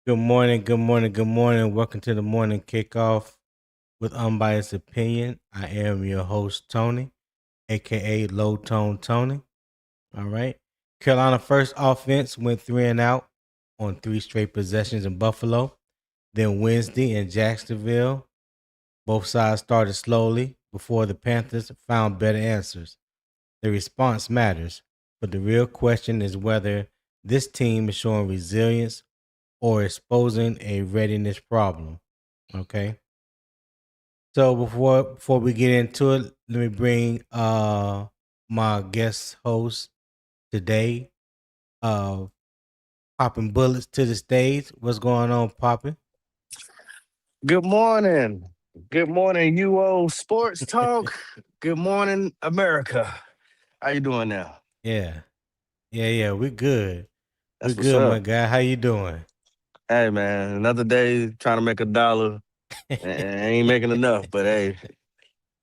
Good morning, good morning, good morning. Welcome to the morning kickoff with unbiased opinion. I am your host, Tony, aka Low Tone Tony. All right. Carolina first offense went 3-and-out on 3 straight possessions in Buffalo. Then Wednesday in Jacksonville, both sides started slowly before the Panthers found better answers. The response matters, but the real question is whether this team is showing resilience or exposing a readiness problem. Okay. So before we get into it, let me bring my guest host today, uh Popping Bullets to the stage. What's going on, Popping? Good morning. Good morning, UO Sports Talk. Good morning, America. How you doing now? Yeah. Yeah, we're good. We're That's what's good, my up. guy. How you doing? Hey man, another day trying to make $1 and ain't making enough. But hey,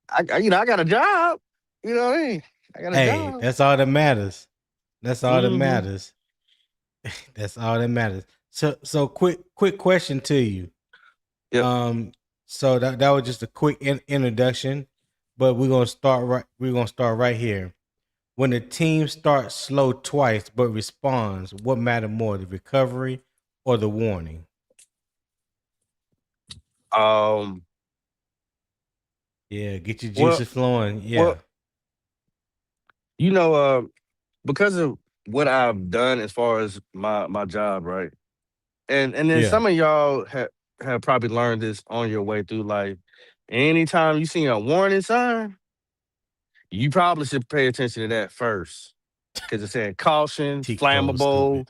I got a job. You know what I mean? I got a Hey, job. that's all that matters. That's all that Mm-hmm. matters. That's all that matters. So quick question to you. Yep. Um, so that was just a quick introduction, but we're gonna start right here. When a team starts slow twice but responds, what matter more, the recovery or the warning? Um. Yeah, get your Well. juices flowing. Well. Yeah, You know. Because of what I've done as far as my job, right? And then yeah, some of y'all have probably learned this on your way through life. Anytime you see a warning sign, you probably should pay attention to that first. Because it's saying caution, T code, flammable,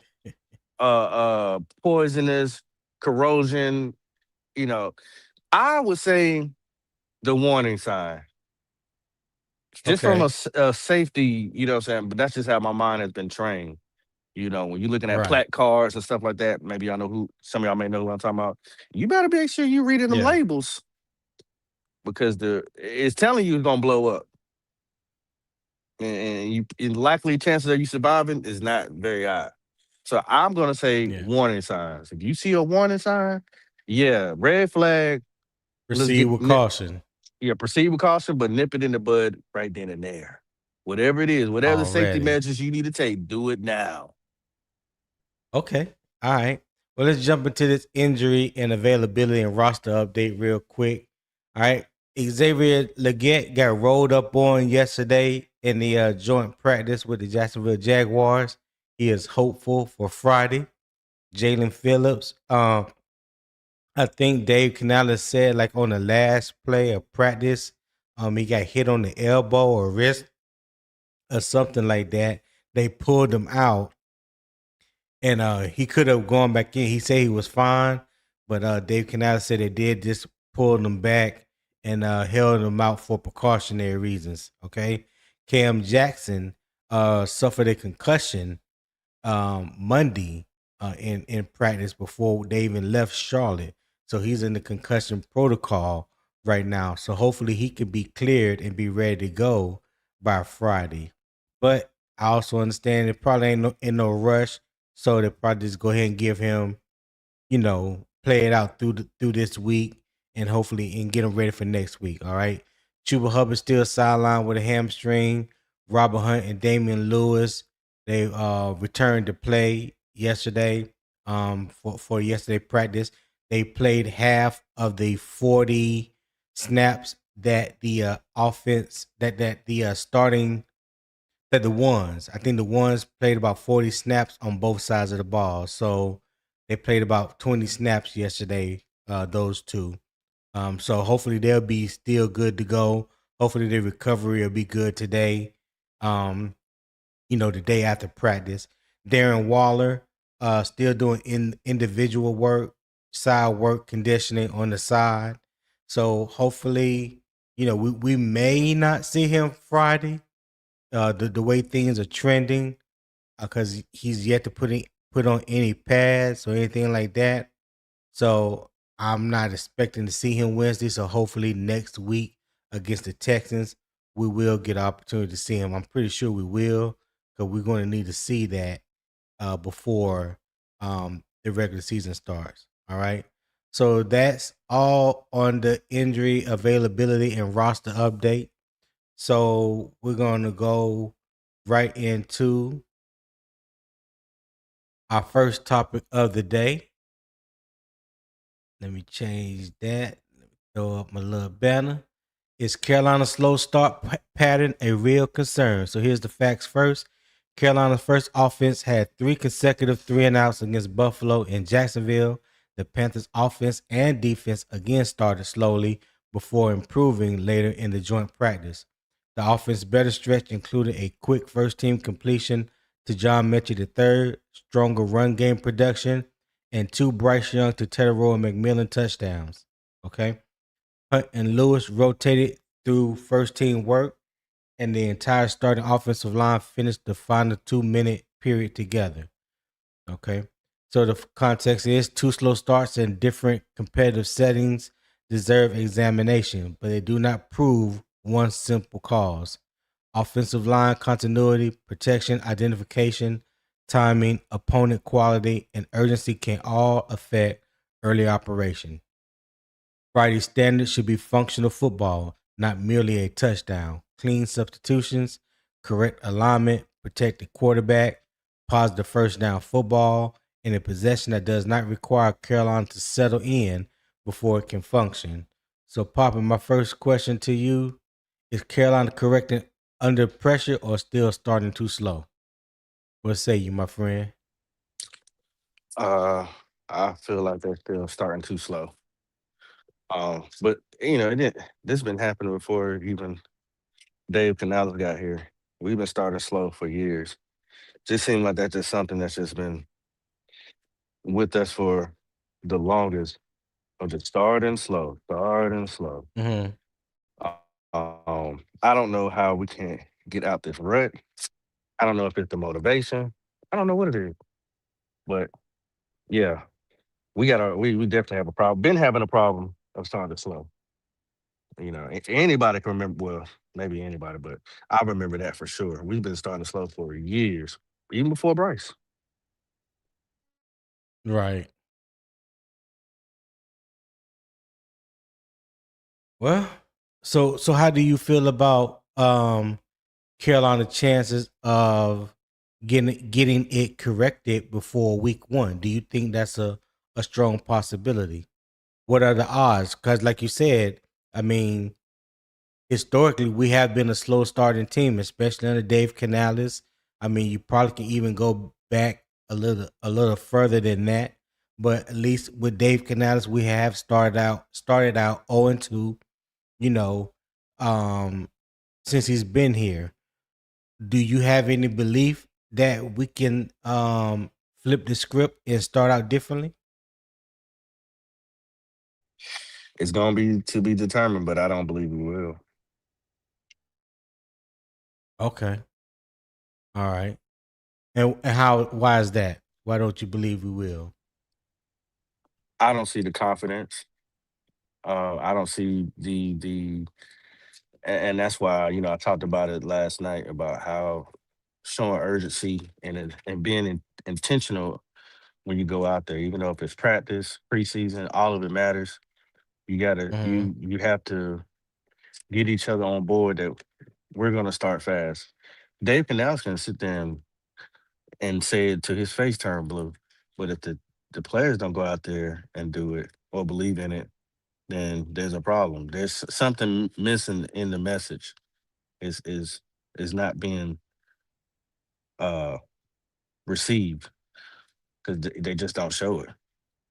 stupid. poisonous, corrosion. You know, I would say the warning sign. Just from Okay, a safety, you know what I'm saying? But that's just how my mind has been trained. When you're looking at right. plat cards and stuff like that, maybe I know who some of y'all may know who I'm talking about. You better make sure you reading them Yeah, labels because it's telling you it's gonna blow up, and likely chances of you surviving is not very high. So I'm gonna say yeah. warning signs. If you see a warning sign, yeah, red flag. Let's Proceed get with caution yeah, proceed with caution, but nip it in the bud right then and there. Whatever it is, whatever the safety already. measures you need to take, do it now. Okay, all right. Well, let's jump into this injury and availability and roster update real quick. All right. Xavier Leggett got rolled up on yesterday in the joint practice with the Jacksonville Jaguars. He is hopeful for Friday. Jalen Phillips, I think Dave Canales said like on the last play of practice, he got hit on the elbow or wrist or something like that. They pulled him out and he could have gone back in. He said he was fine, but Dave Canales said they did just pull him back and held him out for precautionary reasons. Okay, Cam Jackson suffered a concussion Monday in practice before they even left Charlotte, so he's in the concussion protocol right now. So hopefully he can be cleared and be ready to go by Friday. But I also understand it probably ain't in no rush, so they probably just go ahead and give him, play it out through this week and hopefully and get him ready for next week. All right. Chuba Hubbard still sidelined with a hamstring. Robert Hunt and Damian Lewis, they returned to play yesterday. For yesterday practice. They played half of the 40 snaps that the offense that the starting that the ones. I think the ones played about 40 snaps on both sides of the ball. So they played about 20 snaps yesterday, those two. So hopefully they'll be still good to go. Hopefully their recovery will be good today. Um, the day after practice. Darren Waller, still doing individual work, side work, conditioning on the side. So hopefully, we may not see him Friday, the way things are trending, because he's yet to put on any pads or anything like that. So I'm not expecting to see him Wednesday. So hopefully next week against the Texans, we will get an opportunity to see him. I'm pretty sure we will, because we're going to need to see that before the regular season starts. All right. So that's all on the injury availability and roster update. So we're going to go right into our first topic of the day. Let me change that. Let me throw up my little banner. Is Carolina's slow start pattern a real concern? So here's the facts first. Carolina's first offense had 3 consecutive 3-and-outs against Buffalo and Jacksonville. The Panthers' offense and defense again started slowly before improving later in the joint practice. The offense's better stretch included a quick first-team completion to John Metchie III, stronger run game production, and 2 Bryce Young to Tetairoa McMillan touchdowns. Okay. Hunt and Lewis rotated through first team work, and the entire starting offensive line finished the final 2-minute period together. Okay. So the context is 2 slow starts in different competitive settings deserve examination, but they do not prove one simple cause. Offensive line continuity, protection, identification, timing, opponent quality, and urgency can all affect early operation. Friday's standard should be functional football, not merely a touchdown. Clean substitutions, correct alignment, protect the quarterback, positive first down football, and a possession that does not require Carolina to settle in before it can function. So, Papa, my first question to you is Carolina correcting under pressure or still starting too slow? What say you, my friend? Uh, I feel like they're still starting too slow. But it didn't. This been happening before even Dave Canales got here. We've been starting slow for years. Just seems like that's just something that's just been with us for the longest. Of just starting slow. Mm-hmm. I don't know how we can't get out this rut. I don't know if it's the motivation. I don't know what it is, but yeah, we definitely have a problem. Been having a problem of starting slow. Anybody can remember. Well, maybe anybody, but I remember that for sure. We've been starting slow for years, even before Bryce. Right. Well, so how do you feel about Carolina chances of getting it corrected before week 1? Do you think that's a strong possibility? What are the odds? Because like you said, I mean, historically we have been a slow starting team, especially under Dave Canales. I mean, you probably can even go back a little further than that. But at least with Dave Canales, we have started out 0-2, you know, um, since he's been here. Do you have any belief that we can flip the script and start out differently? It's gonna be to be determined, but I don't believe we will. Okay. All right. And how why is that? Why don't you believe we will? I don't see the confidence. I don't see and that's why I talked about it last night about how showing urgency and being intentional when you go out there, even though if it's practice, preseason, all of it matters. Mhm. You have to get each other on board that we're gonna start fast. Dave Canales can sit there and say it to his face turn blue, but if the players don't go out there and do it or believe in it, then there's a problem. There's something missing in the message. Is not being uh received because they just don't show it.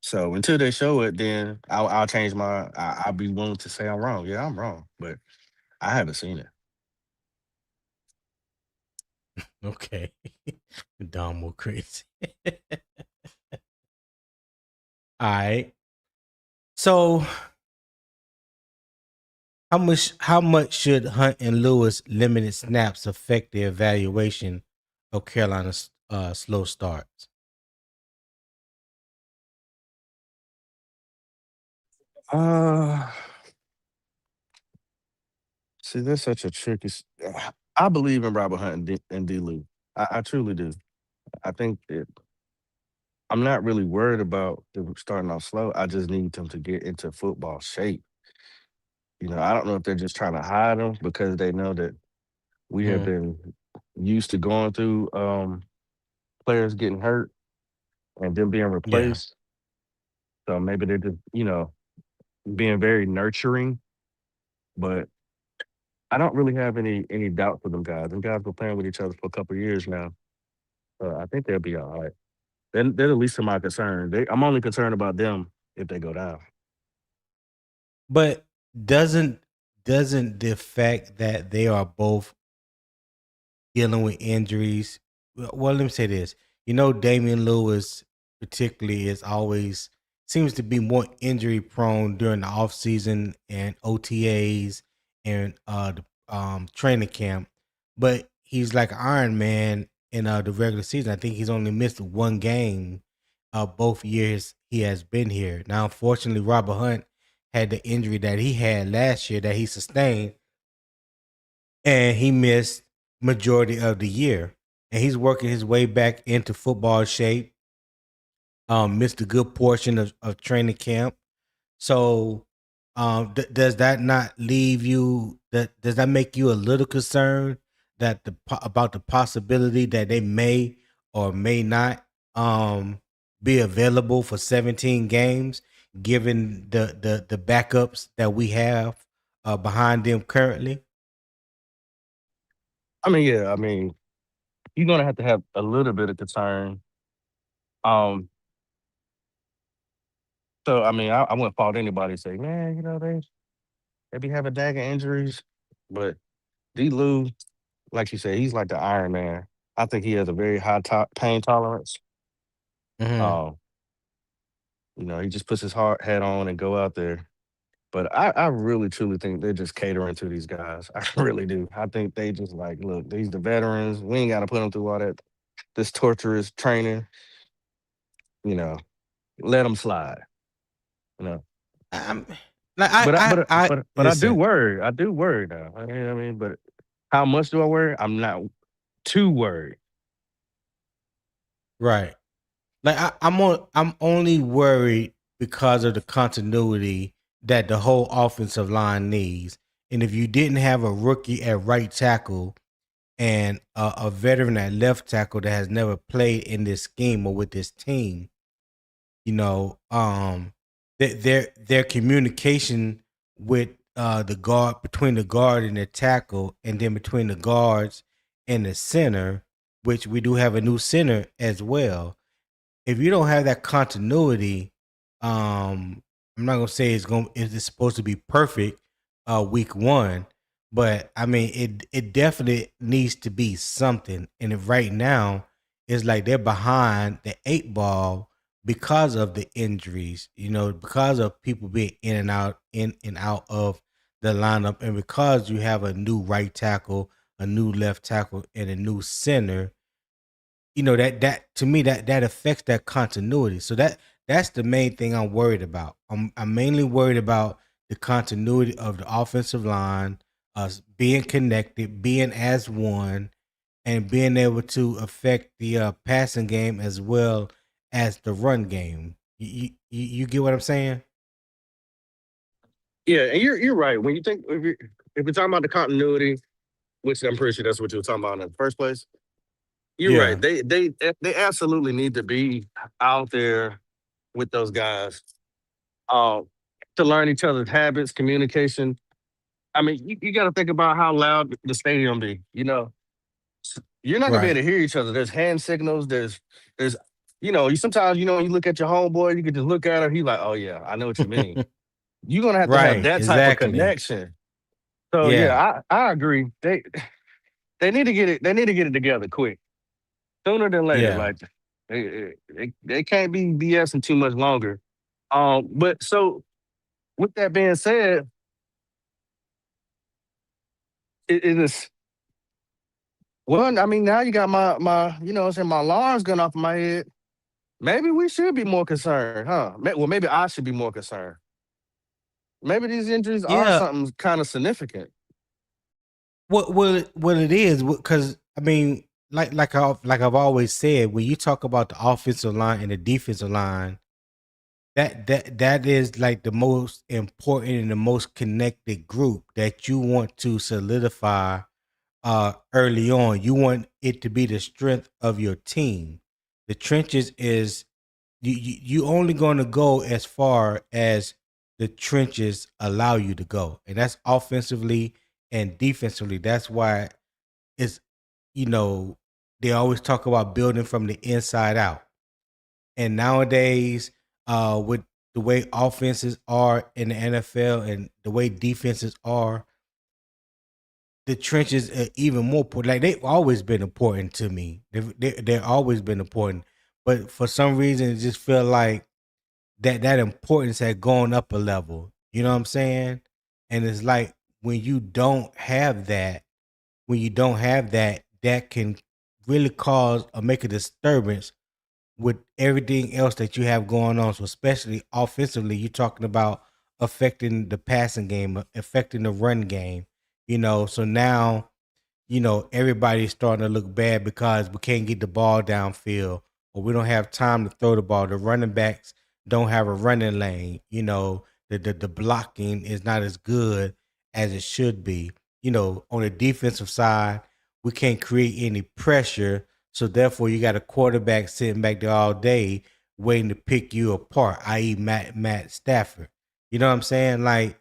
So until they show it, then I'll change I'll be willing to say I'm wrong. Yeah, I'm wrong, but I haven't seen it. Okay. Dumb or crazy. All right. So how much should Hunt and Lewis limited snaps affect the evaluation of Carolina's slow starts? Uh, See, that's such a I believe in Robert Hunt and D Lou. I truly do. I think that I'm not really worried about them starting off slow. I just need them to get into football shape. I don't know if they're just trying to hide them because they know that we have Mhm. been used to going through players getting hurt and them being Yeah. replaced. So maybe they're just, being very nurturing. But I don't really have any doubt for them guys. Them guys been playing with each other for a couple of years now. So I think they'll be all right. They're the least of my concern. I'm only concerned about them if they go down. But doesn't doesn't the fact that they are both dealing with injuries. Well, let me say this. Damian Lewis particularly is always seems to be more injury prone during the offseason and OTAs and the training camp. But he's like Iron Man in the regular season. I think he's only missed one game both years he has been here. Now, unfortunately, Robert Hunt had the injury that he had last year that he sustained and he missed majority of the year. And he's working his way back into football shape. Missed a good portion of training camp. So, does that not leave you? Does that make you a little concerned that about the possibility that they may or may not be available for 17 games, given the backups that we have behind them currently? I mean, yeah, you're gonna have to have a little bit of concern. Um, so I wouldn't fault anybody say, man, they be having dagger injuries, but D. Lou, like you said, he's like the Iron Man. I think he has a very high pain tolerance. Hmm. Um, he just puts his hard hat on and go out there. But I really truly think they're just catering to these guys. I really do. I think they just like, look, these the veterans. We ain't got to put them through all that this torturous training. You know, let them slide. You know, I'm like but I do listen. worry. I do worry now. But how much do I worry? I'm not too worried. Right. Like I'm only worried because of the continuity that the whole offensive line needs. And if you didn't have a rookie at right tackle and a veteran at left tackle that has never played in this scheme or with this team, you know, their communication with the guard between the guard and the tackle, and then between the guards and the center, which we do have a new center as well. If you don't have that continuity, I'm not gonna say it's supposed to be perfect week one, but I mean it definitely needs to be something. And if right now it's like they're behind the eight ball because of the injuries, because of people being in and out of the lineup, and because you have a new right tackle, a new left tackle, and a new center, that to me that affects that continuity. So that's the main thing I'm worried about. I'm mainly worried about the continuity of the offensive line, us being connected, being as one, and being able to affect the passing game as well as the run game. You get what I'm saying? Yeah, and you're right. When you think if you're talking about the continuity, which I'm pretty sure that's what you were talking about in the first place. You're right. Yeah. They absolutely need to be out there with those guys uh, to learn each other's habits, communication. You got to think about how loud the stadium be. You're not gonna be able Right. to hear each other. There's hand signals. There's you sometimes when you look at your homeboy, you can just look at her. He like, oh yeah, I know what you mean. You're gonna have to have Right. that type of Exactly. connection. So Yeah. yeah, I agree. They need to get it. They need to get it together quick, sooner than later. Yeah. Like they can't be BSing too much longer. But so with that being said, it is well. Now you got my what I'm saying, my alarms going off in my head. Maybe we should be more concerned, huh? Well, maybe I should be more concerned. Maybe these injuries are Yeah. something kind of significant. What it is, because I mean, I've always said, when you talk about the offensive line and the defensive line, that is like the most important and the most connected group that you want to solidify early on. You want it to be the strength of your team. The trenches is you only going to go as far as the trenches allow you to go, and that's offensively and defensively. That's why it's, they always talk about building from the inside out. And nowadays, with the way offenses are in the NFL and the way defenses are, the trenches are even more important. Like, they've always been important to me. They've always been important, but for some reason, it just feel like that importance had gone up a level. You know what I'm saying? And it's like, when you don't have that, that can really cause or make a disturbance with everything else that you have going on. So especially offensively, you're talking about affecting the passing game, affecting the run game. So now, everybody's starting to look bad because we can't get the ball downfield, or we don't have time to throw the ball. The running backs don't have a running lane. The blocking is not as good as it should be. On the defensive side, we can't create any pressure. So therefore, you got a quarterback sitting back there all day waiting to pick you apart, i.e., Matt Stafford. You know what I'm saying? Like,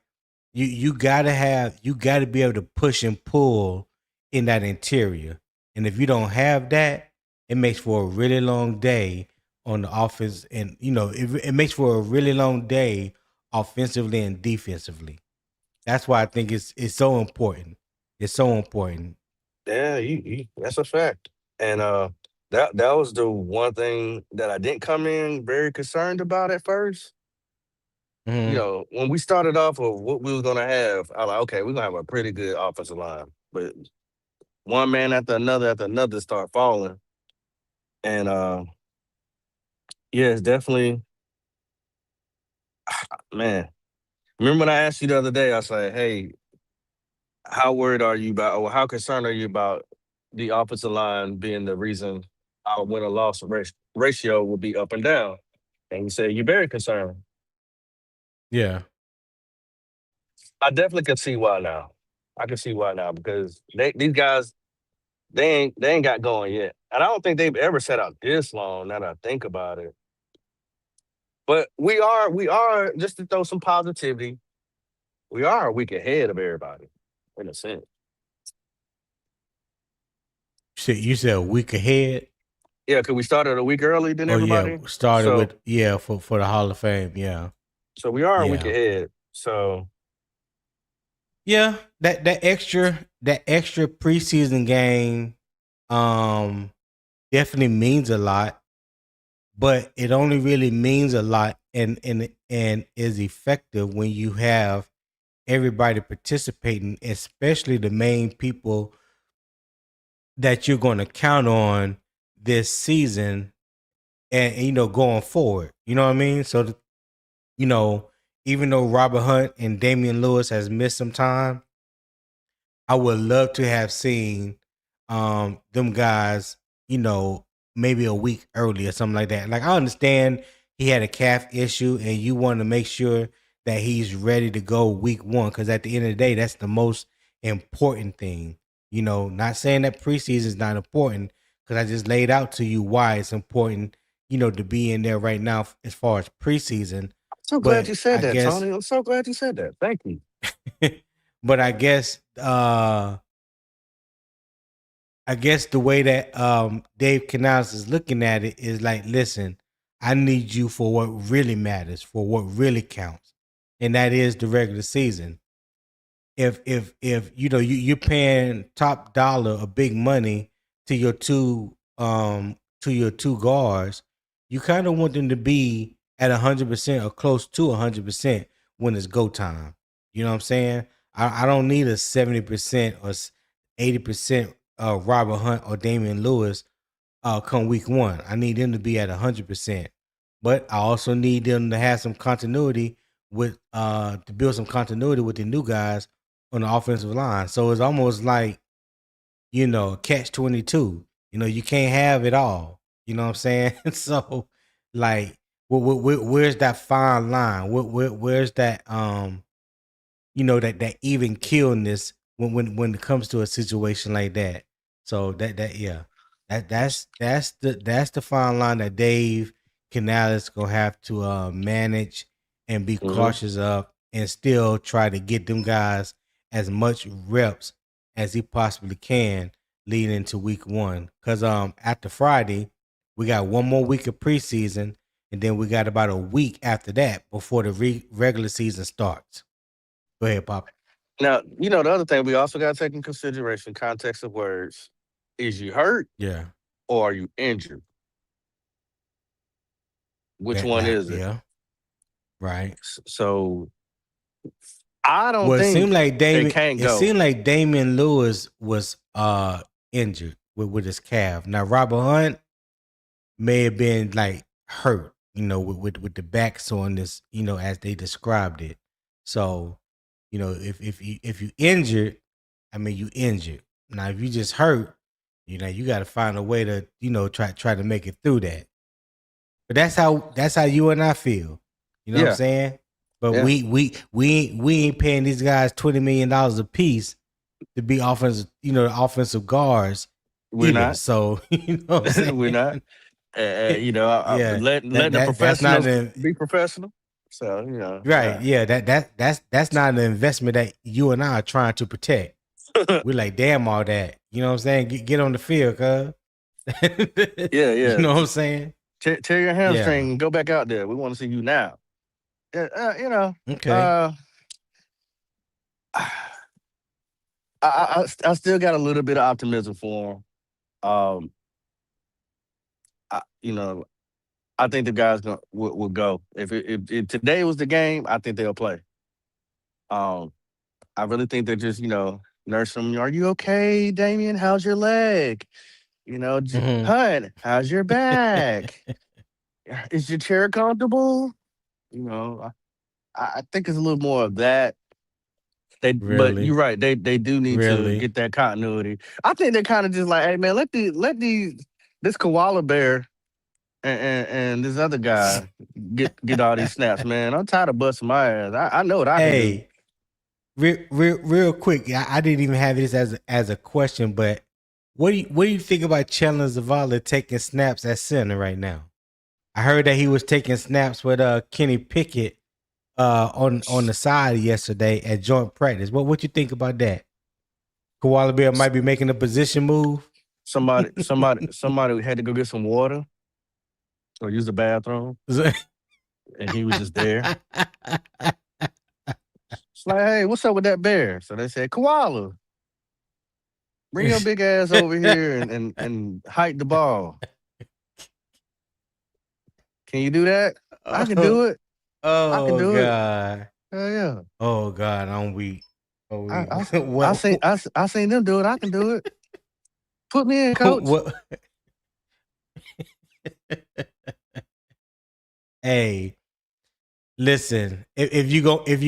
you gotta be able to push and pull in that interior. And if you don't have that, it makes for a really long day on the offense, and it makes for a really long day offensively and defensively. That's why I think it's so important. It's so important. Yeah, that's a fact. And that was the one thing that I didn't come in very concerned about at first. Mhm. When we started off of what we was gonna have, I was like, okay, we're gonna have a pretty good offensive line. But one man after another start falling. And yeah, it's definitely, man. Remember when I asked you the other day, I said, hey, how worried are you about, or how concerned are you about the offensive line being the reason our win or loss ratio will be up and down? And you said you're very concerned. Yeah. I definitely can see why now. I can see why now because these guys they ain't got going yet, and I don't think they've ever set out this long. Now that I think about it, but we are just to throw some positivity. We are a week ahead of everybody in a sense. You said a week ahead. Yeah, because we started a week early than Oh yeah, everybody. started So with for the Hall of Fame. Yeah, we are a week yeah, ahead. So yeah. That extra preseason game, um, definitely means a lot, but it only really means a lot and is effective when you have everybody participating, especially the main people that you're going to count on this season, and going forward. You know what I mean? So you know, even though Robert Hunt and Damian Lewis has missed some time, I would love to have seen them guys, maybe a week early or something like that. Like, I understand he had a calf issue and you want to make sure that he's ready to go week one, because at the end of the day, that's the most important thing. Not saying that preseason is not important, because I just laid out to you why it's important, to be in there right now as far as preseason. so glad But you said I that, guess Tony. I'm so glad you said that. Thank you. but I guess the way that Dave Canales is looking at it is like, listen, I need you for what really matters, for what really counts, and that is the regular season. If you're paying top dollar or big money to your two guards, you kind of want them to be at 100% or close to 100% when it's go time. You know what I'm saying? I don't need a 70% or 80% Robert Hunt or Damian Lewis come week one. I need them to be at 100%, but I also need them to have some continuity with to build some continuity with the new guys on the offensive line. So it's almost like catch 22. You can't have it all. You know what I'm saying? So, like, where's that fine line? Where's that that even killness when it comes to a situation like that. So yeah, that's the fine line that Dave Canales gonna have to manage and be Mhm. cautious of, and still try to get them guys as much reps as he possibly can leading into week 1. Because after Friday, we got one more week of preseason, and then we got about a week after that before the regular season starts. Go ahead, Pop. Now, the other thing we also got to take in consideration context of words. Is you hurt Yeah. or are you injured? Which one is it? Yeah. Right. So I don't Well, think they can't it go. seemed like Damian Lewis was injured with his calf. Now Robert Hunt may have been like hurt, with the back soreness, as they described it. So, if you injured, I mean you injured. Now if you just hurt, you got to find a way to, try to make it through that. But that's how you and I feel. You know what I'm Yeah, saying? But yeah, we ain't paying these guys $20 million a piece to be offensive guards we're either. not. So you know what I'm We're saying? not. Yeah, Letting the that's not professionals an be professional. So right. yeah. Yeah, that's not an investment that you and I are trying to protect. We're like, damn all that. You know what I'm saying? Get on the field, cuz. Yeah, You yeah. know what I'm saying? Tear your Yeah. hamstring and go back out there. We want to see you now. Yeah, Okay. uh, I still got a little bit of optimism for him. Um, I, you know, I think the guys will go. If today was the game, I think they'll play. Um, I really think they're just nurse them. Are you okay, Damien? How's your leg? Mhm. Hun, how's your back? Is your chair comfortable? You know, I think it's a little more of that. But you're Really? right. They do need to Really? get that continuity. I think they're kind of just like, hey man, let these this koala bear and this other guy get all these snaps, man. I'm tired of busting my ass. I know what I can do. Hey, real quick. I didn't even have this as a question, but what do you think about Chandler Zavala taking snaps at center right now? I heard that he was taking snaps with Kenny Pickett on the side yesterday at joint practice. What you think about that? Koala Bear might be making a position move. Somebody had to go get some water or use the bathroom, and he was just there. It's like, hey, what's up with that bear? So they said, koala, bring your big ass over here and hike the ball. Can you do that? I can oh, do it. I can oh do it. God. Hell yeah. Oh God, I'm weak. Oh I weak. I, I What seen I seen them do it. I can do it. Put me in, coach. what hey, listen, if you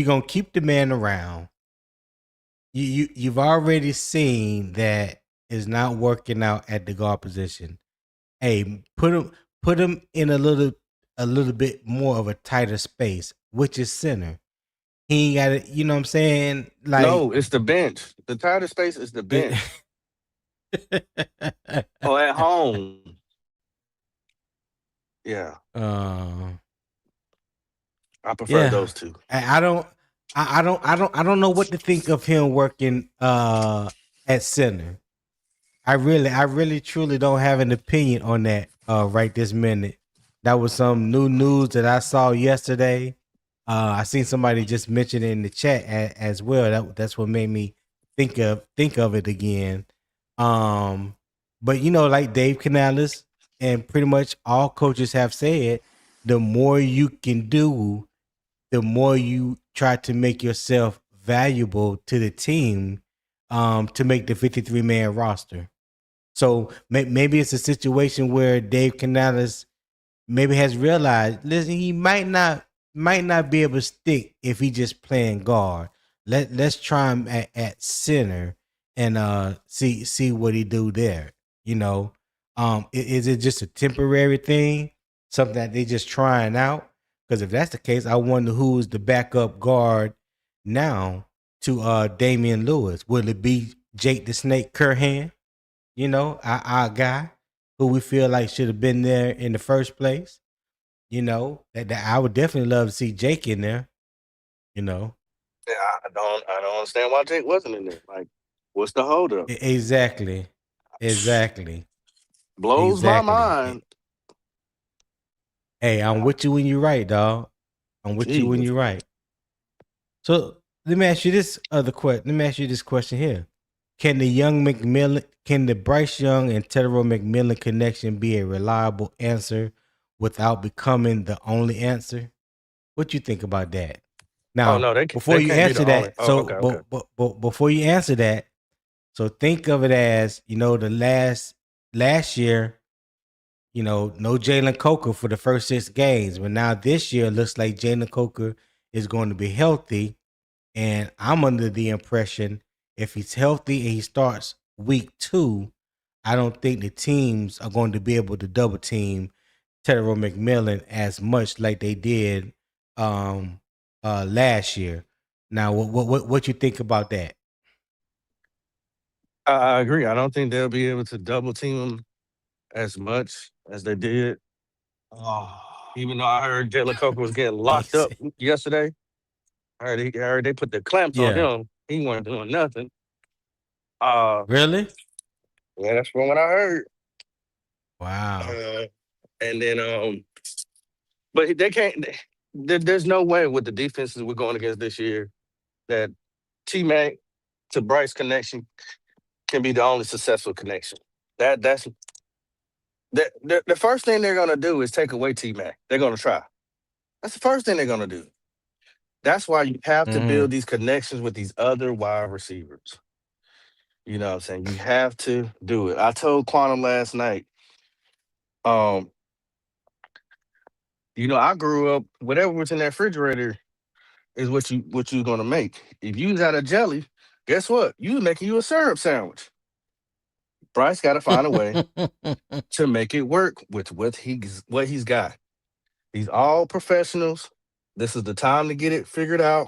gonna keep the man around, you've already seen that it's not working out at the guard position. Hey, put him in a little bit more of a tighter space, which is center. He ain't got it. You know what I'm saying? Like, No, it's the bench. The tighter space is the it, bench. Oh, at home. Yeah, uh, I prefer yeah. those two. I don't know what to think of him working at center. I really truly don't have an opinion on that right this minute. That was some new news that I saw yesterday. I seen somebody just mention it in the chat as well. That's what made me think of it again. Um, but like Dave Canales and pretty much all coaches have said, the more you can do, the more you try to make yourself valuable to the team, to make the 53-man roster. So maybe it's a situation where Dave Canales maybe has realized, listen, he might not be able to stick if he just playing guard. Let's try him at center and see what he do there. You know. Is it just a temporary thing, something that they just trying out? Because if that's the case, I wonder who is the backup guard now to Damian Lewis. Will it be Jake the Snake Curhan? You know, our guy who we feel like should have been there in the first place. You know, that I would definitely love to see Jake in there. You know, Yeah, I don't understand why Jake wasn't in there. Like, what's the holdup? Exactly, exactly, Blows my exactly. mind. Hey, I'm with you when you're right, dog. I'm with you when Jesus. you're right. So let me ask you this other question. Let me ask you this question here: Can the Bryce Young and Tetairoa McMillan connection be a reliable answer without becoming the only answer? What you think about that? Oh Now, no, before they you can't be the answer only. that, Oh, so okay, okay. but before you answer that, so think of it as the last year. No Jalen Coker for the first 6 games, but now this year looks like Jalen Coker is going to be healthy. And I'm under the impression if he's healthy and he starts week 2, I don't think the teams are going to be able to double team Tetairoa McMillan as much like they did last year. Now, what you think about that? I agree. I don't think they'll be able to double team him as much as they did. Oh, even though I heard Jalen Coker was getting locked up yesterday, I heard they put the clamps on Yeah, him. He wasn't doing nothing. Uh, really? yeah, that's from what I heard. Wow. Uh, and then but they can't. There's no way with the defenses we're going against this year that T Mac to Bryce connection can be the only successful connection. That's the first thing they're gonna do is take away T Mac. They're gonna try. That's the first thing they're gonna do. That's why you have to Mm-hmm. build these connections with these other wide receivers. You know what I'm saying? You have to do it. I told Quantum last night, um, I grew up, whatever was in that refrigerator is what you're gonna make. If you got a jelly, guess what? You making you a syrup sandwich. Bryce gotta find a way to make it work with what he's got. These all professionals. This is the time to get it figured out.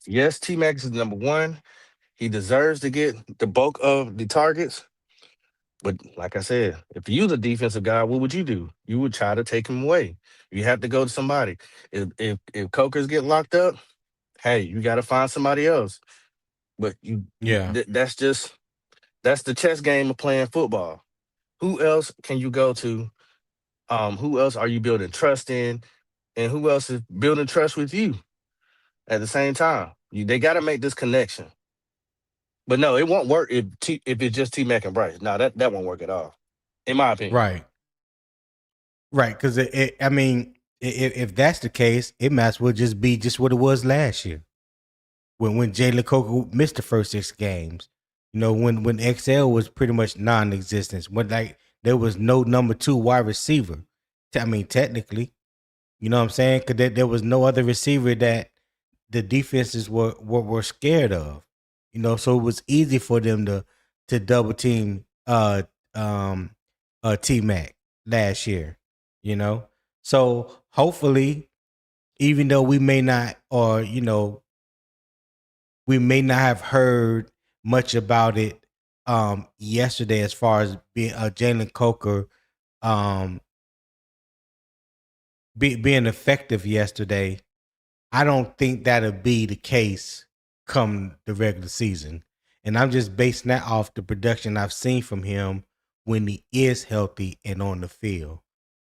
Yes, T Max is number one. He deserves to get the bulk of the targets. But like I said, if you're the defensive guy, what would you do? You would try to take him away. You have to go to somebody. If Cokers get locked up, hey, you got to find somebody else. But Yeah. that's the chess game of playing football. Who else can you go to? Who else are you building trust in? And who else is building trust with you at the same time? They got to make this connection. But no, it won't work if it's just T Mac and Bryce. No, that won't work at all, in my opinion. Right. Right. Because I mean, if that's the case, it might as well just be just what it was last year when Jalen Coker missed the first 6 games. When XL was pretty much non-existent, when like there was no number 2 wide receiver. I mean, technically, you know what I'm saying? Because there was no other receiver that the defenses were scared of. So it was easy for them to double team T Mac last year. You know, so hopefully, even though we may not, or we may not have heard much about it yesterday as far as being Jalen Coker um being effective yesterday. I don't think that'll be the case come the regular season. And I'm just basing that off the production I've seen from him when he is healthy and on the field.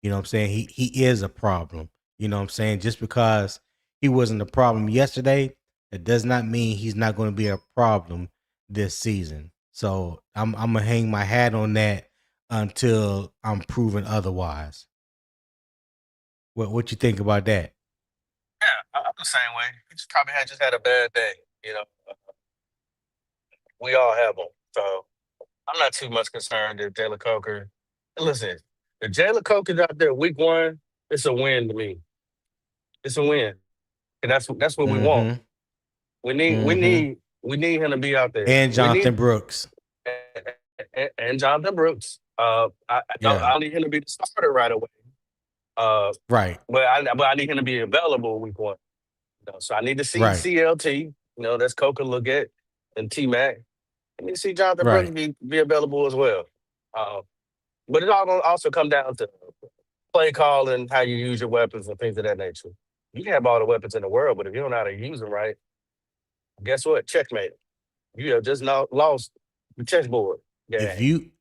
You know what I'm saying? He is a problem. You know what I'm saying? Just because he wasn't a problem yesterday, it does not mean he's not going to be a problem this season. So I'm gonna hang my hat on that until I'm proven otherwise. What you think about that? Yeah, I'm the same way. He probably just had a bad day. You know, we all have them. So I'm not too much concerned if Jalen Coker. Listen, if Jalen Coker's out there week one, it's a win to me. It's a win, and that's what we want. Mm-hmm. We need we Mm-hmm. need we need him to be out there. And We Jonathan need Brooks. and Jonathan Brooks. I Yeah. need him to be the starter right away. Uh, Right. but I need him to be available week one. So I need to see Right. CLT. That's Coca Leggett and T Mac. I need to see Jonathan Brooks Right. be available as well. Uh, but it all gonna also come down to play calling, how you use your weapons, and things of that nature. You can have all the weapons in the world, but if you don't know how to use them right, guess what? Checkmate. You have just now lost the chessboard If game.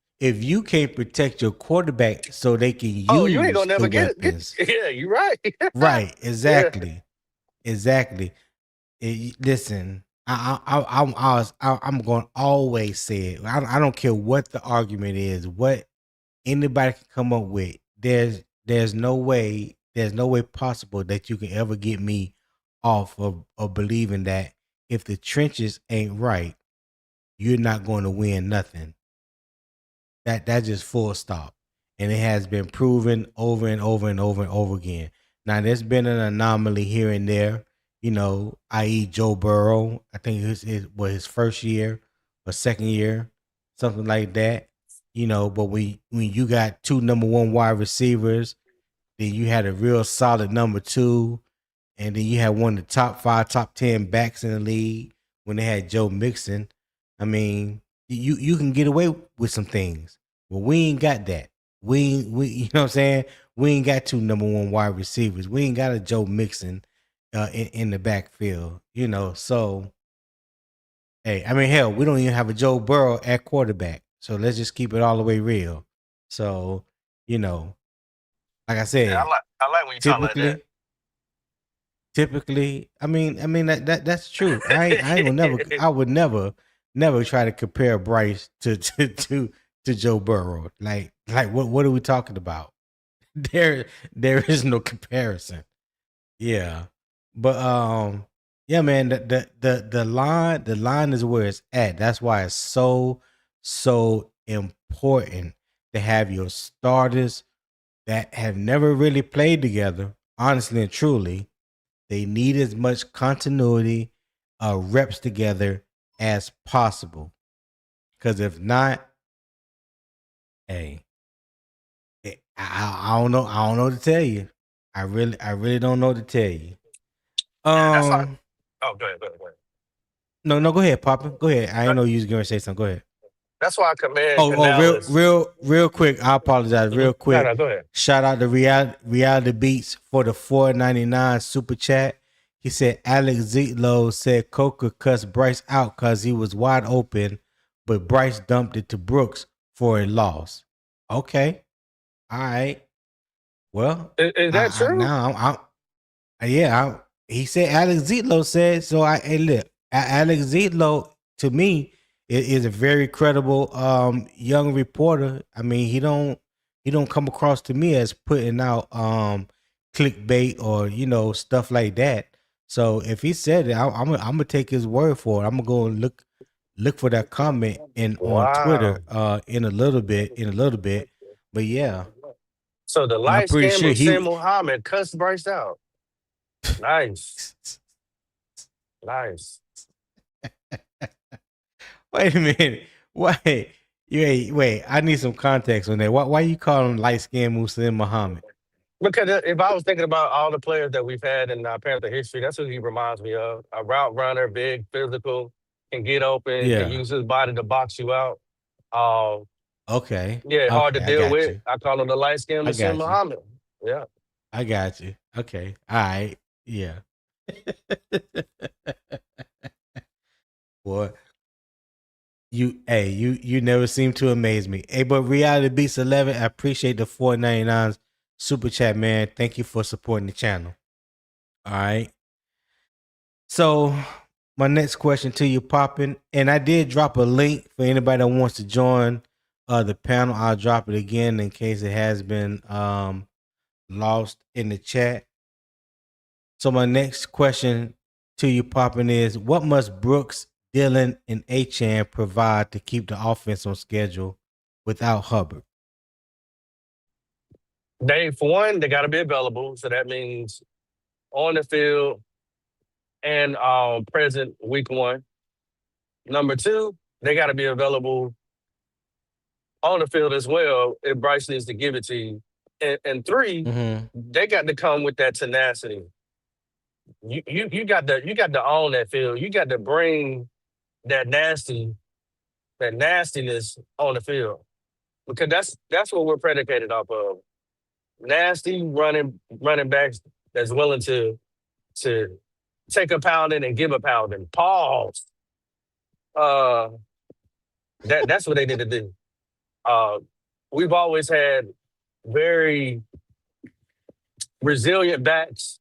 you can't protect your quarterback so they can Oh, you ain't use gonna the never get it. weapons. Yeah, you're right. Right. Yeah. Exactly. Exactly. Listen, I'm going to always say it. I don't care what the argument is, what anybody can come up with. There's no way, possible that you can ever get me off of believing that if the trenches ain't right, you're not going to win nothing. That's just full stop. And it has been proven over and over and over and over again. Now there's been an anomaly here and there, i.e. Joe Burrow. I think his first year or second year, something like that. But when you got two number one wide receivers, then you had a real solid number two, and then you had one of the top five, top 10 backs in the league when they had Joe Mixon. I mean, you can get away with some things. Well, we ain't got that. We you know what I'm saying? We ain't got two number one wide receivers. We ain't got a Joe Mixon in the backfield. So hey, I mean, hell, we don't even have a Joe Burrow at quarterback. So let's just keep it all the way real. So, you know, like I Yeah, said, I like when you talk like that. typically typically, I mean that's true. I ain't gonna never, I would never try to compare Bryce to Joe Burrow. Like what are we talking about? There is no comparison. Yeah. But yeah, man, the line is where it's at. That's why it's so important to have your starters that have never really played together, honestly and truly. They need as much continuity, reps together as possible. Because if not, hey, I don't know. I don't know what to tell you. I really don't know what to tell you. Yeah, that's like. Um, Oh, go ahead. no, go ahead, Papa. Go ahead. I didn't know you was going to say something. Go ahead. That's why I commend Oh, real, Canales. real quick. I apologize. Real No, quick. no, go ahead. Shout out to Reality Beats for the $4.99 super chat. He said Alex Zitlow said Coker cussed Bryce out because he was wide open, but Bryce dumped it to Brooks for a loss. Okay, all right. Well, Is that I true? now yeah. He said Alex Zitlow said so. Hey, look, Alex Zitlow to me is a very credible young reporter. I mean, he don't come across to me as putting out clickbait or stuff like that. So if he said it, I'm gonna take his word for it. I'm gonna go and look for that comment in on Wow. Twitter in a little bit. But yeah, So the and I'm light pretty skin sure Hussein he. Muhammad cussed Bryce out. Nice. Nice. Wait a minute. Wait. Wait. I need some context on that. Why you call him light skinned Muslim Muhammad? Because if I was thinking about all the players that we've had in our Panther history, that's who he reminds me of. A route runner, big, physical, can get open, can Yeah. use his body to box you out. Um, Okay. yeah, hard to Okay. I deal got with. you. I call him the light skinned I Hussein got you. Muhammad. Yeah. I got you. Okay. All right. Yeah. Boy, you never seem to amaze me. Hey, but Reality Beats 11, I appreciate the 4.99 super chat, man. Thank you for supporting the channel. All right. So my next question to you, Poppin', and I did drop a link for anybody that wants to join the panel. I'll drop it again in case it has been lost in the chat. So my next question to you, Poppin', is what must Brooks, Dillon, and Achan provide to keep the offense on schedule without Hubbard? For one, they got to be available. So that means on the field and present week one. Number two, they got to be available on the field as well if Bryce needs to give it to you. And three, Mm-hmm. they got to come with that tenacity. You got to own that field. You got to bring that nastiness on the field because that's what we're predicated off of. Nasty running backs that's willing to take a pounding and give a pounding. Pause. Uh, that's what they need to do. Uh, we've always had very resilient backs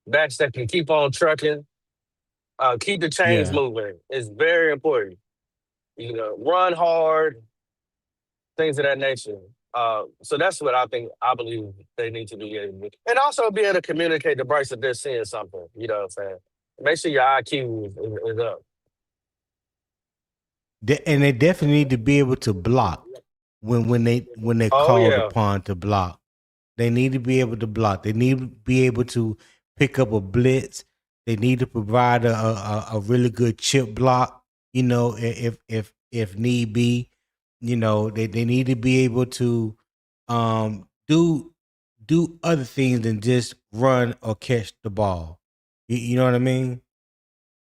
that can keep on trucking, keep the chains Yeah. moving. It's very important. Run hard, things of that nature. So that's what I believe they need to be able to, and also be able to communicate to Bryce if they're seeing something. You know what I'm saying? Make sure your IQ is up. And they definitely need to be able to block when they're Oh called yeah. upon to block. They need to be able to block. They need to be able to pick up a blitz. They need to provide a really good chip block. If need be, they need to be able to do other things than just run or catch the ball. You know what I mean?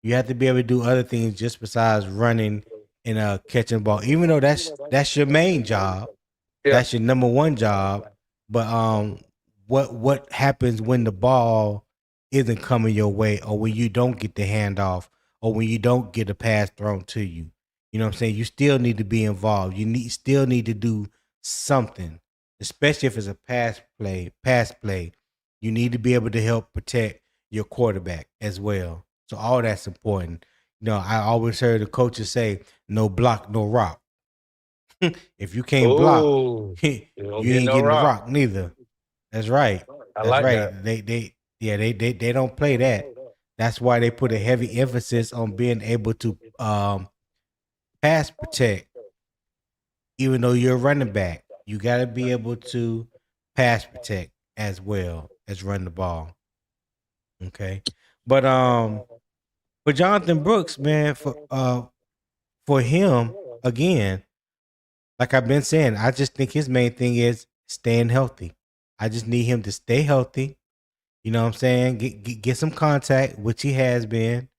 You have to be able to do other things just besides running and catching the ball. Even though that's your main job, Yeah. that's your number one job. But what happens when the ball isn't coming your way, or when you don't get the handoff, or when you don't get a pass thrown to you? You know what I'm saying? You still need to be involved. Still need to do something, especially if it's a pass play. You need to be able to help protect your quarterback as well. So all that's important. I always heard the coaches say, "No block, no rock." If you can't block, Oh, you you don't get ain't no getting the rock. rock neither. That's right. I That's like right. that. They don't play that. That's why they put a heavy emphasis on being able to pass protect. Even though you're a running back, you got to be able to pass protect as well as run the ball. Okay, but for Jonathan Brooks, man, for him again, like I've been saying, I just think his main thing is staying healthy. I just need him to stay healthy. You know what I'm saying? Get some contact, which he has been.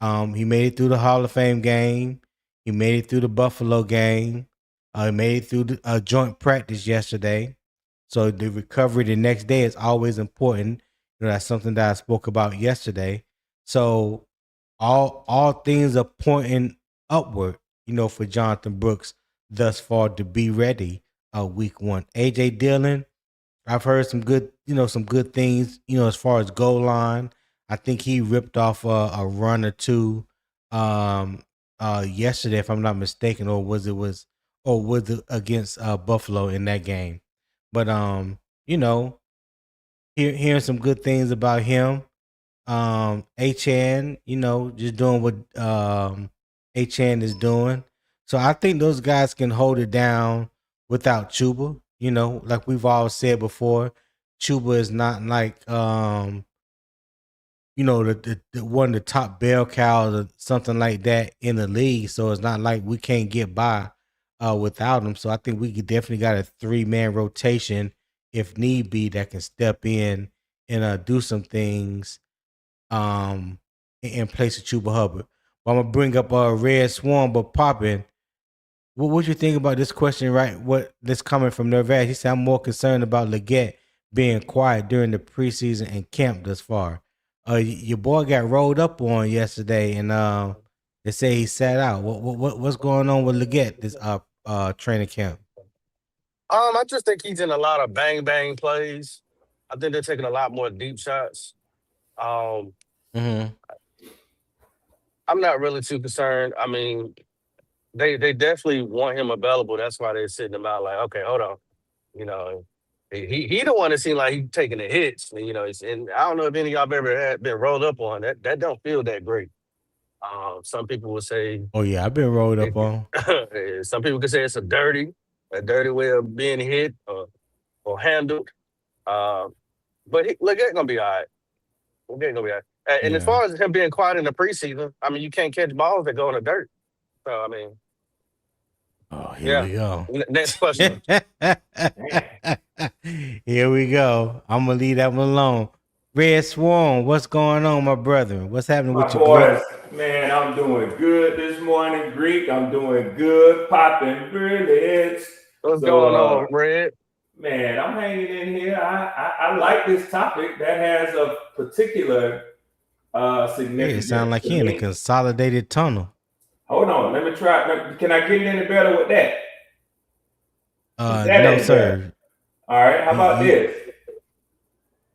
He made it through the Hall of Fame game. He made it through the Buffalo game. He made it through the joint practice yesterday. So the recovery the next day is always important. That's something that I spoke about yesterday. So all things are pointing upward. For Jonathan Brooks thus far to be ready. Week 1. AJ Dillon, I've heard some good things, as far as goal line. I think he ripped off a run or two yesterday, if I'm not mistaken, or was it against Buffalo in that game. But you know, hearing some good things about him. HN, just doing what HN is doing. So I think those guys can hold it down without Chuba. Like we've all said before, Chuba is not like the one of the top bell cows or something like that in the league. So it's not like we can't get by without him. So I think we could definitely got a 3-man rotation if need be that can step in and do some things in place of Chuba Hubbard. Well, I'm gonna bring up Red Swan, but popping. What you think about this question? Right, what this coming from Nervaz? He said, "I'm more concerned about Leggett being quiet during the preseason and camp thus far." Your boy got rolled up on yesterday, and they say he sat out. What's going on with Leggett this training camp? I just think he's in a lot of bang bang plays. I think they're taking a lot more deep shots. Um, Mm-hmm. I'm not really too concerned. I mean, they definitely want him available. That's why they're sitting him out. Like, okay, hold on. You know, he the one that seemed like he taking the hits. And I don't know if any of y'all have ever had been rolled up on that. That don't feel that great. Some people would say, Oh yeah, I've been rolled up on. some people could say it's a dirty way of being hit or handled. Uh, but look, it's gonna be all right. Leggett gonna be all right. And as Yeah. far as him being quiet in the preseason, I mean, you can't catch balls that go in the dirt. So I mean, Oh, here we go. Next question. Here we go. I'm gonna leave that one alone. Red Swarm, what's going on, my brother? What's happening My with your Greek? boys, man, I'm doing good this morning, Greek. I'm doing good, popping really. What's going on, Red? Man, I'm hanging in here. I like this topic that has a particular significance. It sounds like you're in a consolidated tunnel. Hold on, let me try. Can I get any better with that? No, sir. Better? All right, how about this?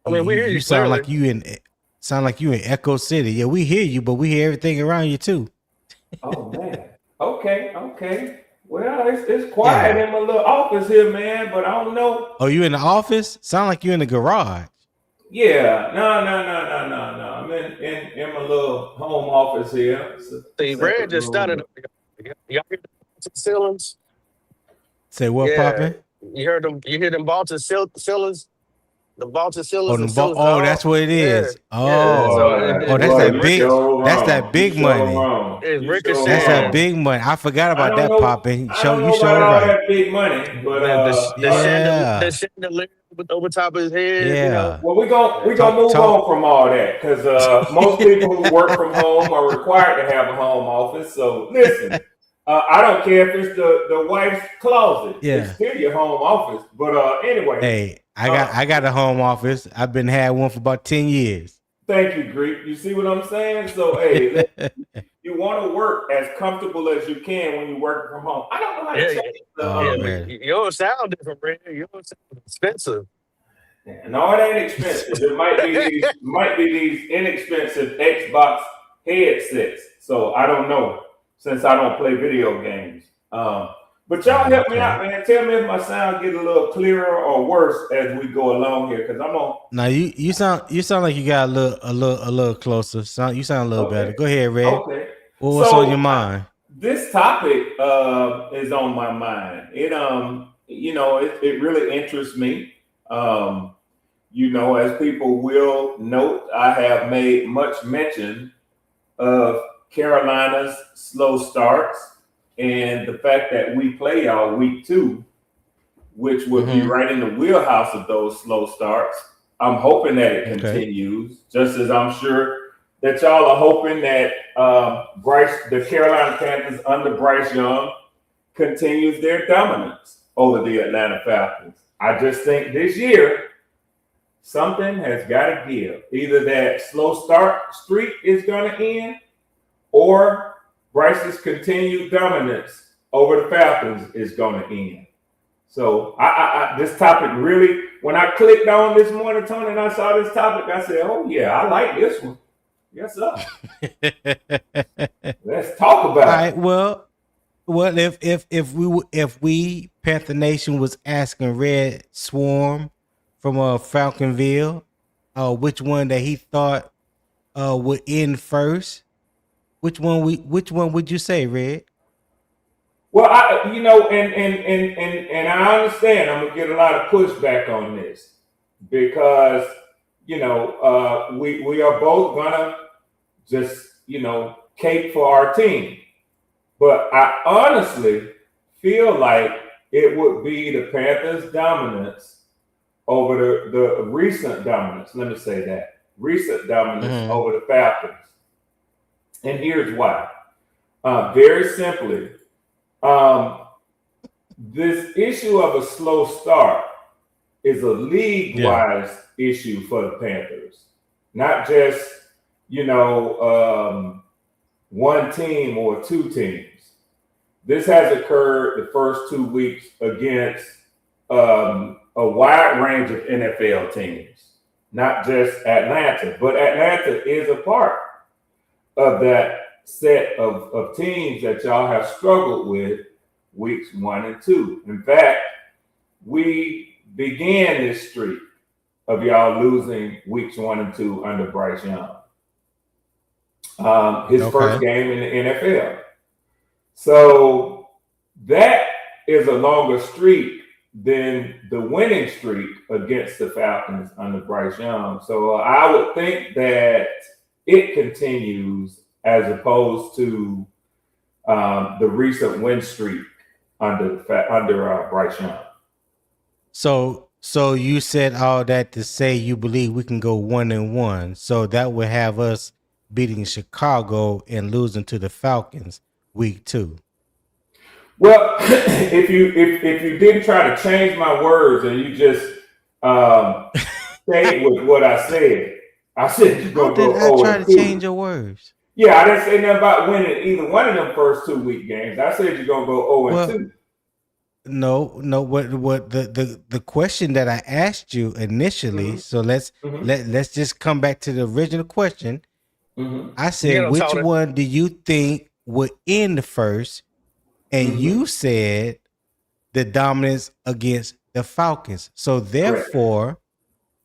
I mean, we hear you sound clearly. like you in Echo City. Yeah, we hear you, but we hear everything around you too. Oh man. Okay. Well, it's quiet in my little office here, man, but I don't know. Oh, you in the office? Sound like you in the garage. Yeah. No. I'm in my little home office here. See, Red just started. Y'all hear the ceilings? Say what, poppin'? You heard them? You hear them vaulted ceilings? The vaulted ceilings. That's what it is. Yeah. That's that big. That's that big money. That's that big money. I forgot about that, poppin'. You show right. That big money, but the chandelier over top of his head. Yeah. You know? Well, we're gonna move on from all that because most people who work from home are required to have a home office. So listen. I don't care if it's the wife's closet. Yeah. It's still your home office. But anyway. Hey, I got a home office. I've been had one for about 10 years. Thank you, Greek. You see what I'm saying? So hey, you want to work as comfortable as you can when you're working from home. I don't know how to change you don't sound different, Brandon. You don't sound expensive. No, it ain't expensive. It might be these inexpensive Xbox headsets. So I don't know. Since I don't play video games. But y'all help me out, man. Tell me if my sound get a little clearer or worse as we go along here, because I'm on. Now you sound like you got a little closer. You sound a little better. Go ahead, Red. Okay. What's on your mind? This topic is on my mind. It it really interests me. As people will note, I have made much mention of Carolina's slow starts and the fact that we play y'all week 2, which would be right in the wheelhouse of those slow starts. I'm hoping that it continues, just as I'm sure that y'all are hoping that the Carolina Panthers under Bryce Young continues their dominance over the Atlanta Falcons. I just think this year something has got to give. Either that slow start streak is going to end, or Bryce's continued dominance over the Falcons is going to end. So this topic really, when I clicked on this morning, Tony, and I saw this topic, I said, "Oh yeah, I like this one. Yes, sir. Let's talk about it." All right. Well, if we Panther Nation was asking Red Swarm from Falconville, which one that he thought would end first. Which one would you say, Red? Well, I understand I'm gonna get a lot of pushback on this because we are both gonna just cape for our team, but I honestly feel like it would be the Panthers' dominance over the recent dominance. Let me say that recent dominance over the Falcons. And here's why. Very simply, this issue of a slow start is a league-wise issue for the Panthers, not just one team or two teams. This has occurred the first 2 weeks against a wide range of NFL teams, not just Atlanta, but Atlanta is a part of that set of teams that y'all have struggled with weeks 1 and 2. In fact, we began this streak of y'all losing weeks 1 and 2 under Bryce Young. His first game in the NFL. So that is a longer streak than the winning streak against the Falcons under Bryce Young. So I would think that it continues as opposed to the recent win streak under Bryce Young. So you said all that to say you believe we can go 1-1. So that would have us beating Chicago and losing to the Falcons week 2. Well, if you didn't try to change my words and you just stayed with what I said you're How gonna go did I try to 0-2. change your words? Yeah, I didn't say nothing about winning either one of them first 2 week games. I said you're gonna go 0-2. No. What the question that I asked you initially? So let's just come back to the original question. I said, which one do you think would end first? And you said the dominance against the Falcons. So therefore,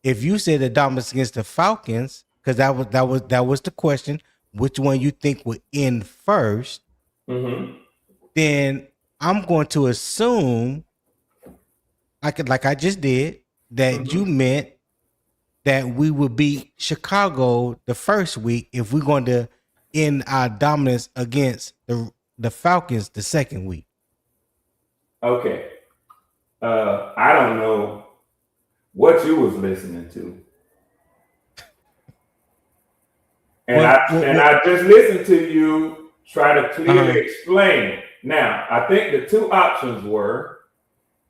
if you said the dominance against the Falcons, because that was the question, which one you think would end first? Then I'm going to assume, like I just did, that you meant that we would beat Chicago the first week if we're going to end our dominance against the Falcons the second week. Okay. I don't know what you was listening to. And I just listened to you try to clearly explain it. Now, I think the two options were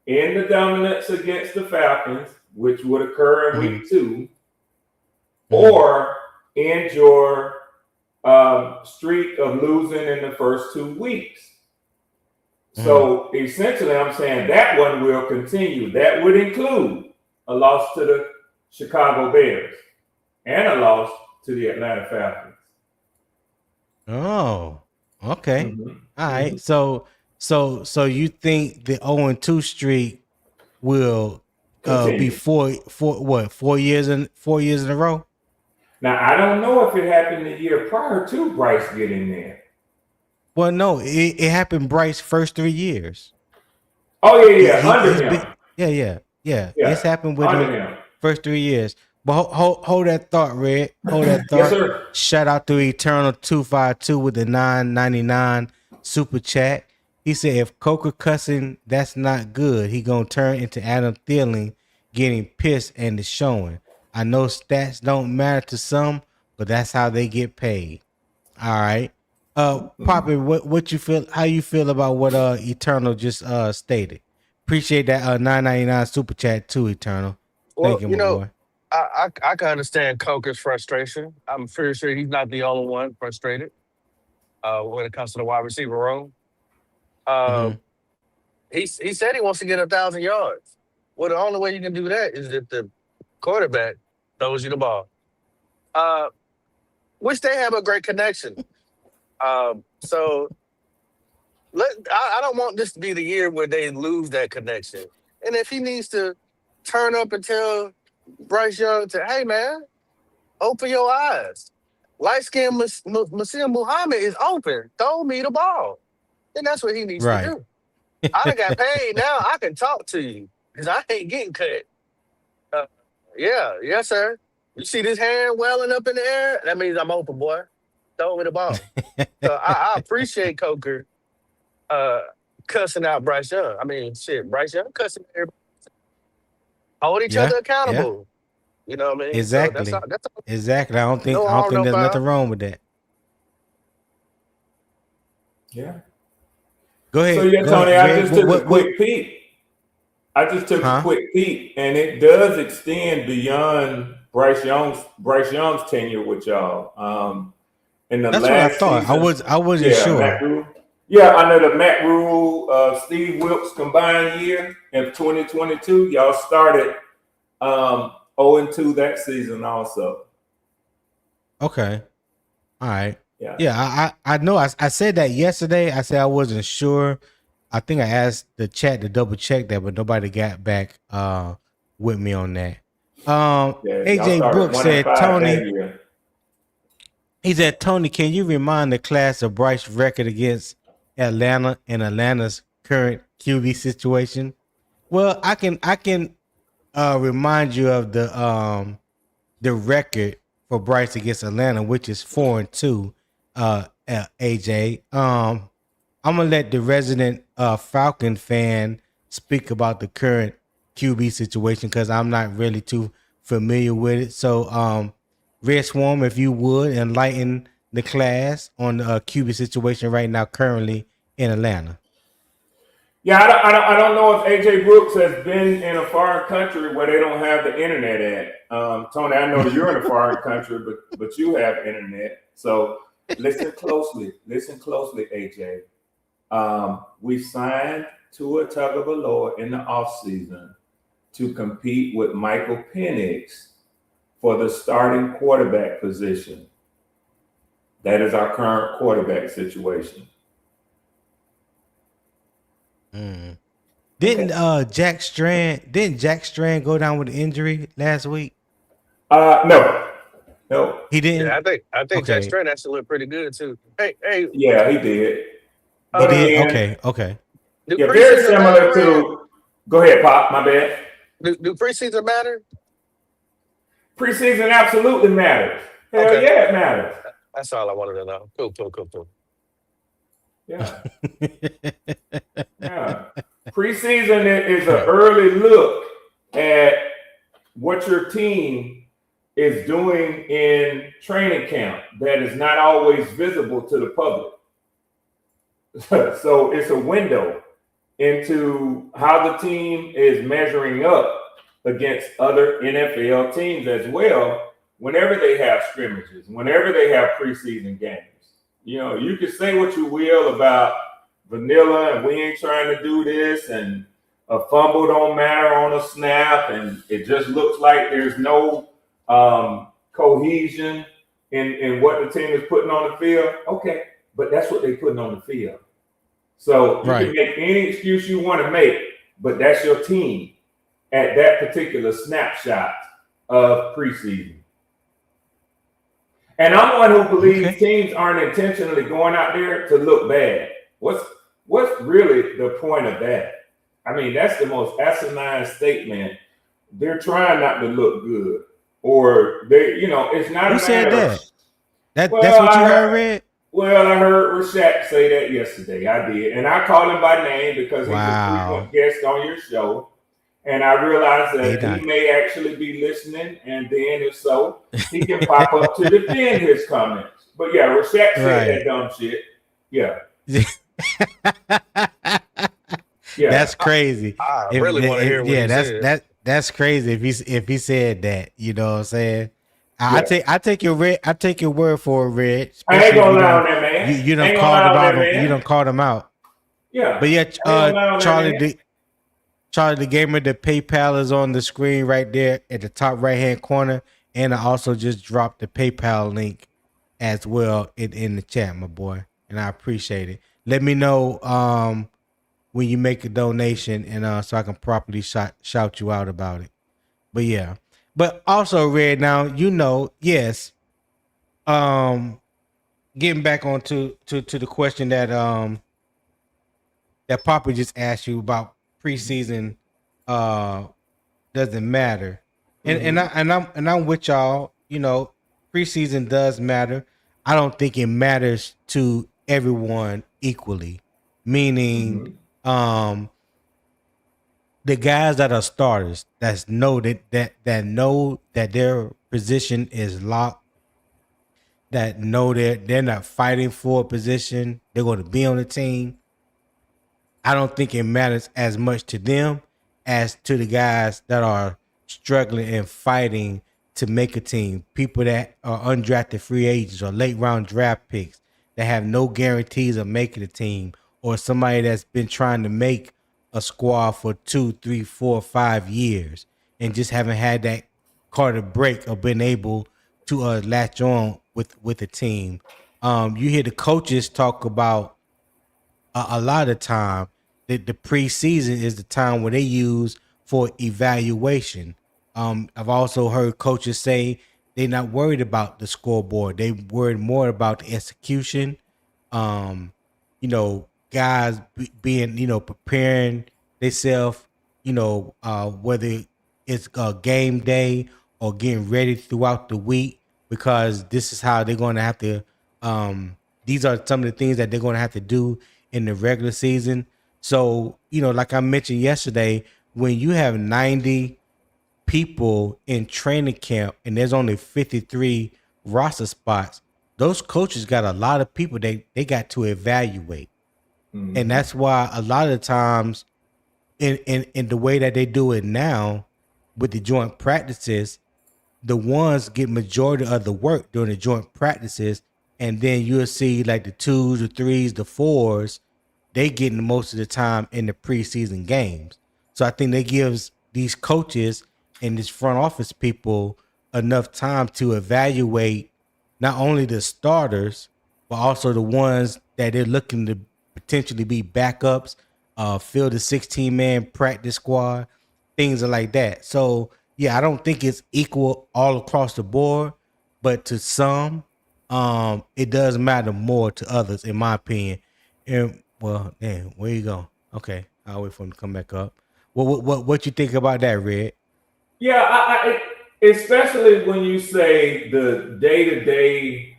in the dominance against the Falcons, which would occur in week 2, or end your streak of losing in the first 2 weeks. So essentially, I'm saying that one will continue. That would include a loss to the Chicago Bears and a loss to the Atlanta Falcons. Oh, okay. All right. So you think the 0-2 streak will be 4 years in a row? Now I don't know if it happened the year prior to Bryce getting there. Well, no, it happened Bryce's first 3 years. Oh yeah, under him. Yeah. It's happened with him first 3 years. But hold that thought, Red. Hold that thought. Yes, sir. Shout out to Eternal 252 with the $9.99 super chat. He said, if Coker cussing, that's not good. He gonna turn into Adam Thielen getting pissed and it's showing. I know stats don't matter to some, but that's how they get paid. All right. Poppy, what you feel? How you feel about what Eternal just stated? Appreciate that $9.99 super chat too, Eternal. Well, Thank you, my boy. I can understand Coker's frustration. I'm pretty sure he's not the only one frustrated when it comes to the wide receiver room. He said he wants to get 1,000 yards. Well, the only way you can do that is if the quarterback throws you the ball. Which they have a great connection. So I don't want this to be the year where they lose that connection. And if he needs to turn up and tell Bryce Young to, hey man, open your eyes. Light-skinned Nasir Muhammad is open. Throw me the ball. Then that's what he needs to do. I done got paid now. I can talk to you because I ain't getting cut. Yes, sir. You see this hand welling up in the air? That means I'm open, boy. Throw me the ball. So I appreciate Coker cussing out Bryce Young. I mean, shit, Bryce Young cussing everybody. Hold each other accountable. Yeah. You know what I mean? Exactly. So that's all. Exactly. I don't think there's nothing wrong with that. Yeah. Go ahead. So yeah, Tony, I just took a quick peek. A quick peek, and it does extend beyond Bryce Young's tenure with y'all. In the That's last what I thought. season, I wasn't sure. Under the Matt Rule, Steve Wilkes combined year in 2022, y'all started 0-2 that season also. Okay. All right. Yeah. I know. I said that yesterday. I said I wasn't sure. I think I asked the chat to double check that, but nobody got back with me on that. AJ Brooks said, Tony. He said, Tony, can you remind the class of Bryce's record against Atlanta and Atlanta's current QB situation? Well, I can remind you of the record for Bryce against Atlanta, which is 4-2. AJ, I'm gonna let the resident Falcon fan speak about the current QB situation because I'm not really too familiar with it. So, Red Swarm, if you would enlighten the class on the QB situation right now, currently in Atlanta. Yeah, I don't know if AJ Brooks has been in a foreign country where they don't have the internet at. Tony, I know you're in a foreign country, but you have internet. So listen closely, AJ. We signed Tua Tagovailoa in the offseason to compete with Michael Penix for the starting quarterback position. That is our current quarterback situation. Didn't Jack Strand go down with an injury last week? No, He didn't. Yeah, I think Okay. Jack Strand actually looked pretty good too. Hey, yeah, he did. But But he again, did. Okay. do yeah, very preseason similar matter, Red? to. Go ahead, Pop. My bad. Do preseason matter? Preseason absolutely matters. Hell Okay. yeah, it matters. That's all I wanted to know. Cool. Yeah. Yeah. Preseason is an early look at what your team is doing in training camp that is not always visible to the public. So it's a window into how the team is measuring up against other NFL teams as well whenever they have scrimmages, whenever they have preseason games. You know, you can say what you will about vanilla and we ain't trying to do this and a fumble don't matter on a snap and it just looks like there's no cohesion in what the team is putting on the field. Okay, but that's what they're putting on the field. So you can make any excuse you want to make, but that's your team at that particular snapshot of preseason. And I'm one who believes teams aren't intentionally going out there to look bad. What's really the point of that? I mean, that's the most asinine statement. They're trying not to look good, or they, it's not. Who a said matter that? Well, That's what you heard, Red? Well, I heard Rashad say that yesterday. I did, and I called him by name because he's a frequent guest on your show. And I realized that he may actually be listening, and then if so, he can pop up to defend his comments. But yeah, Rashad said that dumb shit. Yeah. Yeah. That's crazy. I really want to hear what he said. That's crazy if he said that. You know what I'm saying? I take your word for it, Red. I ain't gonna lie on that, man. You done called him out. You done called him out. Yeah. But yeah, Charlie the Gamer, the PayPal is on the screen right there at the top right hand corner, and I also just dropped the PayPal link as well in the chat, my boy, and I appreciate it. Let me know when you make a donation, and so I can properly shout you out about it. But yeah, but also Red, now yes. Getting back on to the question that that Papa just asked you about preseason doesn't matter. And I'm with y'all, preseason does matter. I don't think it matters to everyone equally. Meaning the guys that are starters that know that their position is locked, that know that they're not fighting for a position, they're going to be on the team. I don't think it matters as much to them as to the guys that are struggling and fighting to make a team. People that are undrafted free agents or late round draft picks that have no guarantees of making a team, or somebody that's been trying to make a squad for 2, 3, 4, 5 years and just haven't had that card of break or been able to latch on with a team. You hear the coaches talk about a lot of time that the preseason is the time where they use for evaluation. I've also heard coaches say they're not worried about the scoreboard. They worried more about the execution. Guys being, preparing themselves, whether it's a game day or getting ready throughout the week, because this is how they're going to have to, these are some of the things that they're going to have to do in the regular season. So, like I mentioned yesterday, when you have 90 people in training camp and there's only 53 roster spots, those coaches got a lot of people they got to evaluate. And that's why a lot of the times in the way that they do it now with the joint practices, the ones get majority of the work during the joint practices, and then you'll see like the 2s, the 3s, the 4s, they getting most of the time in the preseason games. So I think that gives these coaches and these front office people enough time to evaluate not only the starters, but also the ones that they're looking to potentially be backups, fill the 16-man practice squad, things like that. So yeah, I don't think it's equal all across the board, but to some, it does matter more to others, in my opinion. And well, damn, where you go? Okay, I'll wait for him to come back up. What you think about that, Red? Yeah, especially when you say the day-to-day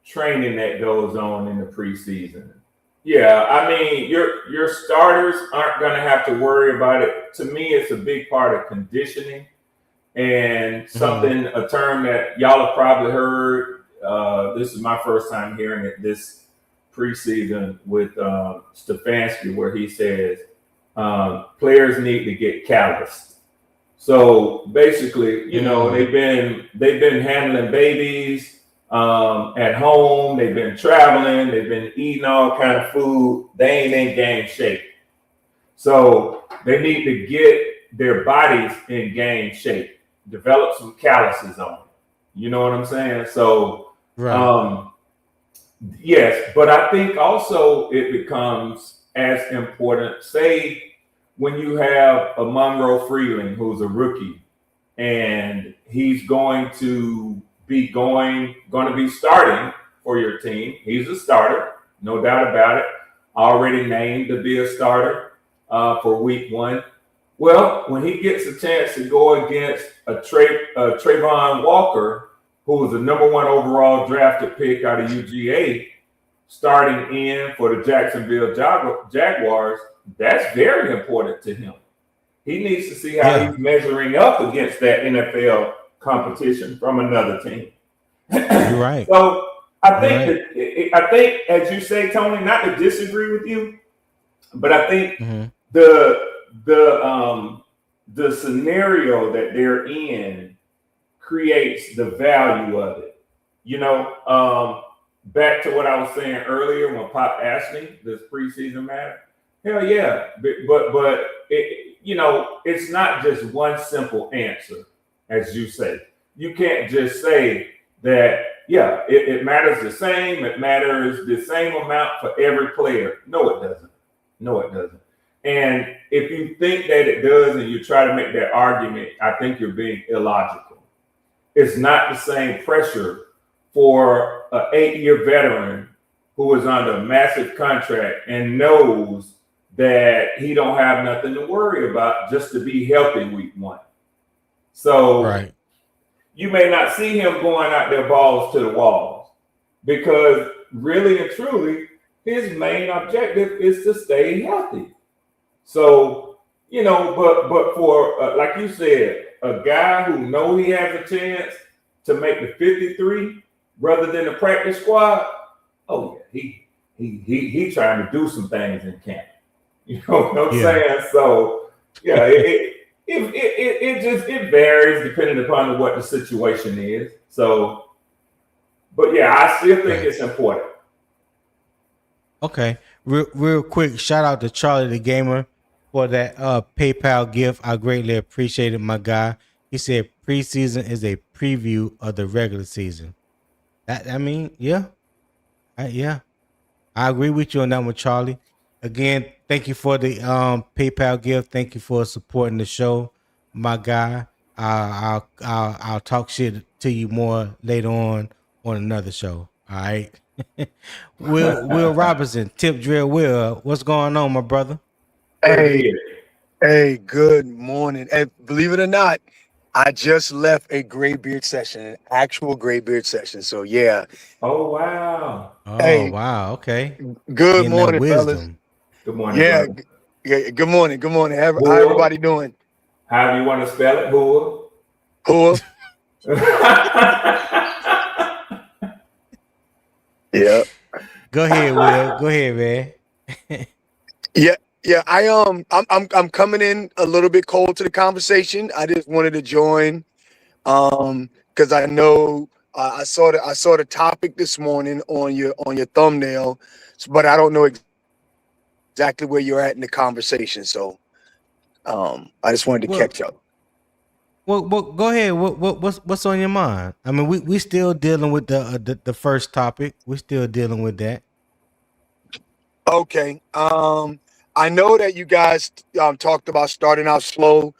training that goes on in the preseason. Yeah, I mean, your starters aren't going to have to worry about it. To me, it's a big part of conditioning and something, a term that y'all have probably heard. This is my first time hearing it this preseason with Stefanski, where he says players need to get calloused. So basically, they've been handling babies at home. They've been traveling. They've been eating all kind of food. They ain't in game shape. So they need to get their bodies in game shape. Develop some calluses on them. You know what I'm saying? So, Right. Yes, but I think also it becomes as important. Say when you have a Monroe Freeling who's a rookie and he's going to be starting for your team. He's a starter, no doubt about it. Already named to be a starter for week 1. Well, when he gets a chance to go against a Trayvon Walker, who was the number 1 overall drafted pick out of UGA, starting in for the Jacksonville Jaguars, that's very important to him. He needs to see how he's measuring up against that NFL competition from another team. You're right. So I think, as you say, Tony, not to disagree with you, but I think the scenario that they're in creates the value of it. Back to what I was saying earlier when Pop asked me, does preseason matter? Hell yeah, but it's not just one simple answer, as you say. You can't just say that, it matters the same. It matters the same amount for every player. No, it doesn't. No, it doesn't. And if you think that it does and you try to make that argument, I think you're being illogical. It's not the same pressure for an 8-year veteran who is under a massive contract and knows that he don't have nothing to worry about just to be healthy week 1. So you may not see him going out there balls to the walls because really and truly, his main objective is to stay healthy. So, but for, like you said, a guy who knows he has a chance to make the 53 rather than the practice squad, oh yeah, he trying to do some things in camp. You know what I'm saying? So yeah, it varies depending upon what the situation is. So, but yeah, I still think it's important. Okay, real quick, shout out to Charlie the Gamer for that PayPal gift. I greatly appreciate it, my guy. He said preseason is a preview of the regular season. Yeah. I agree with you on that one, Charlie. Again, thank you for the PayPal gift. Thank you for supporting the show, my guy. I'll talk shit to you more later on another show. All right. Will Robinson, Tip Drill Will, what's going on, my brother? Hey, good morning. And believe it or not, I just left a graybeard session, an actual graybeard session. So yeah. Oh wow. Oh, Hey, wow. Okay. good Getting that morning, fellas. wisdom. Good morning, Yeah, brother. yeah. Good morning. Good morning. How Bull. everybody doing? However you want to spell it, bull. Cool. Yeah. Go ahead, Will. Go ahead, man. Yeah. Yeah. I'm coming in a little bit cold to the conversation. I just wanted to join. Because I know I saw the topic this morning on your thumbnail, but I don't know exactly where you're at in the conversation. So I just wanted to Well, catch up. well, go ahead. What's on your mind? I mean, we still dealing with the first topic. We're still dealing with that. Okay. I know that you guys talked about starting out slow.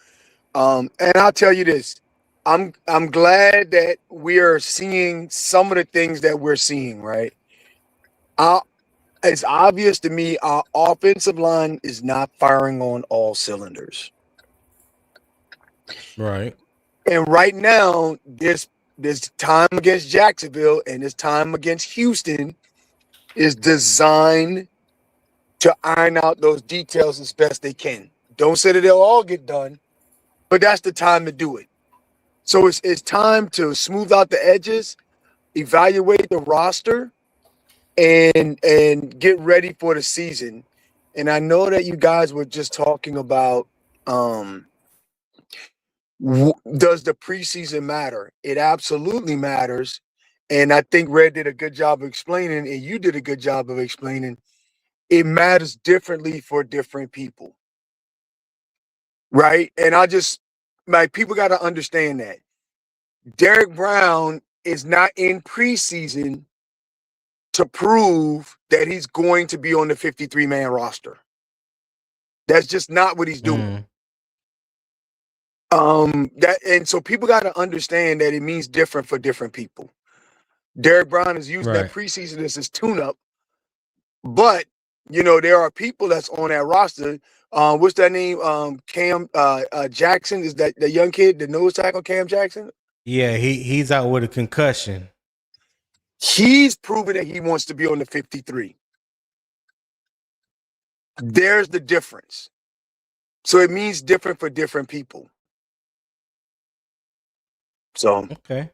And I'll tell you this. I'm glad that we are seeing some of the things that we're seeing, right? It's obvious to me our offensive line is not firing on all cylinders. Right. And right now, this time against Jacksonville and this time against Houston is designed to iron out those details as best they can. Don't say that they'll all get done, but that's the time to do it. So it's time to smooth out the edges, evaluate the roster, and get ready for the season. And I know that you guys were just talking about does the preseason matter? It absolutely matters. And I think Red did a good job of explaining, and you did a good job of explaining. It matters differently for different people. Right? And people got to understand that. Derek Brown is not in preseason to prove that he's going to be on the 53-man roster. That's just not what he's doing. And so people got to understand that it means different for different people. Derek Brown is using that preseason as his tune-up, but there are people that's on that roster. What's that name? Cam Jackson is that the young kid, the nose tackle, Cam Jackson? Yeah, he's out with a concussion. He's proven that he wants to be on the 53. There's the difference. So it means different for different people. So okay.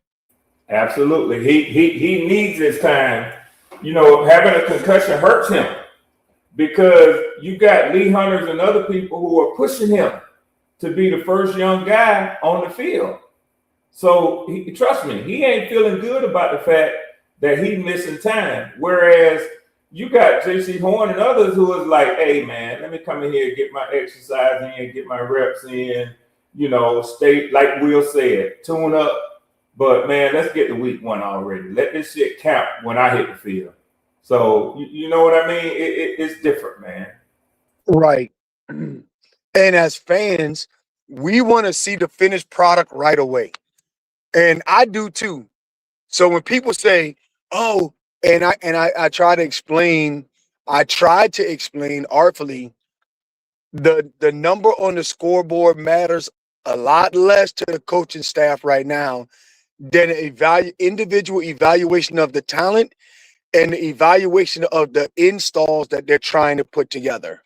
Absolutely. He needs his time. Having a concussion hurts him because you got Lee Hunters and other people who are pushing him to be the first young guy on the field. So trust me, he ain't feeling good about the fact that he's missing time. Whereas you got J.C. Horn and others who is like, hey man, let me come in here and get my exercise in, get my reps in, stay, like Will said, tune up. But man, let's get to week one already. Let this shit count when I hit the field. So you know what I mean? It's different, man. Right. And as fans, we want to see the finished product right away. And I do too. So when people say, oh, and I try to explain, artfully, the number on the scoreboard matters a lot less to the coaching staff right now than an individual evaluation of the talent and the evaluation of the installs that they're trying to put together.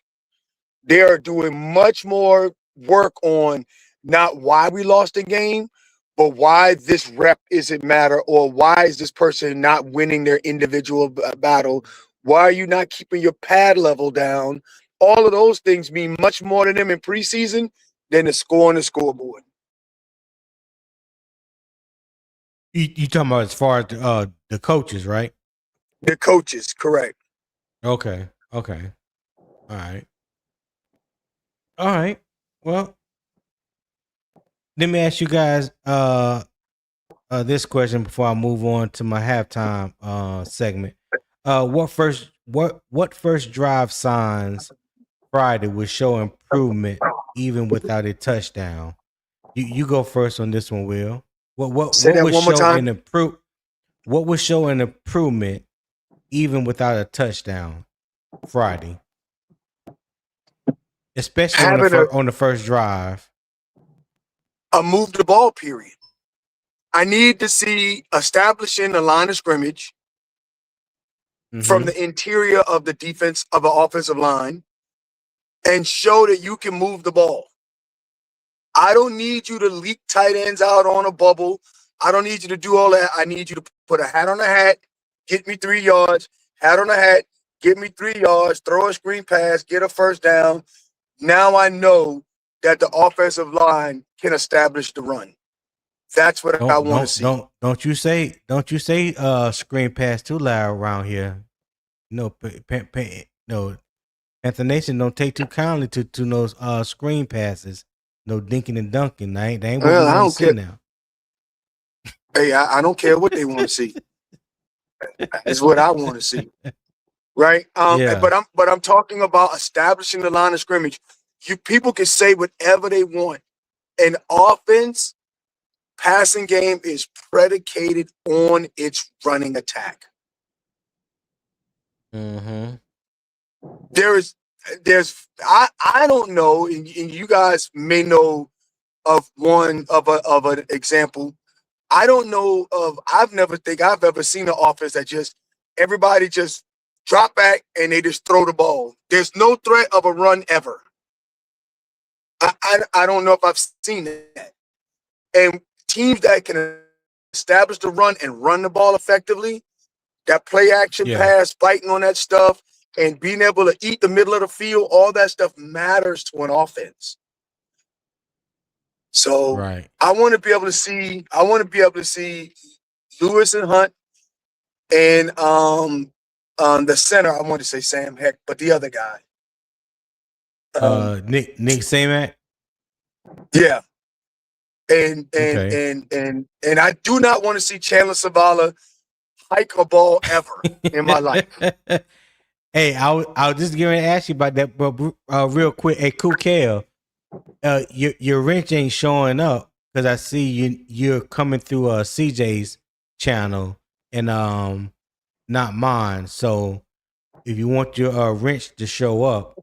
They are doing much more work on not why we lost the game, but why this rep isn't matter, or why is this person not winning their individual battle? Why are you not keeping your pad level down? All of those things mean much more to them in preseason than the score on the scoreboard. You talking about as far as the coaches, right? The coaches, correct. Okay. All right. Well, let me ask you guys this question before I move on to my halftime segment. What first drive signs Friday would show improvement even without a touchdown? You go first on this one, Will. What Say that would one more show time. What would show an improvement even without a touchdown Friday? Especially on the first drive. a move the ball period. I need to see establishing the line of scrimmage from the interior of the defense of the offensive line and show that you can move the ball. I don't need you to leak tight ends out on a bubble. I don't need you to do all that. I need you to put a hat on a hat, get me 3 yards, hat on a hat, get me 3 yards, throw a screen pass, get a first down. Now I know that the offensive line can establish the run. That's what I want to see. Don't you say screen pass too loud around here. No, Panther Nation don't take too kindly to those screen passes. No dinking and dunking. They ain't what we want to see now. Hey, I don't care what they want to see. It's what I want to see. Right? But I'm talking about establishing the line of scrimmage. People can say whatever they want. An offense passing game is predicated on its running attack. There's I don't know, and you guys may know of one of an example. I don't know of. I've never seen an offense that just everybody just drop back and they just throw the ball. There's no threat of a run ever. I don't know if I've seen that. And teams that can establish the run and run the ball effectively, that play action pass, fighting on that stuff, and being able to eat the middle of the field, all that stuff matters to an offense. So I want to be able to see. I want to be able to see Lewis and Hunt, and the center. I want to say Sam Heck, but the other guy, Nick Samac. Yeah, and I do not want to see Chandler Savala hike a ball ever in my life. Hey, I was just going to ask you about that, but real quick. Hey, Cool Kale, your wrench ain't showing up because I see you're coming through CJ's channel and not mine. So if you want your wrench to show up,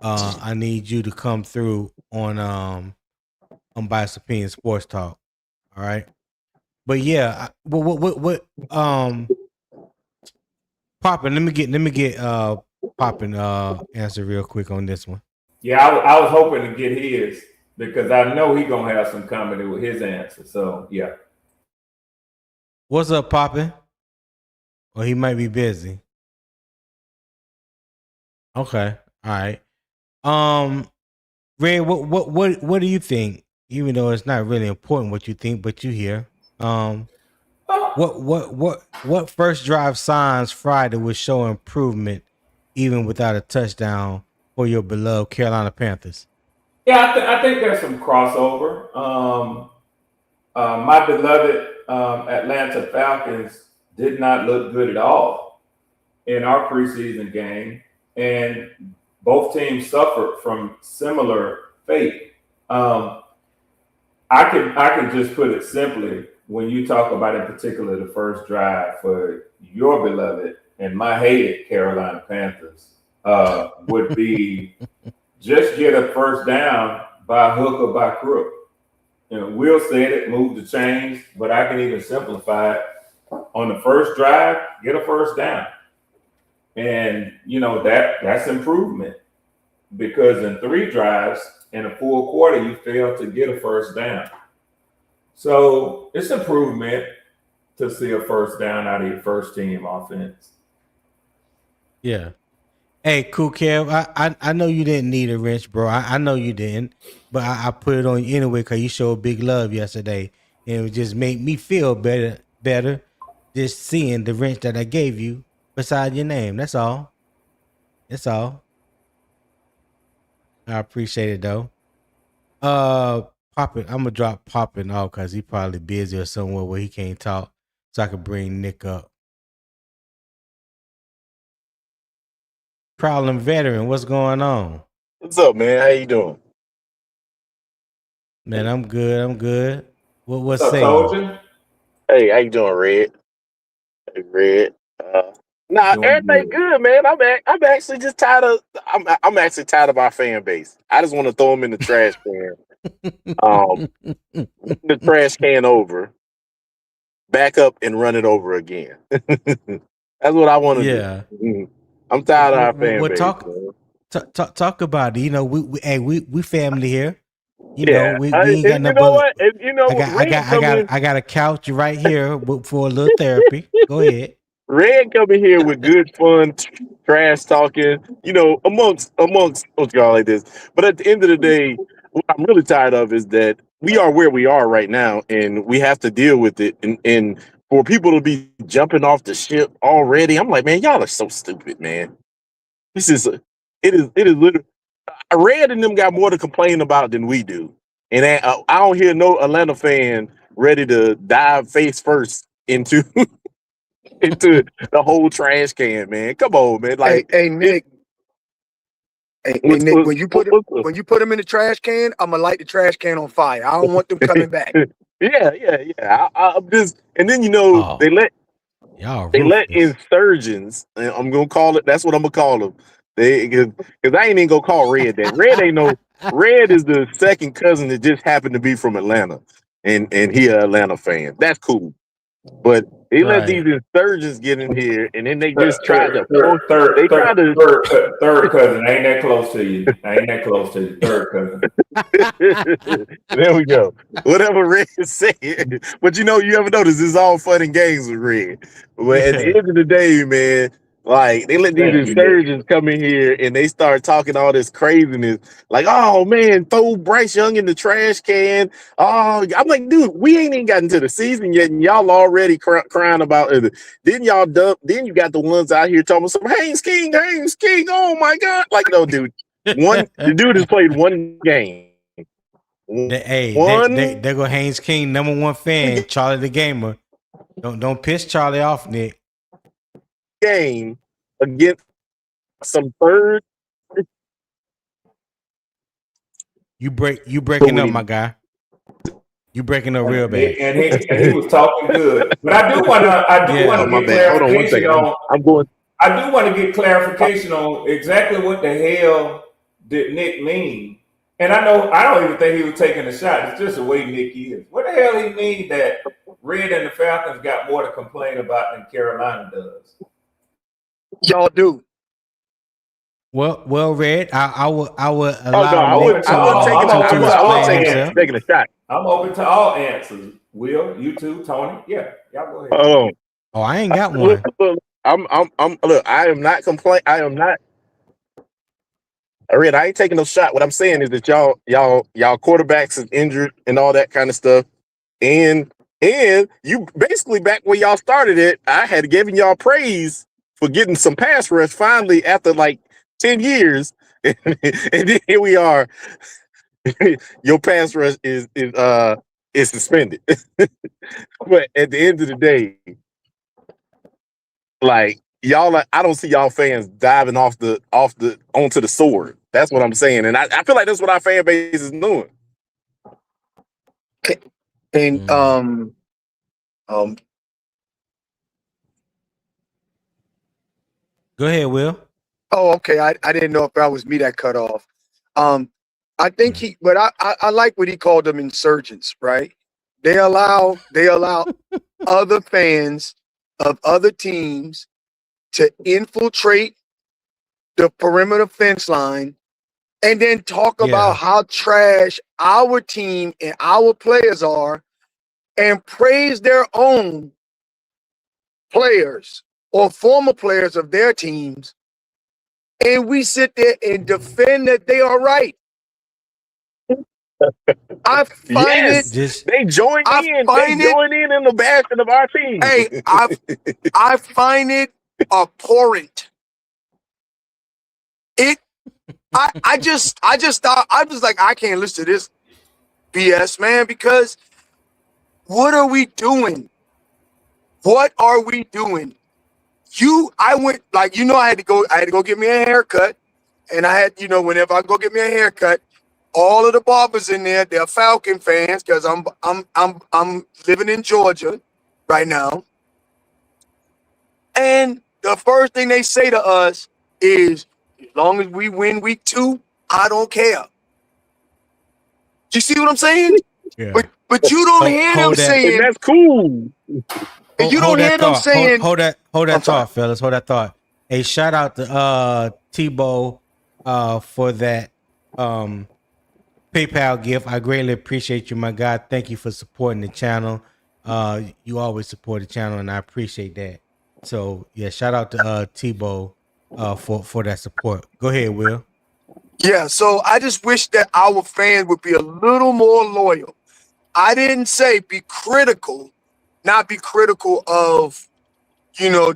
I need you to come through on Bias Opinion Sports Talk. All right, but yeah, what Poppin', let me get Poppin' answer real quick on this one. Yeah, I was hoping to get his because I know he gonna have some comedy with his answer. So yeah. What's up, Poppin'? Well, he might be busy. Okay, all right. Red, what do you think? Even though it's not really important what you think, but you hear. What first drive signs Friday would show improvement even without a touchdown for your beloved Carolina Panthers? Yeah, I think there's some crossover. My beloved Atlanta Falcons did not look good at all in our preseason game, and both teams suffered from similar fate. I can just put it simply. When you talk about, in particular, the first drive for your beloved and my hated Carolina Panthers would be just get a first down by hook or by crook. You know, Will said it, move the chains, but I can even simplify it. On the first drive, get a first down. And, you know, that's improvement because in 3 drives in a full quarter, you failed to get a first down. So it's improvement to see a first down out of your first team offense. Yeah. Hey, Cool Kev, I know you didn't need a wrench, bro. I know you didn't, but I put it on you anyway because you showed big love yesterday. And it just made me feel better just seeing the wrench that I gave you beside your name. That's all. That's all. I appreciate it, though. Poppin', I'm gonna drop Poppin' off because he probably busy or somewhere where he can't talk, so I can bring Nick up. Prowling veteran, what's going on? What's up, man? How you doing? Man, I'm good. What's up, saying? Soldier? Hey, how you doing, Red? Hey, Red. Doing Everything good, man. I'm actually just tired of. I'm actually tired of our fan base. I just want to throw them in the trash can the trash can over, back up and run it over again. That's what I want to Yeah. do. I'm tired of our fan Well, base. Man. talk about it. You know, we family here. You know, Yeah, we and ain't got you nothing know but what? And you know what? Red come in. I got a couch right here for a little therapy. Go ahead. Red coming here with good fun, trash talking, you know, amongst what y'all like this. But at the end of the day, what I'm really tired of is that we are where we are right now, and we have to deal with it. And for people to be jumping off the ship already, I'm like, man, y'all are so stupid, man. This is it is literally. Red and them got more to complain about than we do, and I don't hear no Atlanta fan ready to dive face first into into the whole trash can, man. Come on, man. Like, Hey, Nick. Hey, Nick, when you put them in the trash can, I'm gonna light the trash can on fire. I don't want them coming back. yeah. I'm just, and then you know Oh, they let y'all let ruthless. insurgents. And I'm gonna call it. That's what I'm gonna call them. They because I ain't even gonna call Red that. Red ain't no. Red is the second cousin that just happened to be from Atlanta, and he an Atlanta fan. That's cool. But they let these Right. insurgents get in here, and then they just tried to Third, force. They tried to. third cousin. I ain't that close to you. I ain't that close to you. Third cousin. There we go. Whatever Red said. But you know, you ever notice it's all fun and games with Red. But at the Yeah. end of the day, man, like they let these Thank you, Nick. insurgents come in here and they start talking all this craziness. Like, oh man, throw Bryce Young in the trash can. Oh, I'm like, dude, we ain't even gotten to the season yet, and y'all already crying about it. Then y'all dump. Then you got the ones out here talking some Haynes King. Oh my God! Like, no, dude. The dude has played one game. They go Haynes King, #1 fan, Charlie the Gamer. Don't piss Charlie off, Nick. Game against some third. You breaking up, my guy. You breaking up real bad. And he was talking good. But I do want Oh, to my get bad. Hold on one clarification second. on. I'm going. I do want to get clarification on exactly what the hell did Nick mean. And I don't even think he was taking a shot. It's just the way Nick is. What the hell he mean that Red and the Falcons got more to complain about than Carolina does? Y'all do. Well, Red, I will Oh no, allow Nick I wasn't explain himself. taking a shot. I'm open to all answers. Will, you too, Tony? Yeah, y'all go ahead. Oh, I ain't got one. look, look. I am not complaining. I am not. I ain't taking no shot. What I'm saying is that y'all quarterbacks is injured and all that kind of stuff. And you basically back where y'all started it. I had given y'all praise for getting some pass rush finally after like 10 years. And then here we are. Your pass rush is suspended. But at the end of the day, like y'all, I don't see y'all fans diving off the onto the sword. That's what I'm saying, and I feel like that's what our fan base is doing. And Mm. Go ahead, Will. Oh, okay. I didn't know if that was me that cut off. I think but I like what he called them insurgents, right? They allow other fans of other teams to infiltrate the perimeter fence line and then talk about how trash our team and our players are and praise their own players or former players of their teams. And we sit there and defend that they are right. I find it. They join in. They join in the bashing of our team. Hey, I find it abhorrent. I just thought I was like, I can't listen to this BS, man, because what are we doing? What are we doing? I went like, I had to go get me a haircut. And I had, whenever I go get me a haircut, all of the barbers in there, they're Falcon fans because I'm living in Georgia right now. And the first thing they say to us is, as long as we win week 2, I don't care. You see what I'm saying? Yeah. But you don't hear them hold that. saying, And that's cool. and you don't Hold hear that them thought. saying, Hold that I'm sorry. thought, fellas. Hold that thought. Hey, shout out to Tebow for that PayPal gift. I greatly appreciate you, my guy. Thank you for supporting the channel. You always support the channel, and I appreciate that. So yeah, shout out to Tebow for that support. Go ahead, Will. Yeah, so I just wish that our fans would be a little more loyal. I didn't say be critical, not be critical of,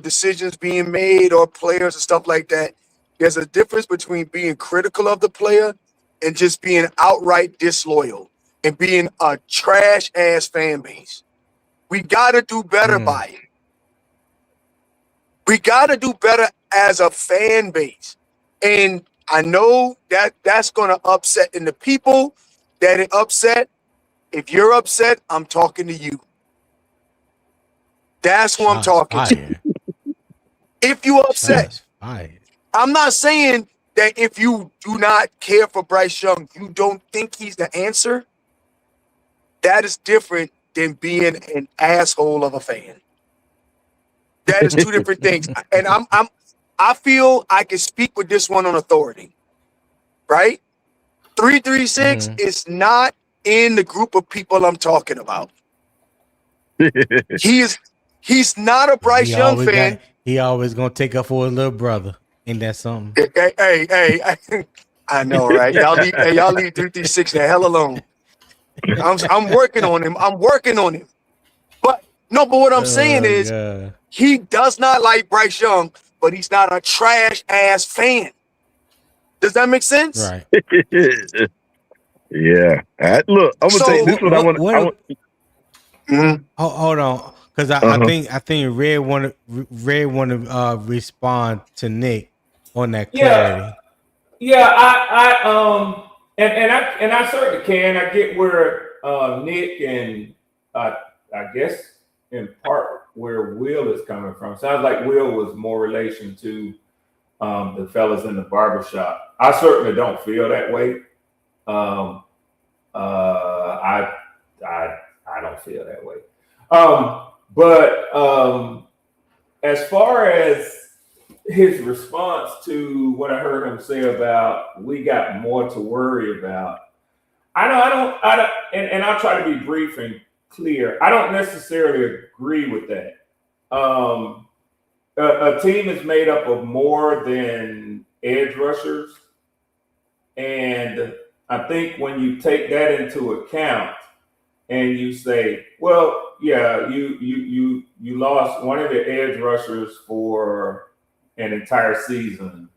decisions being made or players and stuff like that. There's a difference between being critical of the player and just being outright disloyal and being a trash ass fan base. We got to do better by it. We got to do better as a fan base. And I know that that's going to upset, and the people that it upset, if you're upset, I'm talking to you. That's who I'm talking to. If you upset, I'm not saying that if you do not care for Bryce Young, you don't think he's the answer. That is different than being an asshole of a fan. That is two different things. And I feel I can speak with this one on authority, right? 336 is not in the group of people I'm talking about. He's not a Bryce Young fan. He always gonna take up for his little brother. Ain't that something? Hey, I know, right? Y'all leave 336 the hell alone. I'm working on him. But what I'm saying is he does not like Bryce Young, but he's not a trash ass fan. Does that make sense? Right. Yeah. Look, I'm gonna take this one. Hold on, because I think Red want to respond to Nick on that clarity. Yeah, I certainly can. I get where Nick and I guess in part where Will is coming from. Sounds like Will was more relation to the fellas in the barbershop. I certainly don't feel that way. I don't feel that way. But as far as his response to what I heard him say about we got more to worry about, I don't, and I'll try to be brief and clear. I don't necessarily agree with that. A team is made up of more than edge rushers, and I think when you take that into account and you say, well, yeah, you lost one of the edge rushers for an entire season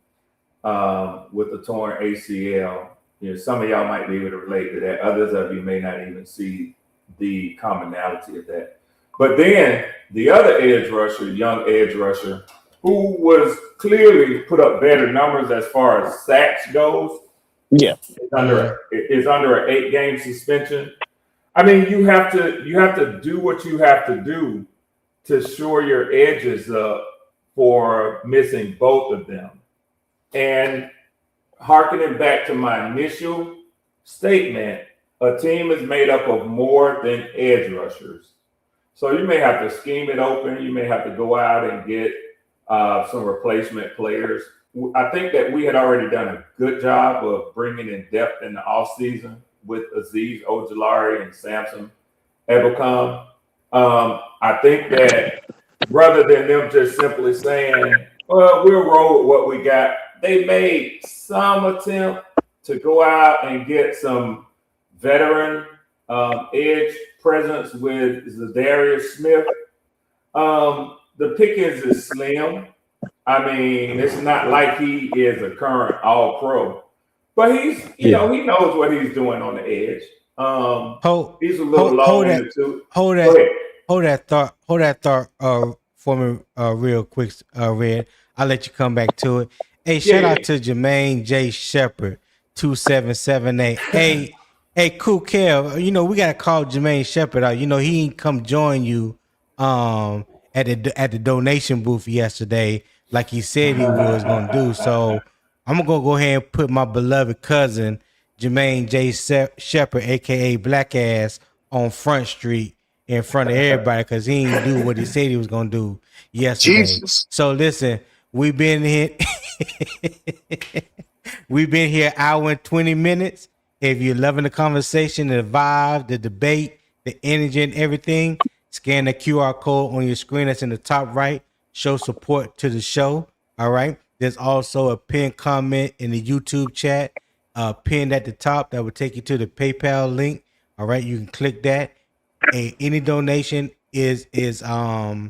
with a torn ACL. Some of y'all might be able to relate to that. Others of you may not even see the commonality of that. But then the other edge rusher, young edge rusher, who was clearly put up better numbers as far as sacks goes, is under an 8-game suspension. I mean, you have to do what you have to do to shore your edges up for missing both of them. And hearkening back to my initial statement, a team is made up of more than edge rushers. So you may have to scheme it open. You may have to go out and get some replacement players. I think that we had already done a good job of bringing in depth in the offseason with Azeez Ojulari and Samson Ebukam. I think that rather than them just simply saying, well, we'll roll with what we got, they made some attempt to go out and get some veteran edge presence with Zadarius Smith. The pickings is slim. I mean, it's not like he is a current All-Pro, but he's, he knows what he's doing on the edge. He's a little long in the tooth. Hold that thought for me real quick, Red. I'll let you come back to it. Hey, shout out to Jermaine J. Shepard, 2778. Hey, cool Kev. We gotta call Jermaine Shepard out. He ain't come join you at the donation booth yesterday like he said he was gonna do. So I'm gonna go ahead and put my beloved cousin Jermaine J. Shepherd, aka Black Ass, on Front Street in front of everybody because he didn't do what he said he was gonna do yesterday. Jesus. So listen, we've been here. We've been here hour and 20 minutes. If you're loving the conversation, the vibe, the debate, the energy, and everything, scan the QR code on your screen that's in the top right. Show support to the show. All right. There's also a pinned comment in the YouTube chat, pinned at the top that will take you to the PayPal link. All right. You can click that. Any donation is I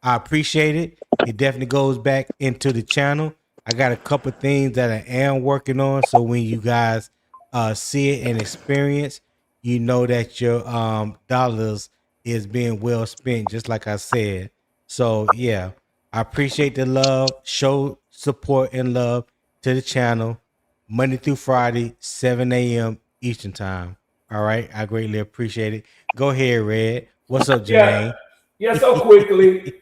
appreciate it. It definitely goes back into the channel. I got a couple things that I am working on, so when you guys see it and experience, you know that your dollars is being well spent, just like I said. So yeah, I appreciate the love. Show support and love to the channel Monday through Friday, 7 a.m. Eastern time. All right, I greatly appreciate it. Go ahead, Red. What's up, Jermaine? Yeah. So quickly.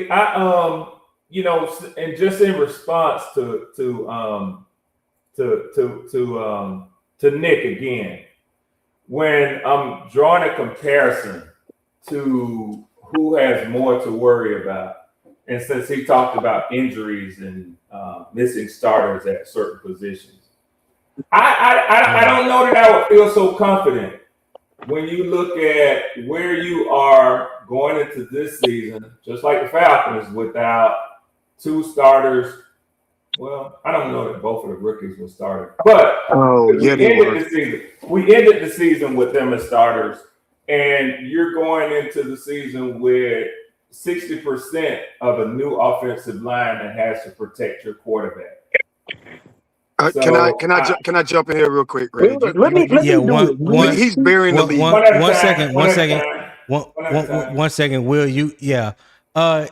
I and just in response to Nick again, when I'm drawing a comparison to who has more to worry about, and since he talked about injuries and missing starters at certain positions, I don't know that I would feel so confident when you look at where you are going into this season, just like the Falcons, without two starters. Well, I don't know that both of the rookies were starters, but we ended the season with them as starters, and you're going into the season with 60% of a new offensive line that has to protect your quarterback. Can I jump in here real quick, Ray? He's burying the lead. One second. Will you? Yeah.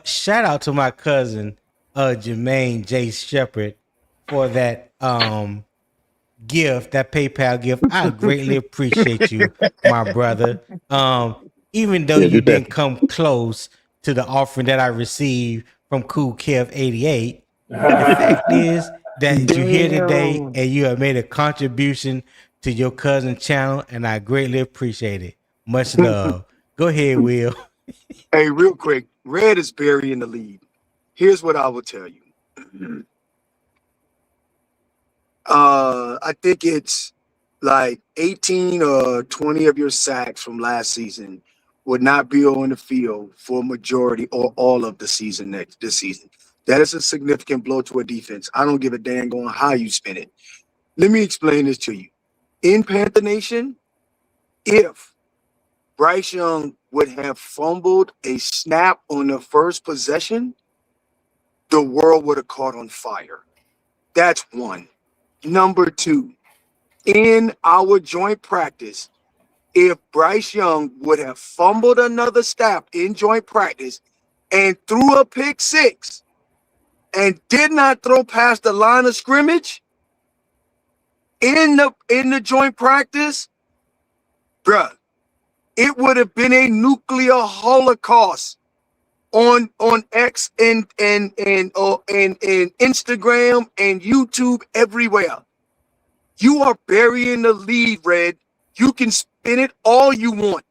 Shout out to my cousin, Jermaine J. Shepherd, for that gift, that PayPal gift. I greatly appreciate you, my brother. Even though you didn't come close to the offering that I received from Cool Kev 88, the fact is that you're here today and you have made a contribution to your cousin's channel, and I greatly appreciate it. Much love. Go ahead, Will. Hey, real quick, Red is burying the lead. Here's what I will tell you. I think it's like 18 or 20 of your sacks from last season would not be on the field for a majority or all of the season this season. That is a significant blow to a defense. I don't give a dang on how you spin it. Let me explain this to you. In Panther Nation, if Bryce Young would have fumbled a snap on the first possession, the world would have caught on fire. That's one. Number two, in our joint practice, if Bryce Young would have fumbled another snap in joint practice and threw a pick six and did not throw past the line of scrimmage in the joint practice, bruh, it would have been a nuclear holocaust on X and Instagram and YouTube everywhere. You are burying the lead, Red. You can spin it all you want.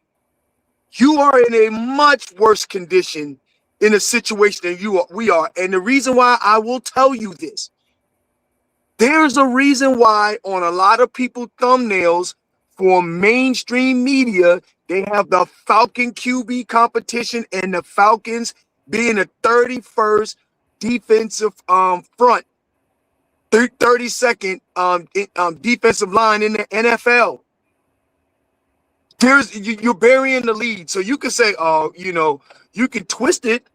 You are in a much worse condition in a situation than we are. And the reason why I will tell you this, there's a reason why on a lot of people's thumbnails for mainstream media, they have the Falcon QB competition and the Falcons being the 31st defensive front, 32nd defensive line in the NFL. You're burying the lead. So you can say, oh, you can twist it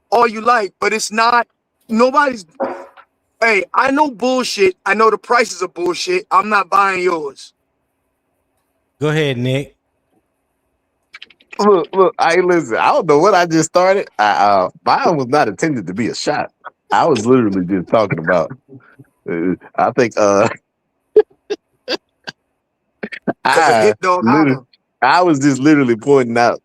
all you like, but it's not, hey, I know bullshit. I know the prices are bullshit. I'm not buying yours. Go ahead, Nick. Look, listen, I don't know what I just started. Mine was not intended to be a shot. I was literally just talking about, I think, I was just literally pointing out,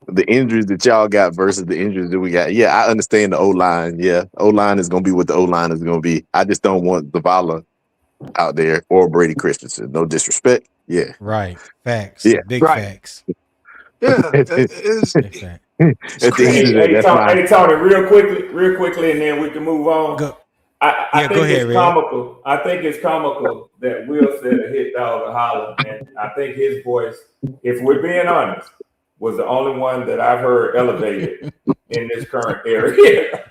the injuries that y'all got versus the injuries that we got. Yeah, I understand the O-line. Yeah, O-line is going to be what the O-line is going to be. I just don't want Zavala out there or Brady Christensen. No disrespect. Yeah. Right. Facts. Yeah. Big Right. facts. Yeah, At it's Big fact. the end of the day, that's fine. Hey, Tony, real quickly, and then we can move on. Go. I Yeah, think go ahead, it's Red. comical. I think it's comical that Will said a hit dog a holler, and I think his voice, if we're being honest, was the only one that I've heard elevated in this current area.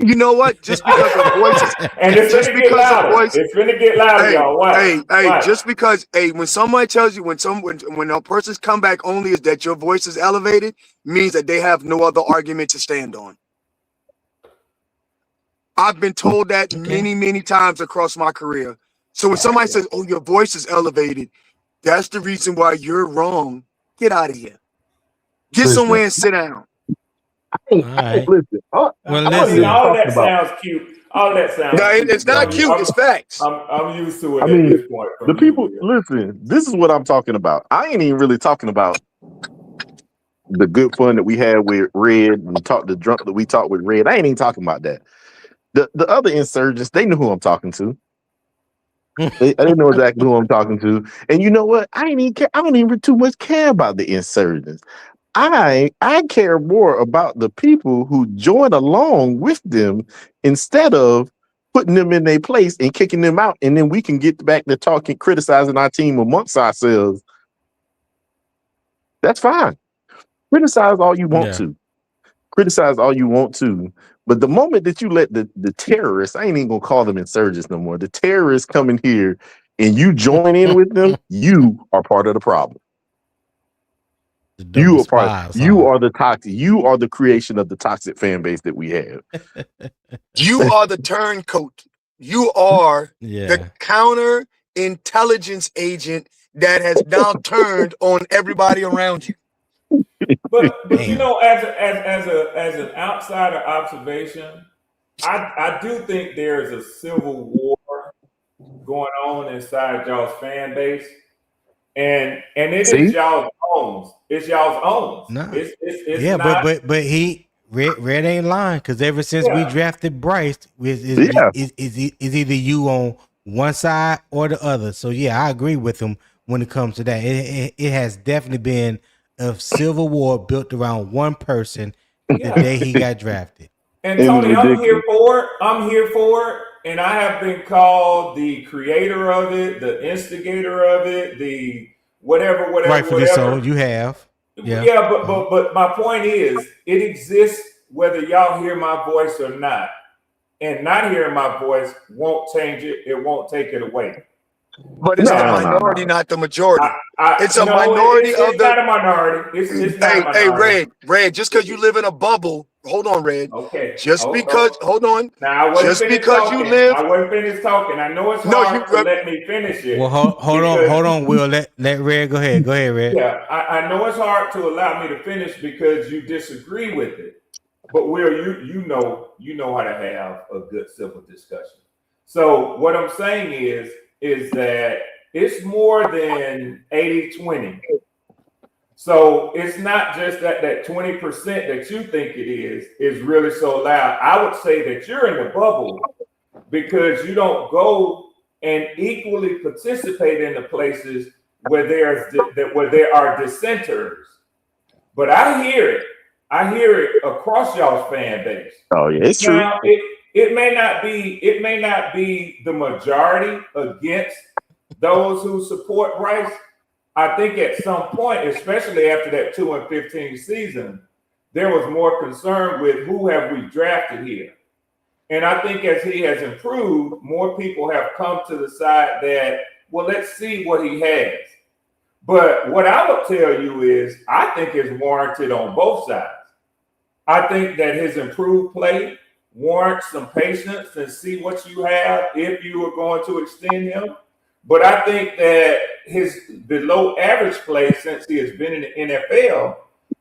you know what? Just because the voices, And it's just gonna get because the louder. voice, It's gonna get louder, y'all. Watch. Watch. just because, when somebody tells you, when a person's comeback only is that your voice is elevated, means that they have no other argument to stand on. I've been told that many, many times across my career. So when somebody says, "Oh, your voice is elevated," that's the reason why you're wrong. Get out of here. Get somewhere and sit down. All right. Listen. Well, Listen, all of that sounds cute. All that sounds. No, cute. it's not cute. It's facts. I'm used to it I mean, at this point. The people, listen, this is what I'm talking about. I ain't even really talking about the good fun that we had with Red and the drunk that we talked with Red. I ain't even talking about that. The other insurgents, they knew who I'm talking to. They know exactly who I'm talking to. And you know what? I don't even too much care about the insurgents. I care more about the people who join along with them instead of putting them in their place and kicking them out, and then we can get back to talking, criticizing our team amongst ourselves. That's fine. Criticize all you want to. Criticize all you want to. But the moment that you let the terrorists, I ain't even gonna call them insurgents no more, the terrorists come in here and you join in with them, you are part of the problem. You are the toxic. You are the creation of the toxic fan base that we have. You are the turncoat. You are the counter intelligence agent that has now turned on everybody around you. But you know, as an outsider observation, I do think there is a civil war going on inside y'all's fan base. And it is y'all's own. It's y'all's own. No. It's not, but Red ain't lying, because ever since we drafted Bryce, is either you on one side or the other. So yeah, I agree with him when it comes to that. It has definitely been a civil war built around one person the day he got drafted. And Tony, I'm here for it. I'm here for it. And I have been called the creator of it, the instigator of it, the whatever. Rightfully so, you have. Yeah, but my point is, it exists whether y'all hear my voice or not. And not hearing my voice won't change it. It won't take it away. But it's the minority, not the majority. It's a minority of the. It's not a minority. It's not a minority. Hey, Red. Just because you live in a bubble, hold on, Red. Okay. Hold on. Now, just because you live, I wasn't finished talking. I know it's hard to let me finish it. Well, hold on, Will. Let Red go ahead. Go ahead, Red. Yeah, I know it's hard to allow me to finish because you disagree with it. But Will, you know how to have a good civil discussion. So what I'm saying is that it's more than 80-20. So it's not just that 20% that you think it is really so loud. I would say that you're in the bubble because you don't go and equally participate in the places where there are dissenters. But I hear it. I hear it across y'all's fan base. Oh yeah, it's true. Now, it may not be the majority against those who support Bryce. I think at some point, especially after that 2-15 season, there was more concern with who have we drafted here. And I think as he has improved, more people have come to the side that, well, let's see what he has. But what I would tell you is I think it's warranted on both sides. I think that his improved play warrants some patience and see what you have if you are going to extend him. But I think that his below average play since he has been in the NFL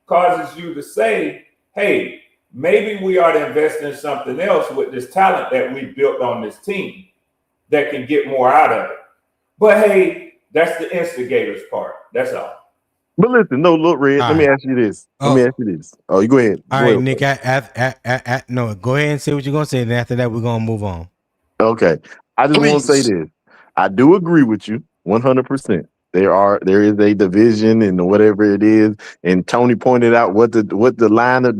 causes you to say, hey, maybe we ought to invest in something else with this talent that we built on this team that can get more out of it. But hey, that's the instigator's part. That's all. But listen, no, look, Red. All Let me right. ask you this. Oh, Oh, you go ahead. all Go right, ahead. Nick. No, go ahead and say what you're gonna say. And after that, we're gonna move on. Okay. I just want to say Please. this. I do agree with you 100%. There is a division and whatever it is, and Tony pointed out what the line of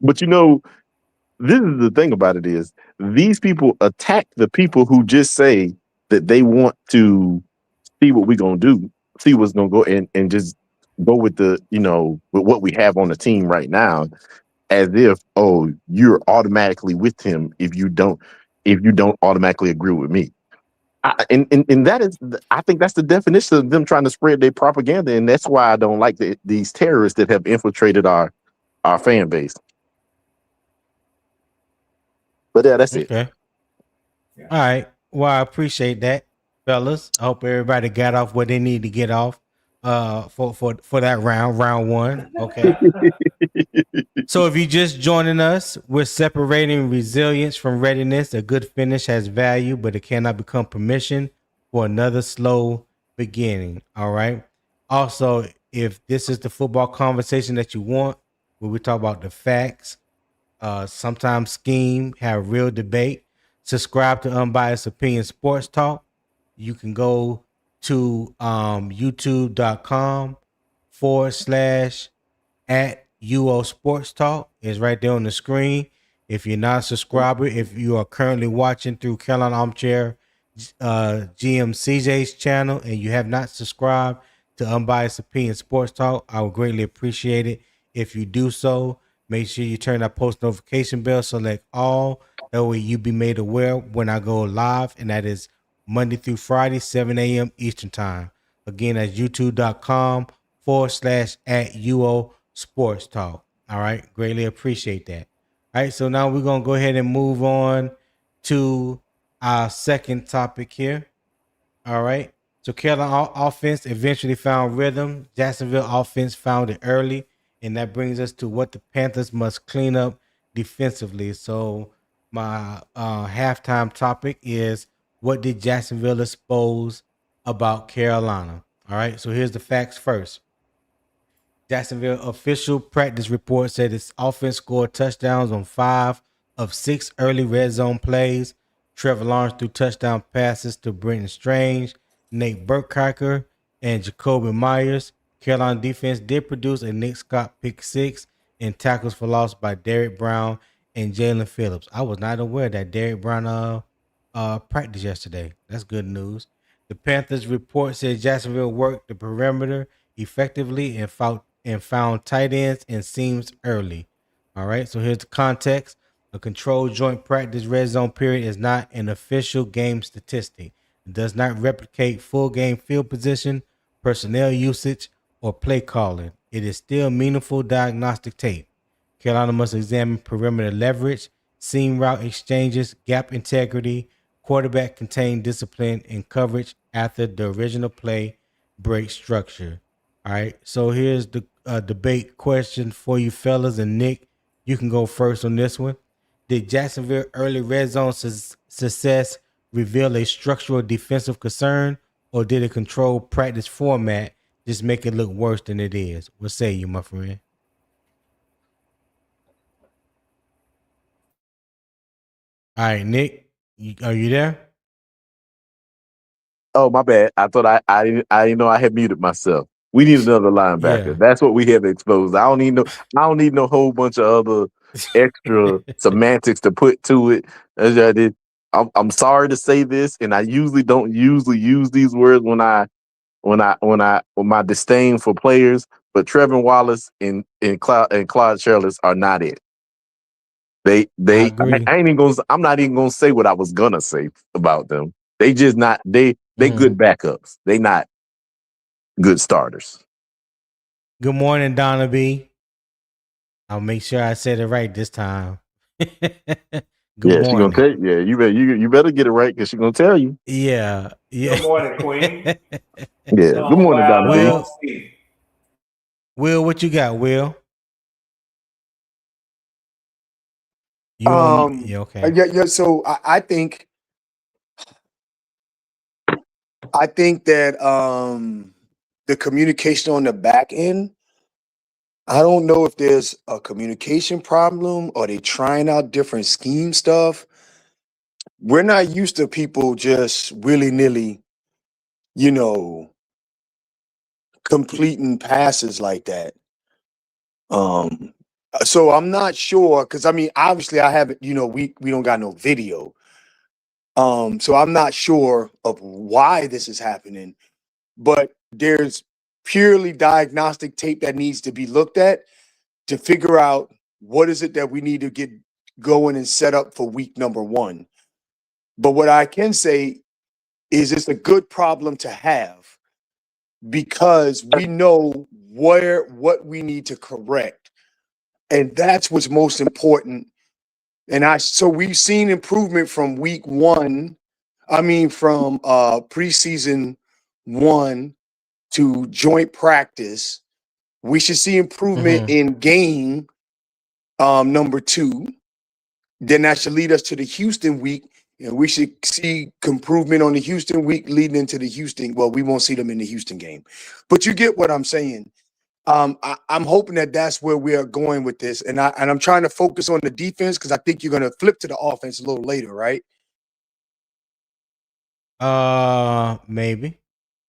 but you know, this is the thing about it is these people attack the people who just say that they want to see what we're gonna do, see what's gonna go and just go with with what we have on the team right now, as if, oh, you're automatically with him if you don't automatically agree with me. And that is, I think that's the definition of them trying to spread their propaganda, and that's why I don't like these terrorists that have infiltrated our fan base. But yeah, that's it. Okay. All right. Well, I appreciate that, fellas. I hope everybody got off what they need to get off. For that round one. Okay. So if you're just joining us, we're separating resilience from readiness. A good finish has value, but it cannot become permission for another slow beginning. All right. Also, if this is the football conversation that you want, where we talk about the facts, sometimes scheme, have real debate, subscribe to Unbiased Opinion Sports Talk. You can go to youtube.com/@UO Sports Talk. Is right there on the screen. If you're not a subscriber, if you are currently watching through Carolina Armchair GM CJ's channel and you have not subscribed to Unbiased Opinion Sports Talk, I would greatly appreciate it if you do so. Make sure you turn that post notification bell, select all. That way you be made aware when I go live, and that is Monday through Friday, 7 a.m. Eastern Time. Again, that's youtube.com/@UO Sports Talk. All right. Greatly appreciate that. All right. So now we're going to go ahead and move on to our second topic here. All right. So Carolina offense eventually found rhythm. Jacksonville offense found it early. And that brings us to what the Panthers must clean up defensively. So my halftime topic is, what did Jacksonville expose about Carolina? All right. So here's the facts first. Jacksonville official practice report said its offense scored touchdowns on 5 of 6 early red zone plays. Trevor Lawrence threw touchdown passes to Brenton Strange, Nate Burkhardt, and Jacoby Myers. Carolina defense did produce a Nick Scott pick 6 and tackles for loss by Derrick Brown and Jalen Phillips. I was not aware that Derrick Brown practiced yesterday. That's good news. The Panthers report said Jacksonville worked the perimeter effectively and found tight ends and seams early. All right, so here's the context. A controlled joint practice red zone period is not an official game statistic. It does not replicate full game field position, personnel usage, or play calling. It is still meaningful diagnostic tape. Carolina must examine perimeter leverage, seam route exchanges, gap integrity, quarterback contained discipline, and coverage after the original play break structure. All right, so here's the debate question for you fellas, and Nick, you can go first on this one. Did Jacksonville early red zone success reveal a structural defensive concern, or did a controlled practice format just make it look worse than it is? What say you, my friend? All right, Nick, are you there? Oh, my bad. I thought I didn't know I had muted myself. We need another linebacker. Yeah. That's what we have exposed. I don't need no whole bunch of other extra semantics to put to it. As I did. I'm sorry to say this, and I usually don't use these words when my disdain for players, but Trevor Wallace and Claude Charles are not it. I agree. I'm not even gonna say what I was gonna say about them. They just not they good backups. They not good starters. Good morning, Donna B. I'll make sure I said it right this time. Good She gonna morning. tell you. Yeah, you better get it right because she's gonna tell you. Yeah. Good morning, Queen. Yeah. Good morning, Donna B. Will, what you got, Will? You yeah, okay. Yeah. So I think that the communication on the back end, I don't know if there's a communication problem or they trying out different scheme stuff. We're not used to people just willy-nilly, completing passes like that. So I'm not sure, because I mean, obviously I haven't, we don't got no video. So I'm not sure of why this is happening, but there's purely diagnostic tape that needs to be looked at to figure out what is it that we need to get going and set up for week number 1. But what I can say is it's a good problem to have because we know what we need to correct. And that's what's most important. And so we've seen improvement from week 1. I mean, from preseason 1 to joint practice. We should see improvement in game number 2. Then that should lead us to the Houston week. And we should see improvement on the Houston week leading into the Houston. Well, we won't see them in the Houston game. But you get what I'm saying. I'm hoping that that's where we are going with this. And I'm trying to focus on the defense because I think you're going to flip to the offense a little later, right? Maybe.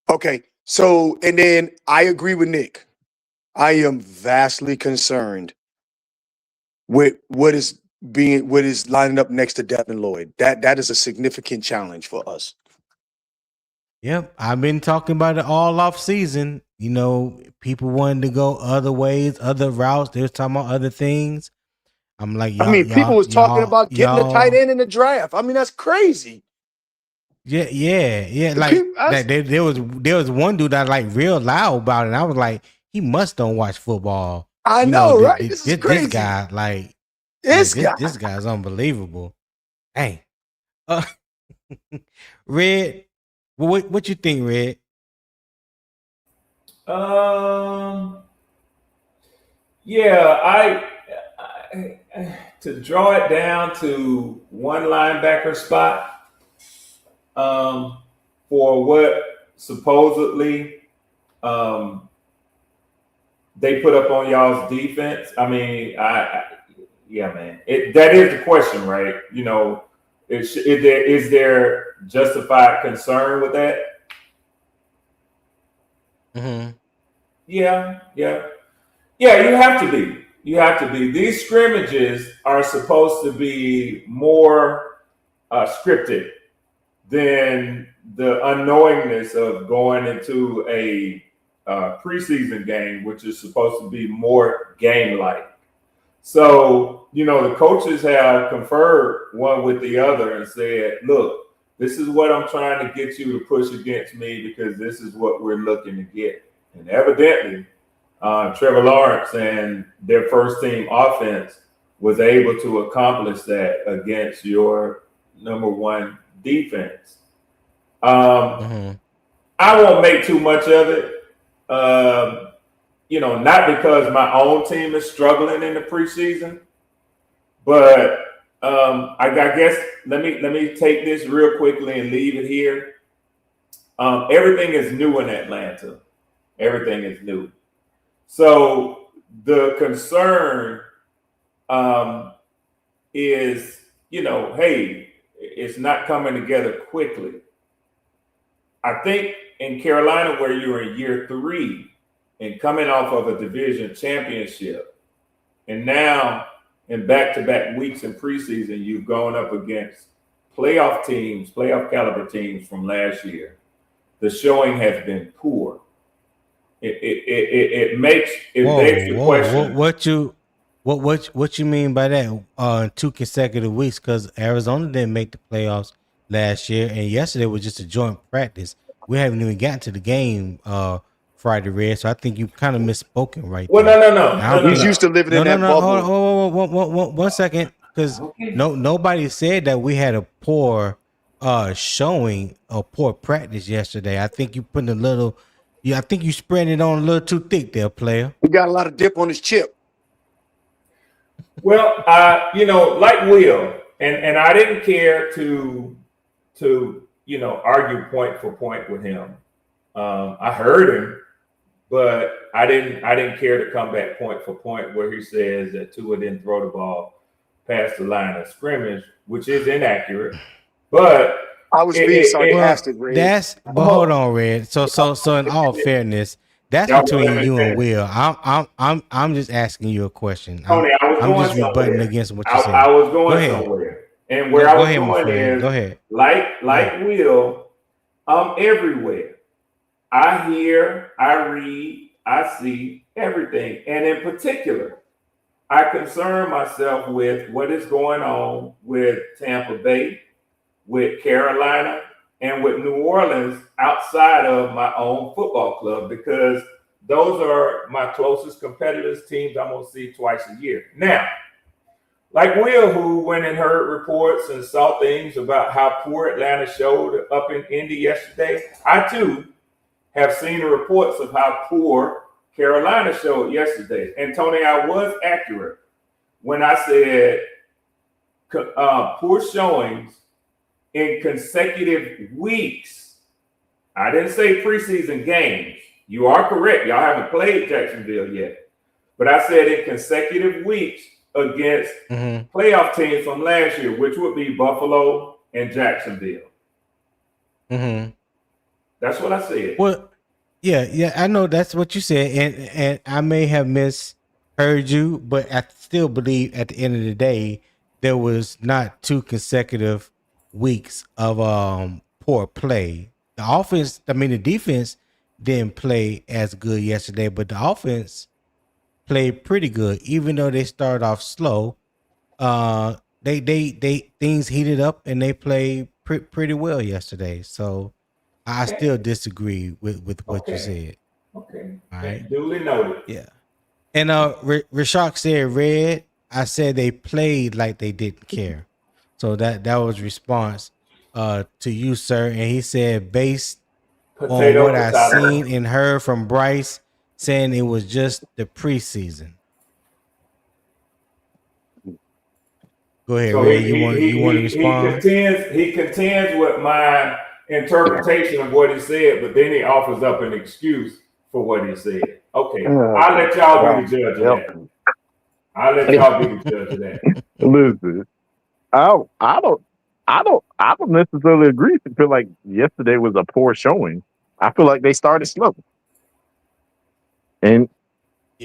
Okay. So, and then I agree with Nick. I am vastly concerned with what is lining up next to Devin Lloyd. That is a significant challenge for us. Yep, I've been talking about it all off season. People wanted to go other ways, other routes. They was talking about other things. I'm like, people was talking about getting the tight end in the draft. I mean, that's crazy. Yeah. Like there was one dude that like real loud about it. And I was like, he must don't watch football. I know, right? This is crazy. This guy, like this guy's unbelievable. Hey, Red, what you think, Red? Yeah, I to draw it down to one linebacker spot, for what supposedly they put up on y'all's defense. I mean, yeah, man, that is the question, right? Is there justified concern with that? Mm-hmm. Yeah. You have to be. These scrimmages are supposed to be more scripted than the unknowingness of going into a preseason game, which is supposed to be more game-like. So, the coaches have conferred one with the other and said, look, this is what I'm trying to get you to push against me because this is what we're looking to get. And evidently, Trevor Lawrence and their first team offense was able to accomplish that against your number 1 defense. I won't make too much of it. Not because my own team is struggling in the preseason, but I guess let me take this real quickly and leave it here. Everything is new in Atlanta. Everything is new. So the concern is, hey, it's not coming together quickly. I think in Carolina, where you're in year 3 and coming off of a division championship, and now in back-to-back weeks in preseason, you've gone up against playoff caliber teams from last year. The showing has been poor. It begs the question. What you mean by that? 2 consecutive weeks, because Arizona didn't make the playoffs last year, and yesterday was just a joint practice. We haven't even gotten to the game Friday, Red. So I think you kind of misspoken right there. No. He's used to living in that bubble. Hold 1 second, because nobody said that we had a poor showing or poor practice yesterday. I think you putting a little. Yeah, I think you spreading it on a little too thick there, player. He got a lot of dip on his chip. Well, like Will, and I didn't care to argue point for point with him. I heard him, but I didn't care to come back point for point where he says that Tua didn't throw the ball past the line of scrimmage, which is inaccurate. But I was being sarcastic, Well, Red. but hold on, Red. So in all fairness, that's Y'all between let me you and finish. Will. I'm just asking you a question. Tony, I was I'm going just rebutting somewhere. against what you I said. was Go going ahead. somewhere. And where I Go was ahead, my going friend. is Go ahead. like ahead. Will, I'm everywhere. I hear, I read, I see everything. And in particular, I concern myself with what is going on with Tampa Bay, with Carolina, and with New Orleans outside of my own football club, because those are my closest competitors, teams I'm going to see twice a year. Now, like Will, who went and heard reports and saw things about how poor Atlanta showed up in Indy yesterday, I too have seen the reports of how poor Carolina showed yesterday. And Tony, I was accurate when I said poor showings in consecutive weeks. I didn't say preseason games. You are correct. Y'all haven't played Jacksonville yet. But I said in consecutive weeks against playoff teams from last year, which would be Buffalo and Jacksonville. That's what I said. Well, yeah, I know that's what you said, and I may have misheard you, but I still believe at the end of the day there was not 2 consecutive weeks of poor play. The defense didn't play as good yesterday, but the offense played pretty good, even though they started off slow. They things heated up and they played pretty well yesterday. So I still disagree with what you said. Okay. All right. Duly noted. Yeah. And Rashak said Red. I said they played like they didn't care. So that was response to you, sir. And he said based on what I seen and heard from Bryce, saying it was just the preseason. Go ahead, So Red. You want to respond? He contends with my interpretation of what he said, but then he offers up an excuse for what he said. Okay, I'll let y'all be the judge of that. I'll let y'all be the judge of that. Listen, I don't necessarily agree. I feel like yesterday was a poor showing. I feel like they started slow, and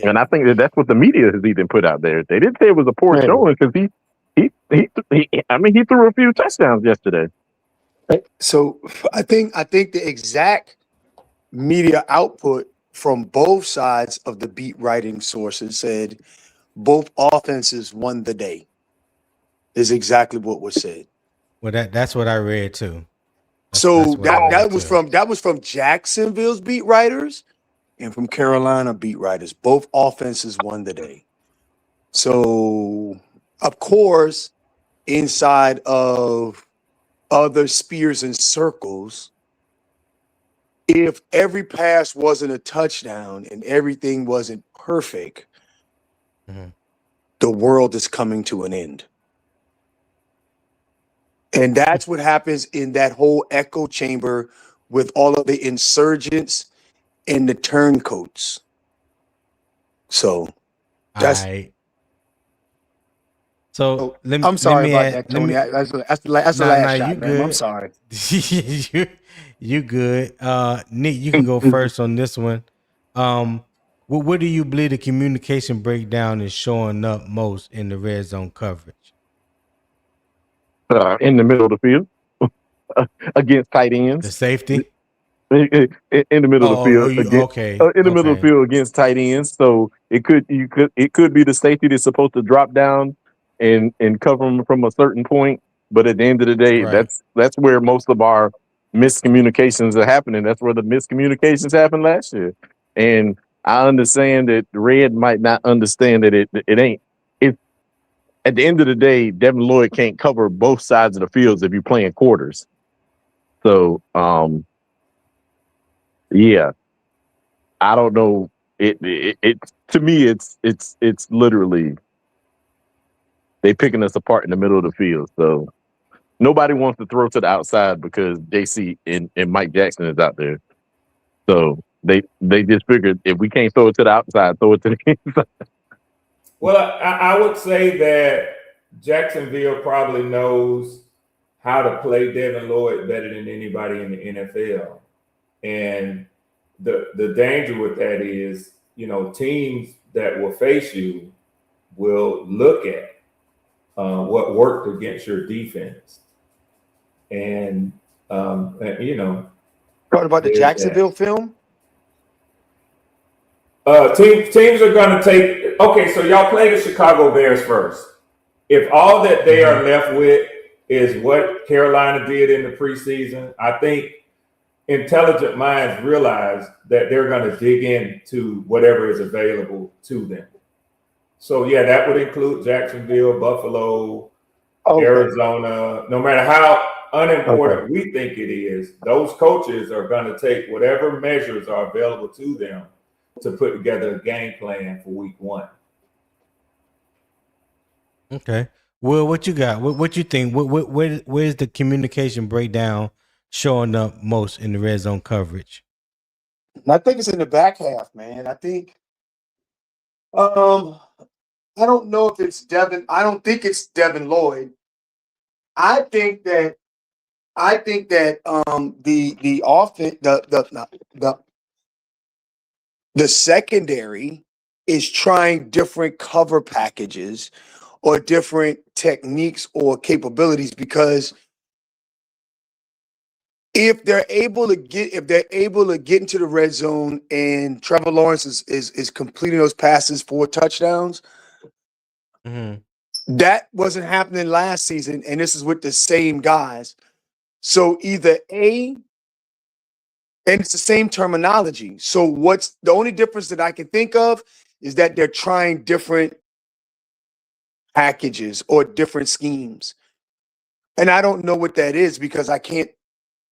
I think that's what the media has even put out there. They didn't say it was a poor showing because he threw a few touchdowns yesterday. So I think the exact media output from both sides of the beat writing sources said both offenses won the day. Is exactly what was said. Well, that's what I read too. That was from Jacksonville's beat writers and from Carolina beat writers. Both offenses won the day. So, of course, inside of other spears and circles, if every pass wasn't a touchdown and everything wasn't perfect, the world is coming to an end. And that's what happens in that whole echo chamber with all of the insurgents and the turncoats. So that's. I'm sorry about that, Tony. That's the last shot, man. I'm sorry. You good. Nick, you can go first on this one. What do you believe the communication breakdown is showing up most in the red zone coverage? In the middle of the field against tight ends. The safety? In the middle of the field. In the middle of the field against tight ends. So it could be the safety that's supposed to drop down and cover them from a certain point. But at the end of the day, that's where most of our miscommunications are happening. That's where the miscommunications happened last year. And I understand that Red might not understand that it ain't. At the end of the day, Devin Lloyd can't cover both sides of the fields if you're playing quarters. So, yeah, I don't know. It to me, it's literally they picking us apart in the middle of the field. So nobody wants to throw to the outside because JC and Mike Jackson is out there. So They just figured if we can't throw it to the outside, throw it to the inside. Well, I would say that Jacksonville probably knows how to play Devin Lloyd better than anybody in the NFL. And the danger with that is, teams that will face you will look at what worked against your defense. And, Talking about the Jacksonville film? Teams are going to take. Okay, so y'all play the Chicago Bears first. If all that they are left with is what Carolina did in the preseason, I think intelligent minds realize that they're going to dig into whatever is available to them. So yeah, that would include Jacksonville, Buffalo, Arizona. No matter how unimportant we think it is, those coaches are going to take whatever measures are available to them to put together a game plan for week 1. Okay. Well, what you got? What you think? Where's the communication breakdown showing up most in the red zone coverage? I think it's in the back half, man. I think I don't know if it's Devin. I don't think it's Devin Lloyd. I think that the offense, the secondary is trying different cover packages or different techniques or capabilities, because if they're able to get into the red zone and Trevor Lawrence is completing those passes for touchdowns, that wasn't happening last season, and this is with the same guys. So either and it's the same terminology. So what's the only difference that I can think of is that they're trying different packages or different schemes. And I don't know what that is because I can't,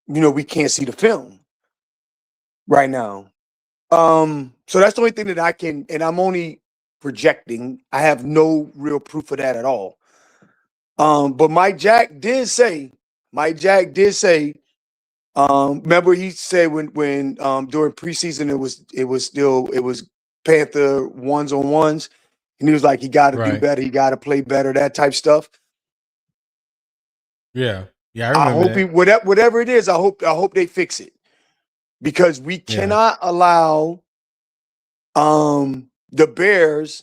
we can't see the film right now. So that's the only thing that I can, and I'm only projecting. I have no real proof of that at all. But Mike Jack did say, remember he said when during preseason it was Panther ones on ones, and he was like, he got to do better, he got to play better, that type stuff. Yeah, I remember. Whatever it is, I hope they fix it, because we cannot allow the Bears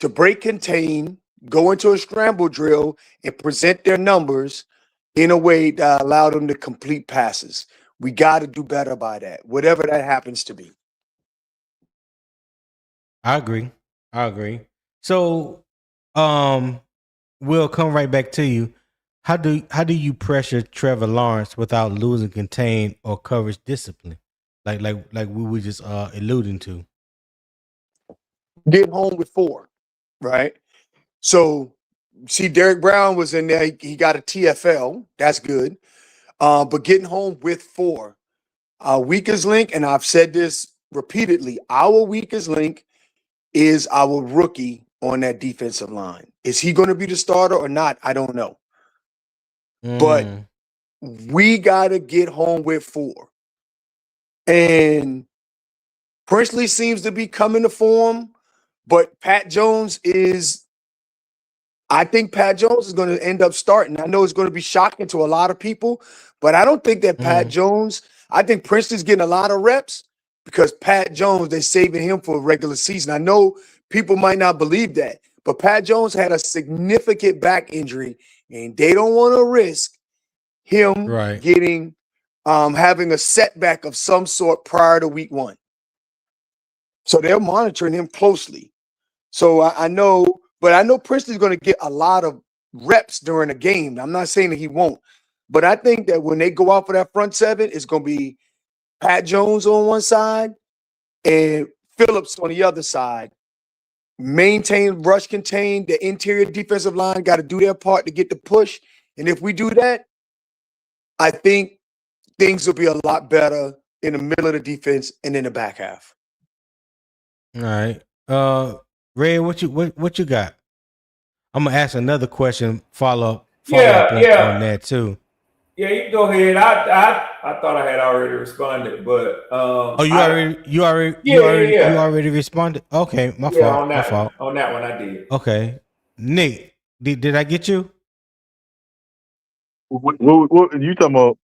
to break contain, go into a scramble drill, and present their numbers in a way that allowed them to complete passes. We got to do better by that, whatever that happens to be. I agree. So, we'll come right back to you. How do you pressure Trevor Lawrence without losing contain or coverage discipline, like we were just alluding to? Get home with 4, right? So, see, Derek Brown was in there. He got a TFL. That's good. But getting home with 4. Our weakest link, and I've said this repeatedly, our weakest link is our rookie on that defensive line. Is he going to be the starter or not? I don't know. But we got to get home with 4. And Princely seems to be coming to form, but I think Pat Jones is going to end up starting. I know it's going to be shocking to a lot of people, but I don't think that Pat Jones, I think Princeton's getting a lot of reps because Pat Jones, they're saving him for a regular season. I know people might not believe that, but Pat Jones had a significant back injury, and they don't want to risk him getting having a setback of some sort prior to week 1. So they're monitoring him closely. So I know Princeton's going to get a lot of reps during a game. I'm not saying that he won't, but I think that when they go out for that front 7, it's going to be Pat Jones on one side and Phillips on the other side. Maintain, rush, contain. The interior defensive line got to do their part to get the push. And if we do that, I think things will be a lot better in the middle of the defense and in the back half. All right. Ray, what you got? I'm gonna ask another question. Follow up on that too. Yeah, you can go ahead. I thought I had already responded, but you already responded. Okay, my fault. on that one. On that one, I did. Okay, Nick, did I get you? What you talking about?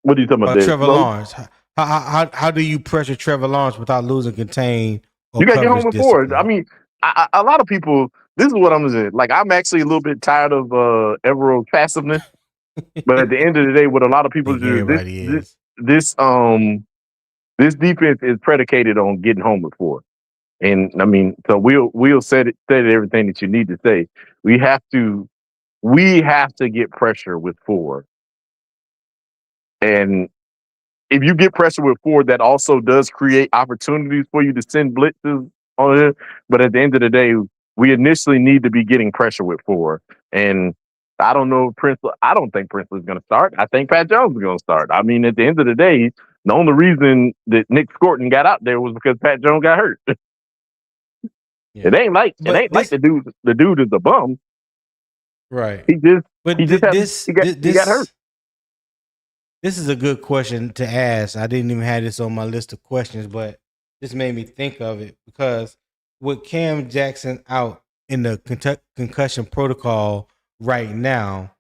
What are you talking about? Trevor Lawrence. How do you pressure Trevor Lawrence without losing contain or You got to get coverage home before. discipline? I mean, a lot of people. This is what I'm saying. Like, I'm actually a little bit tired of Evero's passiveness. But at the end of the day, what a lot of people do everybody is. This defense is predicated on getting home before. And I mean, so we'll say everything that you need to say. We have to get pressure with 4. And if you get pressure with 4, that also does create opportunities for you to send blitzes on it. But at the end of the day, we initially need to be getting pressure with 4. And I don't know if I don't think Prince is going to start. I think Pat Jones is going to start. I mean, at the end of the day, the only reason that Nick Scorton got out there was because Pat Jones got hurt. Yeah. It ain't like the dude is a bum. Right. He got hurt. This is a good question to ask. I didn't even have this on my list of questions, but this made me think of it because with Cam Jackson out in the concussion protocol right now,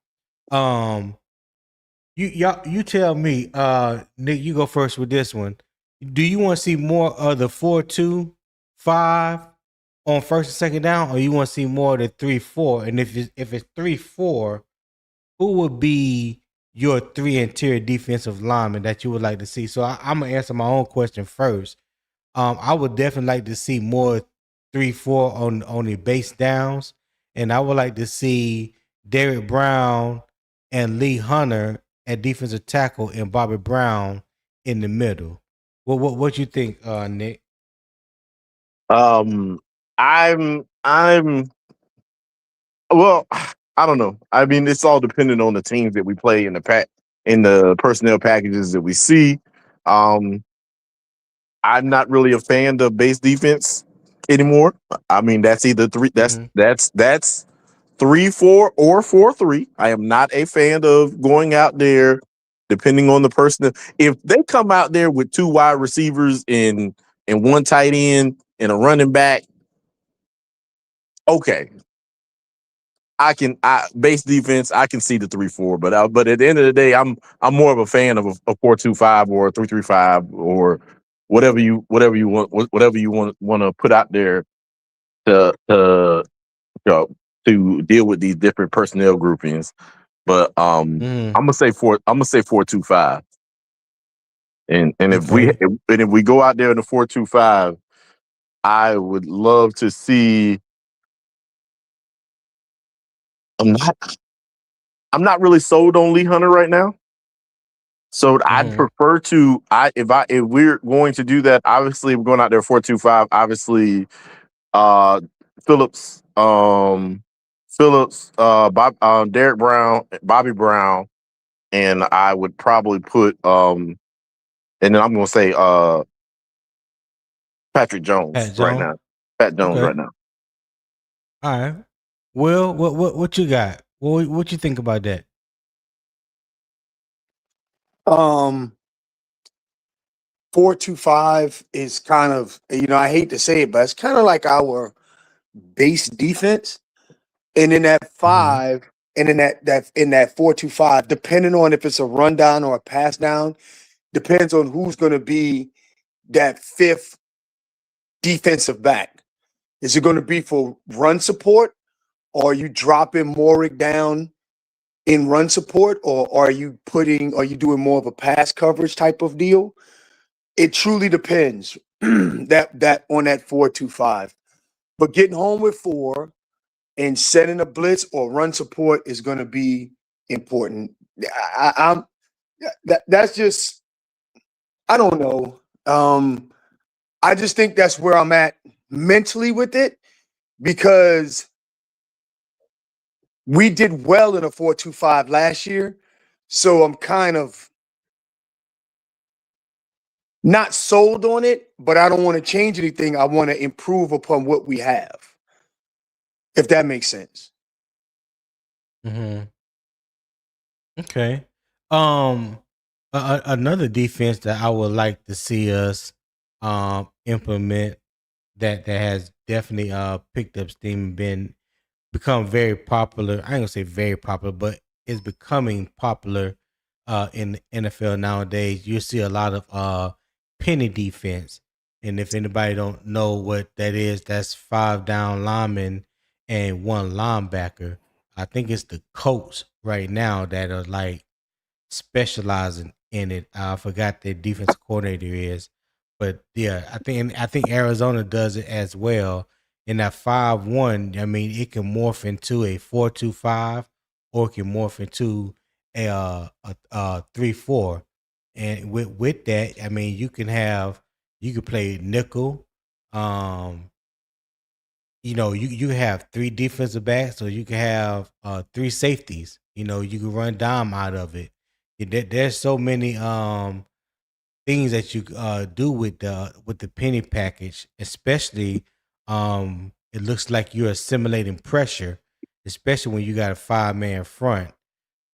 you tell me, Nick, you go first with this one. Do you want to see more of the 4-2-5 on first and second down, or you want to see more of the 3-4? And if it's 3-4, who would be your 3 interior defensive linemen that you would like to see? So I'm gonna answer my own question first. I would definitely like to see more 3-4 on the base downs, and I would like to see Derek Brown and Lee Hunter at defensive tackle and Bobby Brown in the middle. What you think, Nick? I'm well, I don't know. I mean, it's all dependent on the teams that we play in the personnel packages that we see. I'm not really a fan of base defense anymore. I mean, that's either 3. That's 3-4 or 4-3. I am not a fan of going out there, depending on the person. If they come out there with 2 wide receivers and 1 tight end and a running back, okay. Base defense, I can see the 3-4, but at the end of the day, I'm more of a fan of a 4-2-5 or a 3-3-5 or whatever you want to put out there to deal with these different personnel groupings. But I'm gonna say 4-2-5. And if we go out there in the 4-2-5, I would love to see. I'm not really sold on Lee Hunter right now. So I'd prefer to if we're going to do that, obviously we're going out there 4-2-5, obviously Phillips, Derek Brown, Bobby Brown, and I would probably put and then I'm gonna say Patrick Jones right now. Pat Jones right now. All right. Will, what you got? What you think about that? 4-2-5 is kind of, I hate to say it, but it's kind of like our base defense. And in that 5, and in that 4-2-5, depending on if it's a rundown or a pass down, depends on who's going to be that 5th defensive back. Is it going to be for run support, or are you dropping Morick down in run support, or are you doing more of a pass coverage type of deal? It truly depends that on that 4-2-5. But getting home with 4 and setting a blitz or run support is going to be important. That's just, I don't know. I just think that's where I'm at mentally with it, because we did well in a 4-2-5 last year. So I'm kind of not sold on it, but I don't want to change anything. I want to improve upon what we have, if that makes sense. Okay. Another defense that I would like to see us implement that has definitely picked up steam and become very popular. I ain't gonna say very popular, but it's becoming popular in the NFL nowadays. You see a lot of penny defense, and if anybody don't know what that is, that's 5 down linemen and 1 linebacker. I think it's the Colts right now that are like specializing in it. I forgot the defensive coordinator is, but yeah, I think Arizona does it as well. In that 5-1, I mean, it can morph into a 4-2-5, or it can morph into a 3-4. And with that, I mean, you can play nickel. You have 3 defensive backs, so you can have 3 safeties. You can run dime out of it. There's so many things that you do with the penny package, especially it looks like you're assimilating pressure, especially when you got a 5-man front.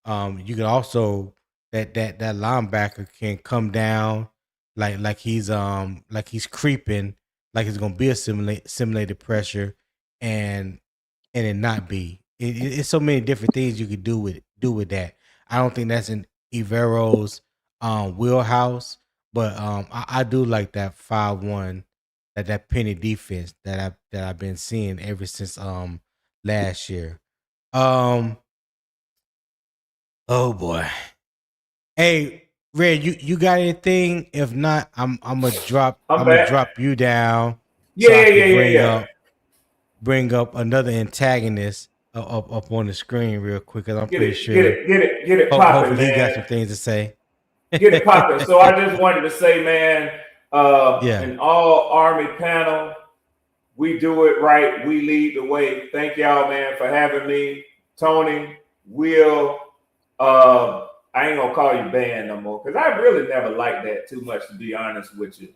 You can also that linebacker can come down like he's creeping, like it's gonna be a simulated pressure, and it not be. It's so many different things you could do with that. I don't think that's in Evero's wheelhouse, but I do like that 5-1, that penny defense that I've been seeing ever since last year. Oh boy. Hey, Red, you got anything? If not, I'm gonna back. drop you down Yeah, so I can yeah. bring up another antagonist up on the screen real quick, because I'm pretty sure Get it popping, hopefully man. he got some things to say. Get it popping. So I just wanted to say, man, Yeah. an all Army panel, we do it right. We lead the way. Thank y'all, man, for having me. Tony, Will, I ain't gonna call you band no more, because I really never liked that too much, to be honest with you,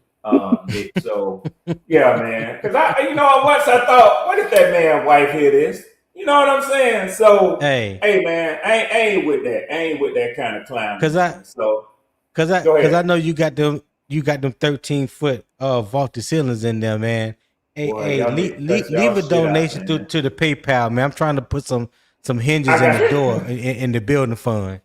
Nick. So yeah, man, because once I thought, what if that man wife hear this? You know what I'm saying? So hey man, I ain't with that. I ain't with that kind of clown. Because I know you got them 13-foot vaulted ceilings in there, man. Hey, leave a donation to the PayPal, man. I'm trying to put some hinges in the door in the building fund.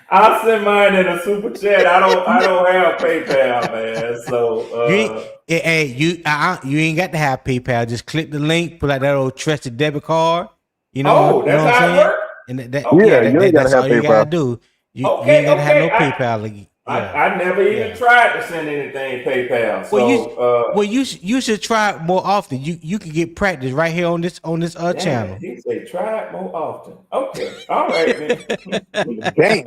I'll send mine in a super chat. I don't have PayPal, man. So you ain't got to have PayPal. Just click the link, pull out that old trusted debit card. You know that's what I'm how saying? it works? And that's all you gotta do. You ain't gotta have no PayPal. I never even tried to send anything PayPal. So you should try it more often. You can get practice right here on this channel. He said try it more often. Okay, all right, man. Dang.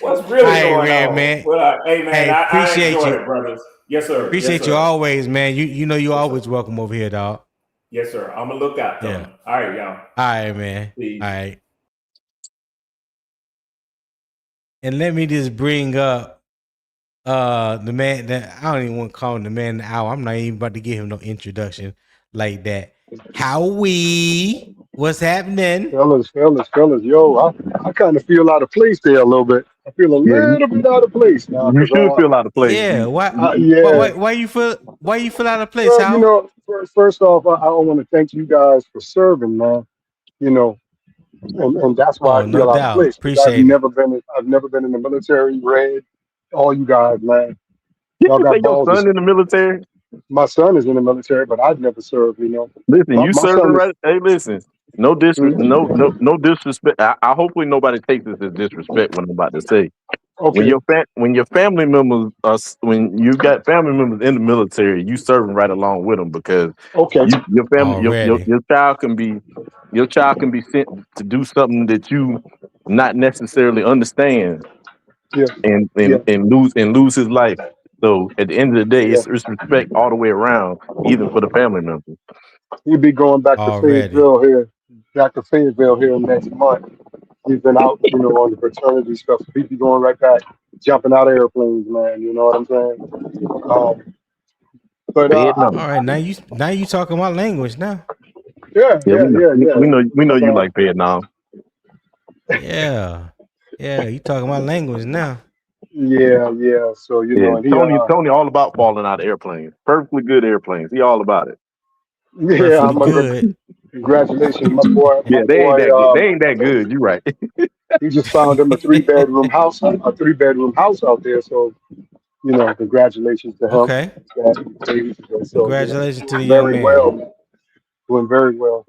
What's really going on, man? Well, hey man, I appreciate enjoy you, it, brothers. Yes, sir. Appreciate you always, man. You know you always welcome over here, dog. Yes, sir. I'm gonna look out. Yeah. All right, y'all. All right, man. Peace. All right. And let me just bring up the man that I don't even want to call him the man of the hour. I'm not even about to give him no introduction like that. Howie, what's happening? Fellas, yo, I kind of feel out of place there a little bit. I feel a little bit out of place now. You should feel out of place. Yeah, why you feel out of place? Well, first off, I want to thank you guys for serving, man. And that's why I feel out of place. Appreciate I've never been in the military. Red, all you guys, man. Y'all got your son in the military? My son is in the military, but I've never served. Listen, you serving right? Hey, listen. No disrespect. No disrespect. I hopefully nobody takes this as disrespect. What I'm about to say. Okay. When your family members when you got family members in the military, you serving right along with them, because your family your child can be sent to do something that you not necessarily understand, and lose his life. So at the end of the day, it's respect all the way around, even for the family members. He'll be going back to Fayetteville here next month. He's been out, on the fraternity stuff. So he'd be going right back, jumping out of airplanes, man. You know what I'm saying? All right, now you talking my language now. Yeah. We know you like Vietnam. Yeah. Yeah, you talking my language now. Yeah, yeah. So Yeah, and he Tony, all about falling out of airplanes. Perfectly good airplanes. He all about it. yeah, Perfectly good. congratulations, my boy. Yeah, they ain't that good. They ain't that good. You're right. He just found him a 3-bedroom house, out there. So congratulations to him. Okay. So Congratulations to the doing young very man. well, doing very well.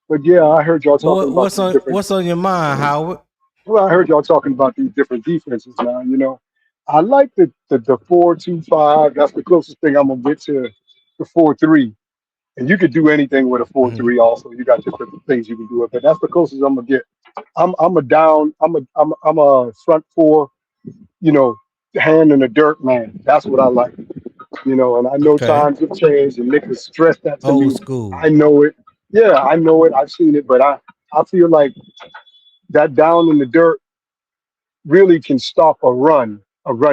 But yeah, I heard y'all talking Well, about these different. what's on your mind, Howard? Well, I heard y'all talking about these different defenses now. I like the 4-2-5. That's the closest thing I'm gonna get to the 4-3. And you could do anything with a four Mm-hmm. three. Also, you got different things you can do with it. That's the closest I'm gonna get. I'm a down. I'm a front four. You know, hand in the dirt man. That's what I like. And I know Okay. times have changed, and Nick has stressed that to Old me. school. I know it. Yeah, I know it. I've seen it, but I feel like that down in the dirt really can stop a run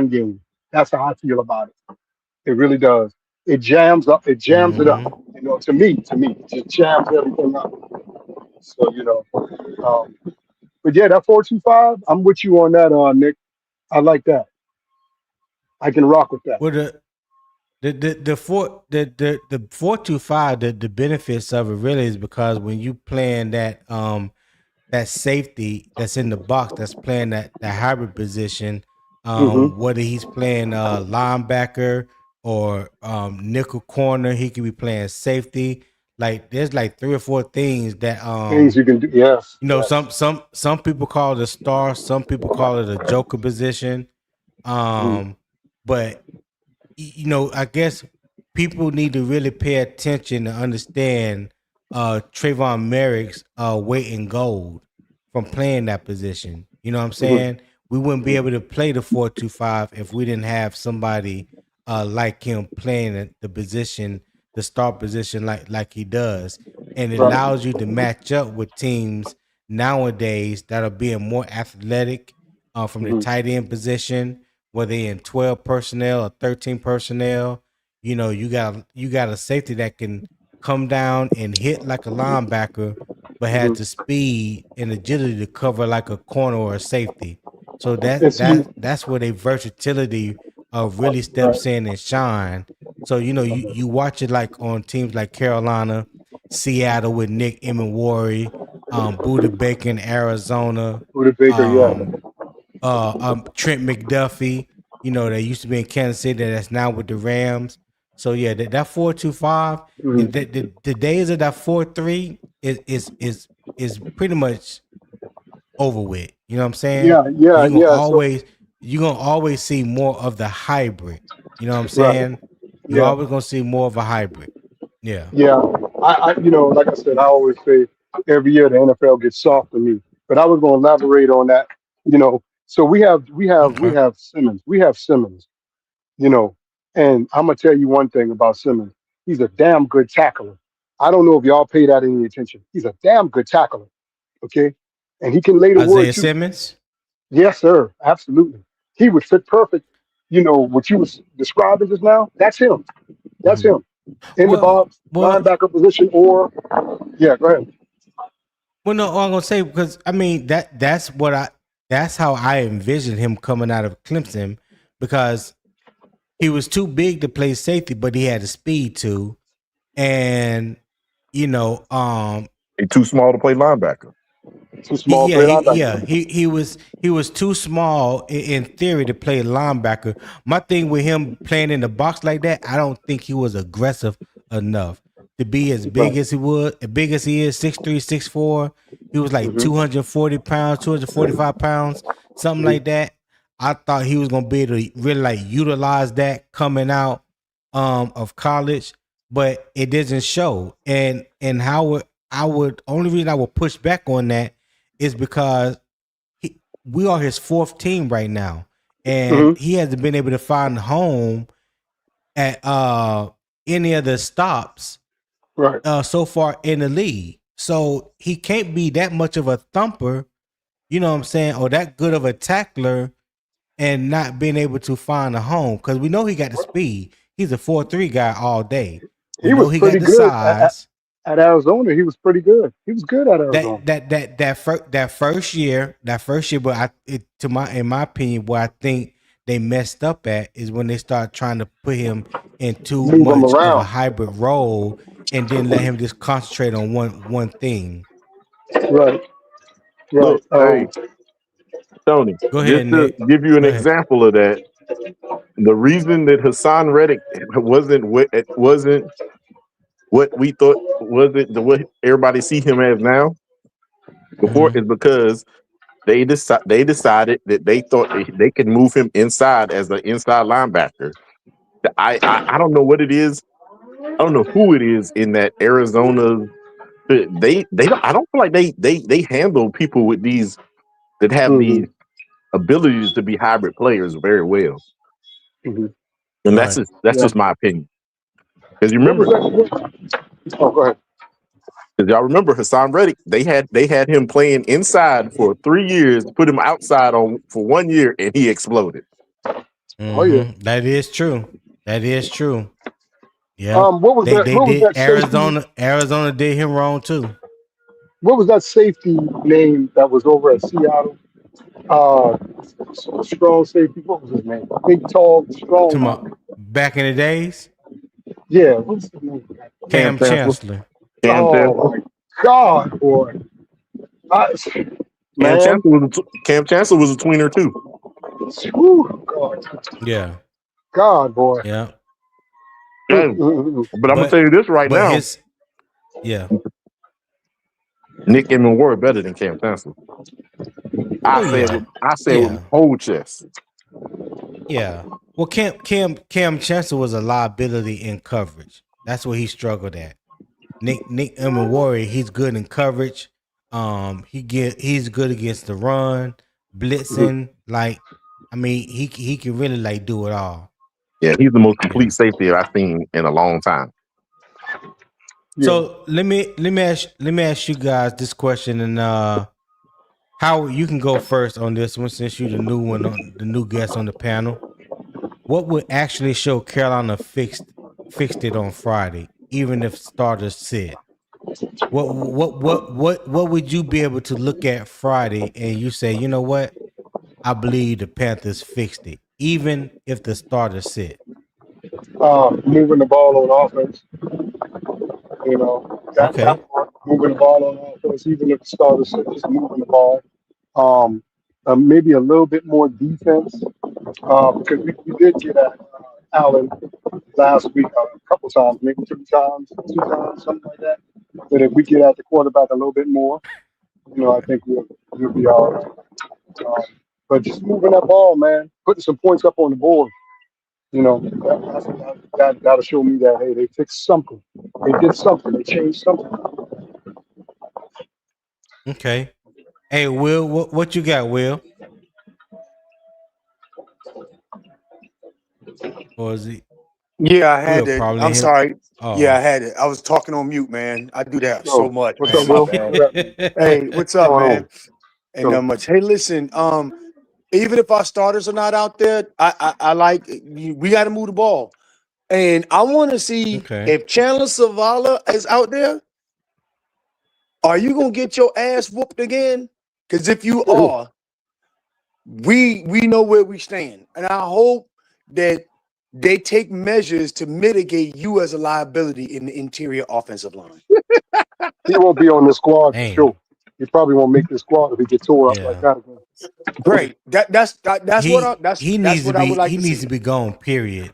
game. That's how I feel about it. It really does. It jams up. It jams it up. Mm-hmm. To me, it just jams everything up. So um, but yeah, that 4-2-5. I'm with you on that, Nick. I like that. I can rock with that. Well, the 4-2-5, the benefits of it really is because when you playing that safety that's in the box that's playing that hybrid position, Hmm. whether he's playing linebacker or nickel corner, he could be playing safety. Like there's like 3 or 4 things that Things you can do. Yes, yes. some people call it a star, some people call it a joker position. Mhm. But I guess people need to really pay attention to understand Trayvon Merrick's weight in gold from playing that position. You know what I'm Mhm. saying? We wouldn't be able to play the 4-2-5 if we didn't have somebody like him playing the position, the star position like he does. And it Right. allows you to match up with teams nowadays that are being more athletic from the Hmm. tight end position, whether in 12 personnel or 13 personnel. You got a safety that can come down and hit like a linebacker, but Hmm. has the speed and agility to cover like a corner or a safety. So And see, that's where their versatility really right. steps in and shine. So you watch it like on teams like Carolina, Seattle with Nick Emenwari, Buda Baker in Arizona, Buda Baker, yeah. um, Trent McDuffie, that used to be in Kansas City that's now with the Rams. So yeah, that 4-2-5 Hmm. and the days of that 4-3 is pretty much over with. You know what I'm saying? Yeah, yeah, You're gonna yeah. So, always you're gonna always see more of the hybrid. You know what I'm right. saying? You're Yeah, always gonna see more of a hybrid. Yeah. yeah. Like I said, I always say every year the NFL gets soft for me. But I was going to elaborate on that. So we Okay. have Simmons. We have Simmons. you know. And I'm gonna tell you one thing about Simmons. He's a damn good tackler. I don't know if y'all pay that any attention. He's a damn good tackler. Okay. And he can lay the word Isaiah too. Simmons. Yes, sir. Absolutely. He would fit perfect. What you was describing just now, that's him. That's Mhm. him. In the Well, box, well, linebacker position, or yeah, go ahead. Well, no, all I'm gonna say because I mean that's how I envisioned him coming out of Clemson because he was too big to play safety, but he had the speed to, and you know, He's too small to play linebacker. Too small play yeah, linebacker. he was too small in theory to play linebacker. My thing with him playing in the box like that, I don't think he was aggressive enough to be as Right. big as he is, 6'3", 6'4". He was like Hmm. 240 pounds, 245 pounds, something Hmm. like that. I thought he was gonna be able to really like utilize that coming out of college, but it doesn't show. And how I would only reason I would push back on that is because we are his 4th team right now, and Hmm. he hasn't been able to find a home at any of the stops Right. so far in the league. So he can't be that much of a thumper, you know what I'm saying, or that good of a tackler and not being able to find a home because we know he got the speed. He's a 4-3 guy all day. We He know was he got pretty the good size. At Arizona, he was pretty good. He was good at Arizona. That first year, but in my opinion, what I think they messed up at is when they start trying to put him in too Move him much of a around. hybrid role and then let him just concentrate on one thing. Right. Right. Look, hey, Tony, Go ahead, just to Nick. give you an Go ahead. example of that, the reason that Hassan Reddick wasn't what we thought what everybody see him as now before is because they decided that they thought they could move him inside as an inside linebacker. I don't know what it is. I don't know who it is in that Arizona. They don't. I don't feel like they handle people with these that have these abilities to be hybrid players very well. And that's just my opinion. Because you remember, go ahead. Because y'all remember Hassan Reddick, they had him playing inside for 3 years, put him outside for 1 year, and he exploded. Oh yeah, that is true. That is true. Yeah. What was that? What was that Arizona did him wrong too. What was that safety name that was over at Seattle? Strong safety. What was his name? Big, tall, strong. Back in the days. Yeah. What's his name? Cam Chancellor. Oh my God, boy! Cam Chancellor was a tweener too. Ooh, God. Yeah. God, boy. Yeah. But I'm gonna tell you this right now. Nick Emmenward better than Cam Chancellor. I say with whole chest. Yeah. Well, Cam Chancellor was a liability in coverage. That's what he struggled at. Nick Emmenward, he's good in coverage. He's good against the run, blitzing. Like, I mean, he can really do it all. Yeah, he's the most complete safety I've seen in a long time. So let me ask you guys this question, and Howard, you can go first on this one since you're the new guest on the panel. What would actually show Carolina fixed it on Friday, even if starters sit? What would you be able to look at Friday and you say, you know what? I believe the Panthers fixed it, even if the starters sit. Moving the ball on offense. You know, that part, moving the ball on offense, even if the starters sit, just moving the ball. Maybe a little bit more defense because we did get at Allen last week a couple times, maybe 2 times, something like that. But if we get at the quarterback a little bit more, you know, I think we'll be all right. But just moving that ball, man, putting some points up on the board, you know, that'll show me that, hey, they fixed something. They did something. They changed something. Okay. Hey, Will, what you got, Will? Or is he? Yeah, I had it. I'm sorry. Oh. Yeah, I had it. I was talking on mute, man. I do that so much. What's man. up, Will? Hey, what's up, man? Ain't not much. Hey, listen. Even if our starters are not out there, I like we got to move the ball, and I want to see if Chandler Zavala is out there. Are you gonna get your ass whooped again? Because if you are, we know where we stand, and I hope that they take measures to mitigate you as a liability in the interior offensive line. He won't be on the squad for sure. He probably won't make the squad if he gets tore up like that again. Great. That's what he needs to be. He needs to be gone. Period.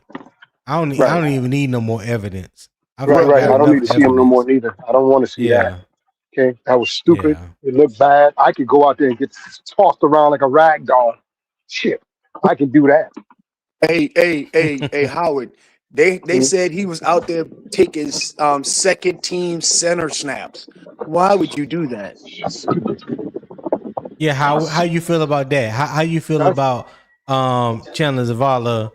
I don't even need no more evidence. Right. I don't need to see him no more neither. I don't want to see that. Okay, that was stupid. Yeah. It looked bad. I could go out there and get tossed around like a rag doll. Shit, I can do that. Hey, Howard. They said he was out there taking second team center snaps. Why would you do that? Yeah, how you feel about that? How you feel about Chandler Zavala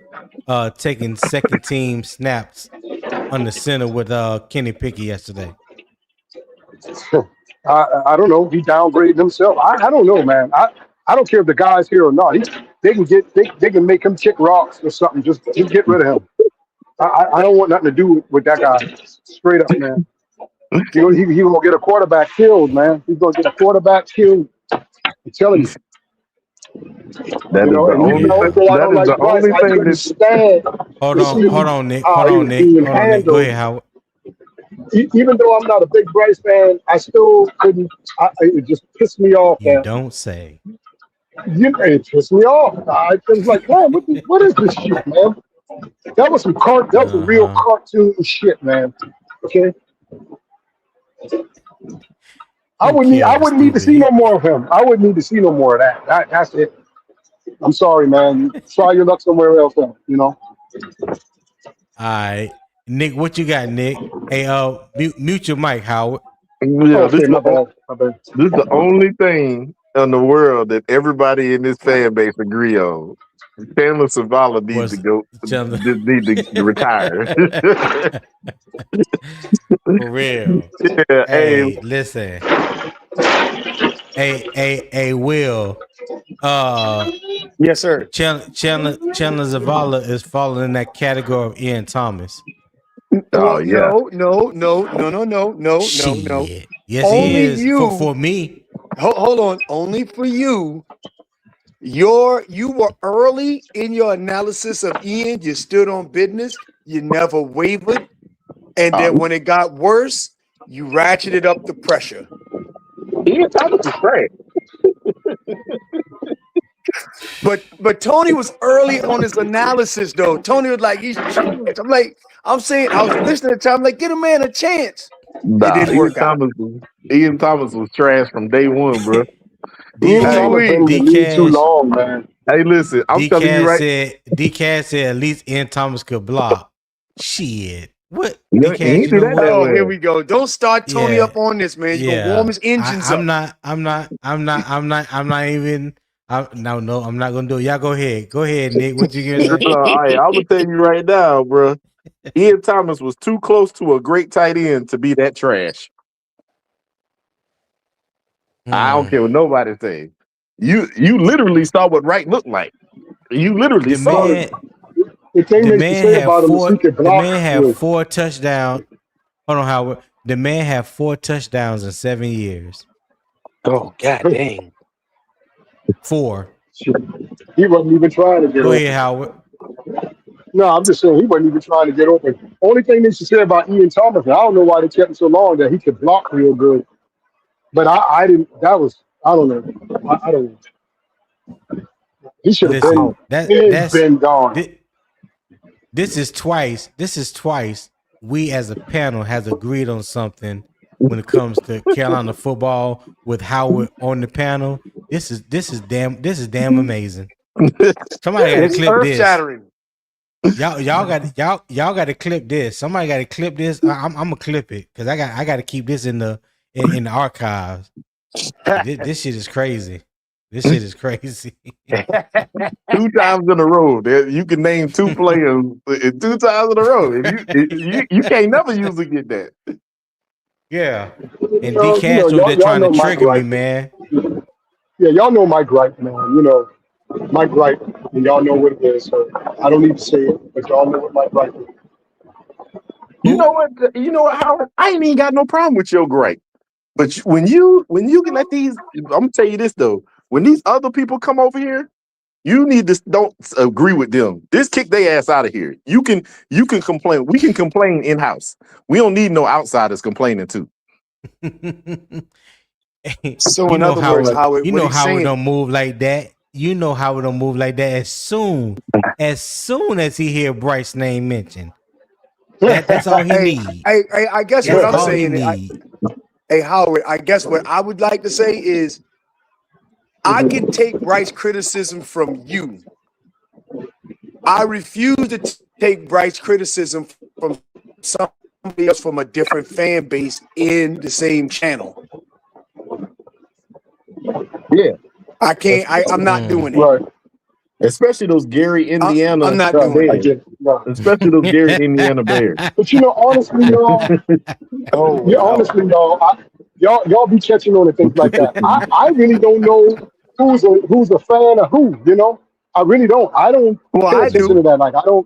taking second team snaps on the center with Kenny Pickett yesterday? I don't know. He downgraded himself. I don't know, man. I don't care if the guy's here or not. They can make him kick rocks or something. Just get rid of him. I don't want nothing to do with that guy. Straight up, man. He gonna get a quarterback killed, man. He's gonna get a quarterback killed. I'm telling you. That You is know, the and only even thing. though I That don't is like the Bryce, only I thing couldn't that. stand Hold to see on, Nick. how Hold he on, was Nick. being Hold on, Nick. Go handled. ahead, Howard. Even though I'm not a big Bryce fan, I still couldn't. It just pissed me off, You man. don't say. It pissed me off. I was like, man, what is this shit, man? That was some real Uh-huh. cartoon shit, man. Okay, I He wouldn't killed the need to stupid. see no more of him. I wouldn't need to see no more of that. That's it. I'm sorry, man. Try your luck somewhere else, then, you know. All right. Nick, what you got, Nick? Hey, mute your mic, Howard. Yeah, Okay, my bad. This is the only thing in the world that everybody in this fan base agree on. Chandler Zavala needs to go. Chandler. Need to retire. For real. Yeah, Hey, listen. Hey, Will. Yes, sir. Chandler Zavala is falling in that category of Ian Thomas. Oh Well, yeah. no. Shit. Yes, Only he is. you. For me. Hold on. Only for you. You were early in your analysis of Ian. You stood on business. You never wavered. And then when it got worse, you ratcheted up the pressure. Ian Thomas is trash. But Tony was early on his analysis, though. Tony was like, he's trash. I was listening to him. I'm like, get a man a chance. It didn't work out. Ian Thomas was trash from day one, bro. Ian Thomas been in the league too long, man. Hey, listen, I'm telling you right. D-Cash said at least Ian Thomas could block. Shit. What? Yeah, D-Cash, you know what? Oh, here we go. Don't start Tony up on this, man. You're gonna warm his engines up. I'm not even. I'm not gonna do it. Y'all go ahead, Nick. What you gonna say? All right, I'm gonna tell you right now, bro. Ian Thomas was too close to a great tight end to be that trash. I don't care what nobody says. You literally saw what Wright looked like. You literally saw it. The man had 4 touchdowns. Hold on, Howard. The man had 4 touchdowns in 7 years. Oh, god dang. 4. He wasn't even trying to get Go open. ahead, Howard. No, I'm just saying he wasn't even trying to get open. Only thing they should say about Ian Thomas, and I don't know why they kept him so long, that he could block real good. But I didn't. I don't know. I don't know. He should have been gone. This is twice we as a panel has agreed on something when it comes to Carolina football with Howard on the panel. This is damn amazing. Somebody got to clip this. Earth-shattering. Y'all got to clip this. Somebody got to clip this. I'm gonna clip it because I got to keep this in the archives. This shit is crazy. This shit is crazy. 2 times in a row. You can name 2 players 2 times in a row. You can't never usually get that. Yeah. And D-Cash over there trying to trigger me, man. Yeah, y'all know Mike Wright, man. You know, Mike Wright, and y'all know what it is. So I don't need to say it, but y'all know what Mike Wright is. You know what, Howard? I ain't even got no problem with your gripe. But when you can let these, I'm gonna tell you this though. When these other people come over here, you need to don't agree with them. Just kick their ass out of here. You can complain. We can complain in house. We don't need no outsiders complaining too. So in other words, Howard, you know Howard don't move like that. You know Howard don't move like that. As soon as he hear Bryce's name mentioned, that's all he needs. I guess that's what I'm all saying. Hey Howard, I guess what I would like to say is, I can take Bryce criticism from you. I refuse to take Bryce criticism from somebody else from a different fan base in the same channel. Yeah, I can't. I'm not doing it. Right. Especially those Gary, Indiana. I'm not doing it. Especially those Gary, Indiana Bears. But you know, honestly, y'all. Honestly, y'all be catching on to things like that. I really don't know who's a fan of who. You know, I really don't. I don't pay attention to that. Like I don't.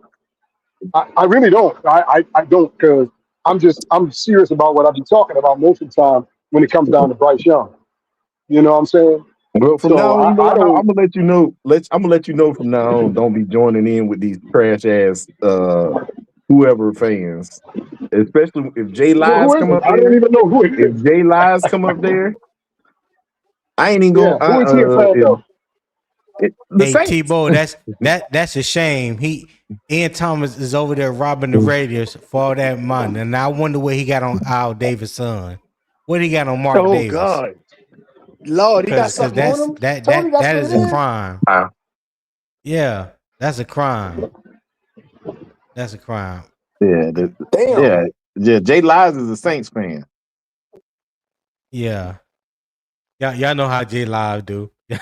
I really don't. I don't, because I'm serious about what I be talking about most of the time when it comes down to Bryce Young. You know what I'm saying? Well, from So now on, you know I what? I'm don't. gonna let you know. I'm gonna let you know from now on. Don't be joining in with these trash ass whoever fans, especially if Jay Well, Lies who is come it? up I don't there. even know who it If is. Jay Lies come up there, I ain't even Yeah, who is he a fan gonna. of? The Hey, Saints. Tebow, that's a shame. Ian Thomas is over there robbing the Raiders for all that money, and I wonder what he got on Al Davis' son. What he got on Mark Oh Davis? God, Lord, he got Because something on that's him. that Tony, that that's that what it is a is. crime. Yeah, that's a crime. That's a crime. Yeah, Damn. yeah. Jay Lies is a Saints fan. Yeah, y'all know how J Live do. Hey,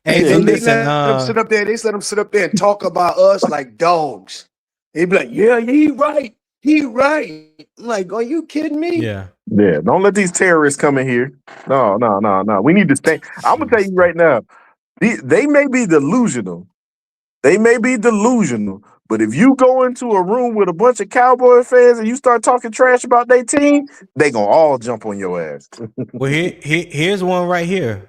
And so Yeah, they listen, let him sit up there. They let him sit up there and talk about us like dogs. They be like, "Yeah, he right. He right." I'm like, "Are you kidding me?" yeah. yeah. Don't let these terrorists come in here. No. We need to stay. I'm gonna tell you right now. They may be delusional. They may be delusional. But if you go into a room with a bunch of Cowboy fans and you start talking trash about their team, they gonna all jump on your ass. Well, here's one right here.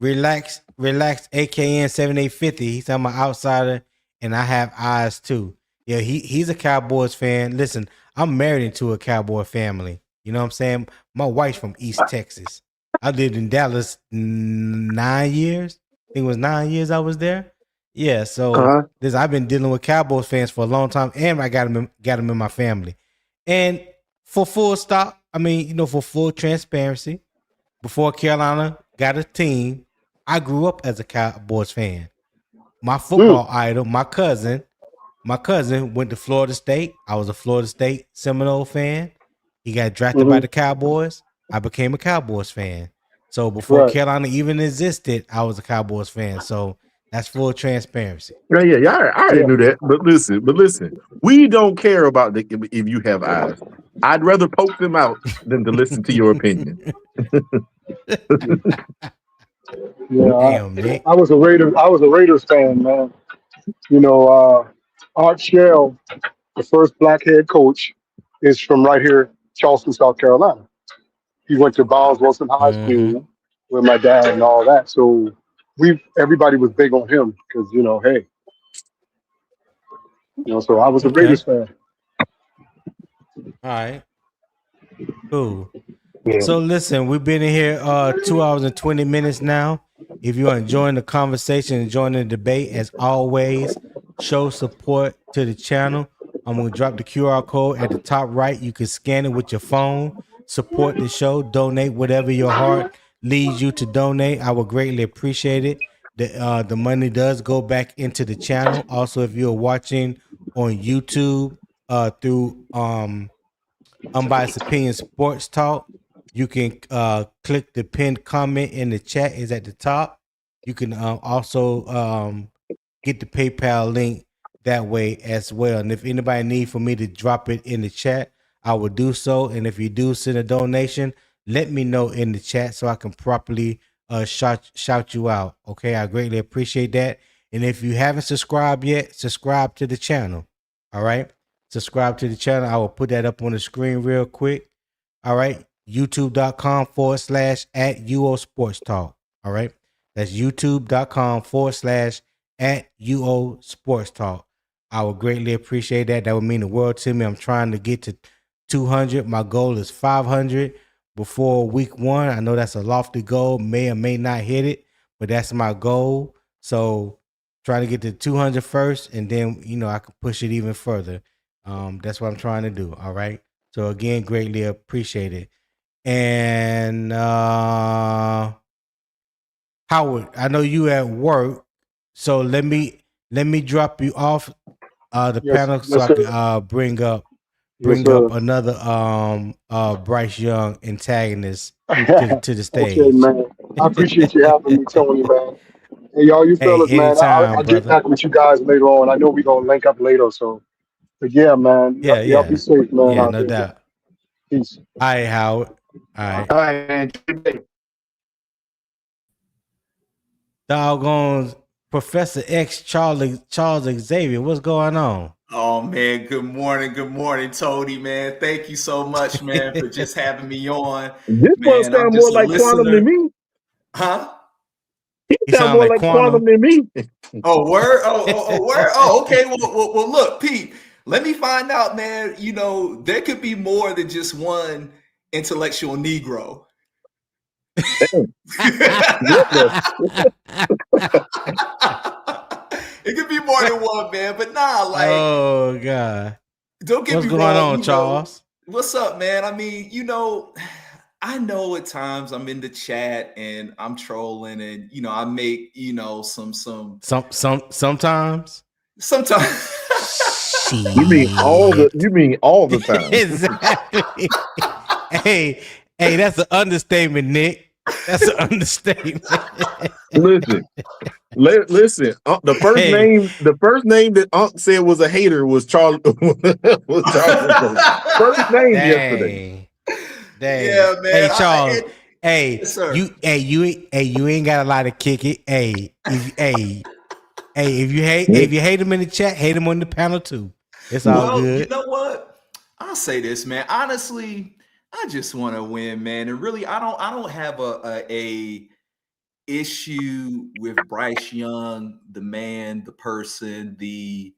Relax, AKN 7850. He's talking about outsider, and I have eyes too. Yeah, he's a Cowboys fan. Listen, I'm married into a Cowboy family. You know what I'm saying? My wife's from East Texas. I lived in Dallas 9 years. I think it was 9 years I was there. Yeah, so this I've been dealing with Cowboys fans for a long time, and I got them in my family. And for full stop, I mean, for full transparency, before Carolina got a team, I grew up as a Cowboys fan. My football idol, my cousin went to Florida State. I was a Florida State Seminole fan. He got drafted by the Cowboys. I became a Cowboys fan. So before Right. Carolina even existed, I was a Cowboys fan. So that's full transparency. Yeah. I already knew that. But listen, we don't care about if you have eyes. I'd rather poke them out than to listen to your opinion. Yeah, Damn, Nick. I was a Raiders fan, man. Art Shell, the first black head coach, is from right here, Charleston, South Carolina. He went to Bowles Wilson High Mm-hmm. School with my dad and all that. So everybody was big on him because hey, So I was a Okay. Raiders fan. All right. Cool. Yeah. So listen, we've been in here 2 hours and 20 minutes now. If you're enjoying the conversation, enjoying the debate, as always, show support to the channel. I'm gonna drop the QR code at the top right. You can scan it with your phone. Support the show. Donate whatever your heart leads you to donate. I would greatly appreciate it. The money does go back into the channel. Also, if you're watching on YouTube through Unbiased Opinion Sports Talk, you can click the pinned comment in the chat is at the top. You can also get the PayPal link that way as well. And if anybody needs for me to drop it in the chat, I will do so. And if you do send a donation, let me know in the chat so I can properly shout you out. Okay, I greatly appreciate that. And if you haven't subscribed yet, subscribe to the channel. All right. Subscribe to the channel. I will put that up on the screen real quick. All right. YouTube.com/@UO Sports Talk. All right. That's YouTube.com/@UO Sports Talk. I would greatly appreciate that. That would mean the world to me. I'm trying to get to 200. My goal is 500 before week 1. I know that's a lofty goal. May or may not hit it, but that's my goal. So trying to get to 200 first, and then I can push it even further. That's what I'm trying to do. All right. So again, greatly appreciate it. And Howard, I know you at work, so let me drop you off the panel so Yes, I sir. can bring up Yes, sir. another Bryce Young antagonist to the Okay, stage. man. I appreciate you having me, Tony, man. Hey, y'all, you Hey, fellas, man. anytime, I'll get brother. back with you guys later on. I know we're gonna link up later, so. But yeah, man. Y'all be safe, man, Yeah, out no there. doubt. Peace. All right, Howard. All right. All right, man. Doggone Professor X Charles Xavier. What's going on? Oh man, good morning, Tony. Man, thank you so much, man, for just having me on. This one Man, I'm sound more just a like Quantum than listener, me. huh? He He sound sound more like like Quantum. Quantum than me. Oh, word. Oh, word. Oh, okay. Well, look, Pete. Let me find out, man. You know, there could be more than just one intellectual Negro. What the? It could be more than one, man. But nah, like, Oh God. don't get What's me going wrong. on, You know, Charles? what's up, man? I mean, you know, I know at times I'm in the chat and I'm trolling, and you know, I make Sometimes. sometimes. You mean all the time. Exactly. hey, that's an understatement, Nick. That's an understatement. Listen, listen. The first name that Unc said was a hater was Charles. was Charles. First name yesterday. Dang. Yeah, Hey, man. Charles. Yes, sir. You ain't got a lot to kick it. If you hate him in the chat, hate him on the panel too. It's all Well, you good. know what? I'll say this, man. Honestly, I just want to win, man. And really, I don't have a issue with Bryce Young, the man, the person, the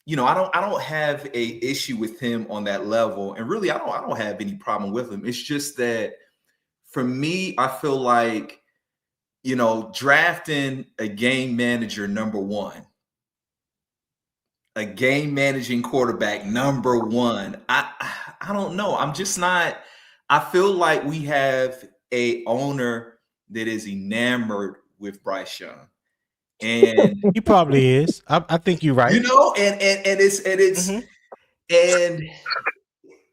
you know, I don't have a issue with him on that level. And really, I don't have any problem with him. It's just that for me, I feel like, you know, drafting a game manager number one, a game managing quarterback number one. I don't know. I'm just not. I feel like we have a owner that is enamored with Bryce Young, and He probably is. I think you're right. you know, and and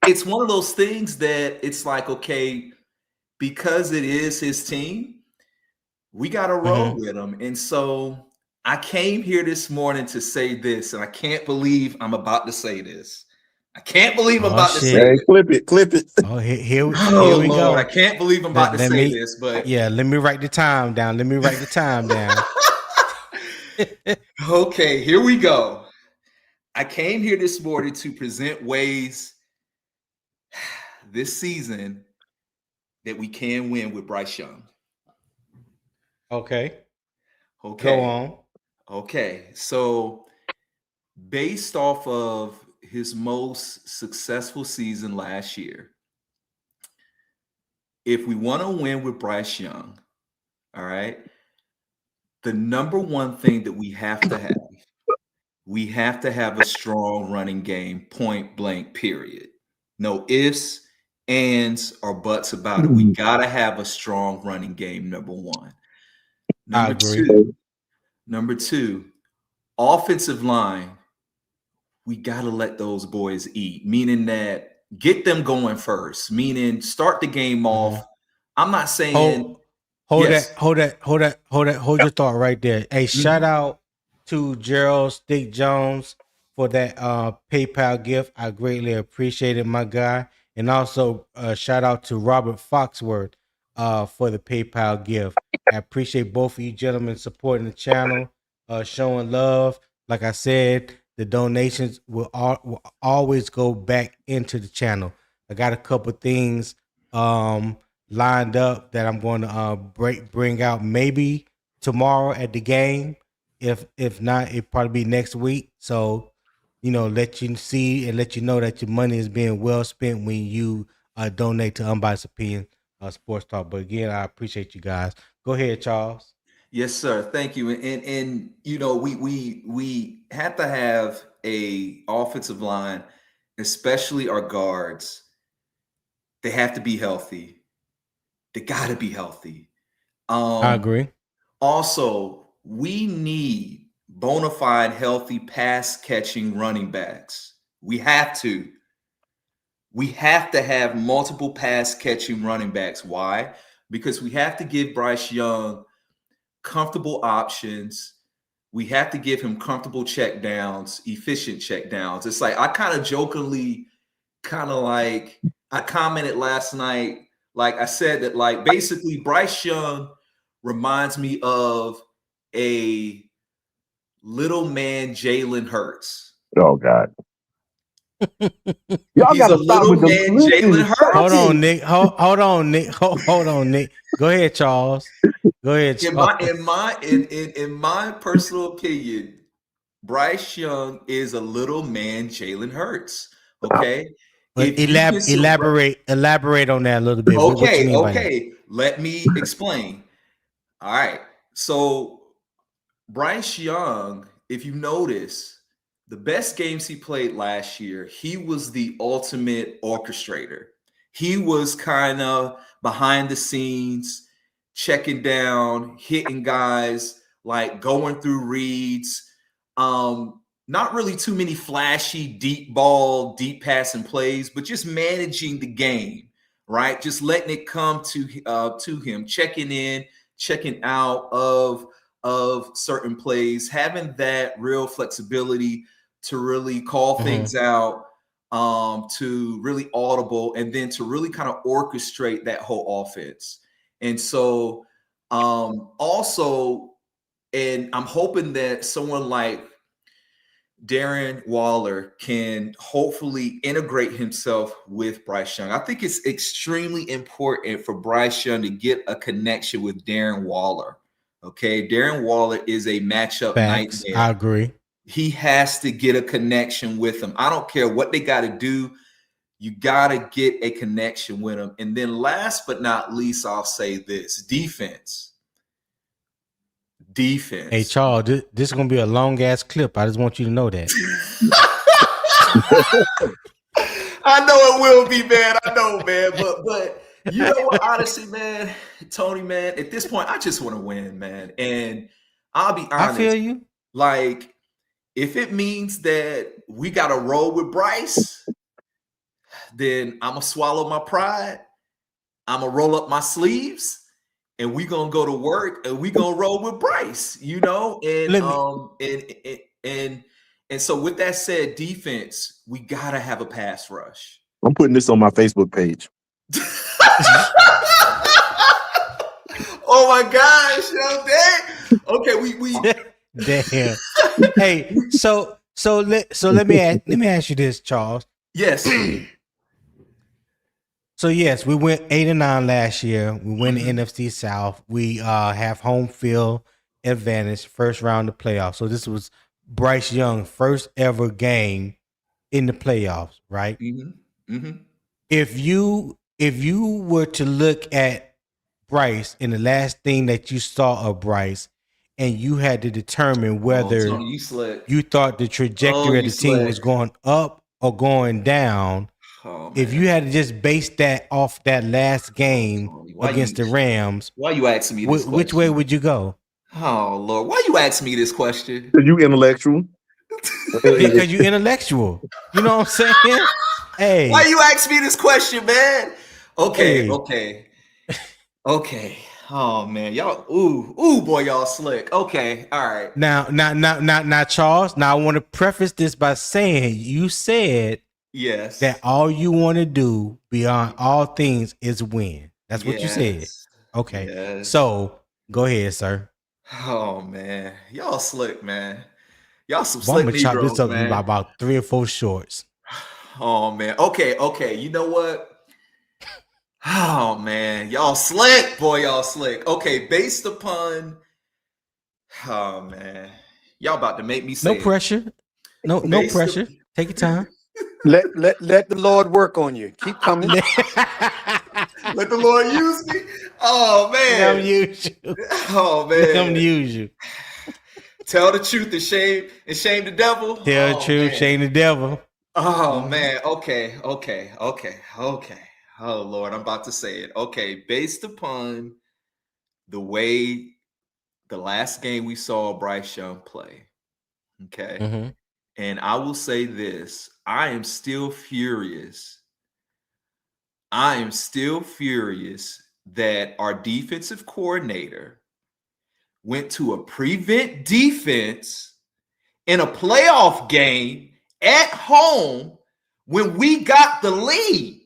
it's one of those things that it's like, okay, because it is his team, we got to roll with him. And so I came here this morning to say this, and I can't believe I'm about to say this. I can't believe I'm Oh about to say shit. Hey, this. clip it. Oh, here Oh we Lord, I go. can't believe I'm about to Let say me, this, but yeah, let me write the time down. okay, here we go. I came here this morning to present ways this season that we can win with Bryce Young. Okay. Okay. Go on. Okay. So, based off of his most successful season last year, if we want to win with Bryce Young, all right, the number one thing that we have to have a strong running game, point blank, period. No ifs, ands, or buts about it. We got to have a strong running game, number one. I agree. Number two, offensive line, we got to let those boys eat, meaning that get them going first, meaning start the game off. I'm not saying Hold yes. hold your thought right there. Hey, shout out to Gerald Stick Jones for that PayPal gift. I greatly appreciate it, my guy. And also shout out to Robert Foxworth for the PayPal gift. I appreciate both of you gentlemen supporting the channel, showing love. Like I said, the donations will always go back into the channel. I got a couple things lined up that I'm going to bring out maybe tomorrow at the game. If not, it probably be next week. So, you know, let you see and let you know that your money is being well spent when you donate to Unbiased Opinion Sports Talk. But again, I appreciate you guys. Go ahead, Charles. Yes, sir. Thank you. And you know, we have to have a offensive line, especially our guards. They have to be healthy. They got to be healthy. I agree. Also, we need bona fide, healthy, pass catching running backs. We have to. We have to have multiple pass catching running backs. Why? Because we have to give Bryce Young comfortable options. We have to give him comfortable check downs, efficient check downs. It's like I kind of jokingly, I commented last night, like I said that, like, basically Bryce Young reminds me of a little man Jalen Hurts. Oh God. Y'all He's got a to stop little with them. man Listen, Jalen stop Hold Hurts. on, it. Nick. Hold on, Nick. Hold on, Nick. Go ahead, Charles. Go ahead, Charles. In my personal opinion, Bryce Young is a little man Jalen Hurts. Okay. But If you can elaborate on that a little bit. What you mean by that? okay. Let me explain. All right. So Bryce Young, if you notice, the best games he played last year, he was the ultimate orchestrator. He was kind of behind the scenes, checking down, hitting guys, like going through reads. Not really too many flashy deep ball, deep passing plays, but just managing the game, right? Just letting it come to him, checking in, checking out of certain plays, having that real flexibility to really call things out, to really audible, and then to really kind of orchestrate that whole offense. And so also, and I'm hoping that someone like Darren Waller can hopefully integrate himself with Bryce Young. I think it's extremely important for Bryce Young to get a connection with Darren Waller. Okay, Darren Waller is a matchup Facts. nightmare. I agree. He has to get a connection with him. I don't care what they got to do. You got to get a connection with him. And then last but not least, I'll say this: defense. Hey, Charles, this is going to be a long-ass clip. I just want you to know that. I know it will be, man. I know, man. But you know what? Honestly, man, Tony, man, at this point, I just want to win, man. And I'll be honest. I feel you. Like, if it means that we got to roll with Bryce, then I'm going to swallow my pride. I'm going to roll up my sleeves. And we gonna go to work, and we gonna roll with Bryce, you know. And and so with that said, defense, we gotta have a pass rush. I'm putting this on my Facebook page. Oh my gosh, yo, dang. Okay, we damn. Hey, so let me ask you this, Charles. Yes. So yes, we went 8-9 last year. We win the NFC South. We have home field advantage, first round of playoffs. So this was Bryce Young's first ever game in the playoffs, right? If you were to look at Bryce and the last thing that you saw of Bryce, and you had to determine whether Tony, you thought the trajectory of the team was going up or going down. If you had to just base that off that last game against the Rams, why you asking me this which way would you go? Oh Lord, why you asking me this question? Are you intellectual? Because you intellectual. You know what I'm saying? Hey, why you asking me this question, man? Okay. Oh man, y'all, ooh, boy, y'all slick. Okay, all right. Now, Charles. Now, I want to preface this by saying you said yes that all you want to do beyond all things is win. That's what you said. Okay, so go ahead, sir. Oh man, y'all slick, man. Y'all some I'm slick gonna chop Negroes, this up man. by about 3 or 4 shorts. Oh man. Okay. You know what? Oh man, y'all slick, boy, y'all slick. Okay, based upon, oh man, y'all about to make me say no pressure. No pressure. Take your time. Let the Lord work on you. Keep coming. Let the Lord use me. Oh man, Let him use you. Oh man, let him use you. Tell the truth and shame the devil. Tell the truth, shame the devil. Oh man. Okay. Oh Lord, I'm about to say it. Okay, based upon the way the last game we saw Bryce Young play. Okay. And I will say this, I am still furious. That our defensive coordinator went to a prevent defense in a playoff game at home when we got the lead.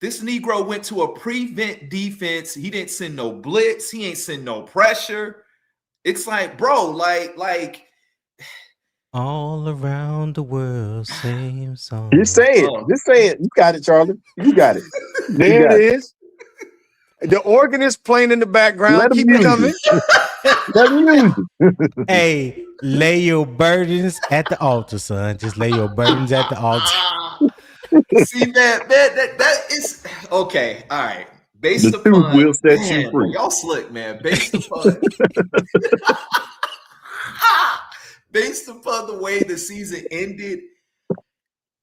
This Negro went to a prevent defense. He didn't send no blitz. He ain't send no pressure. It's like, bro, like all around the world, same song. Just say it. Just say it. You got it, Charlie. You got it. There it is. The organist playing in the background. Let him Keep it use coming. Let him use it. Hey, lay your burdens at the altar, son. Just lay your burdens at the altar. See, man, that is okay. All right. Based The upon truth will set you free. y'all slick, man. Based upon based upon the way the season ended,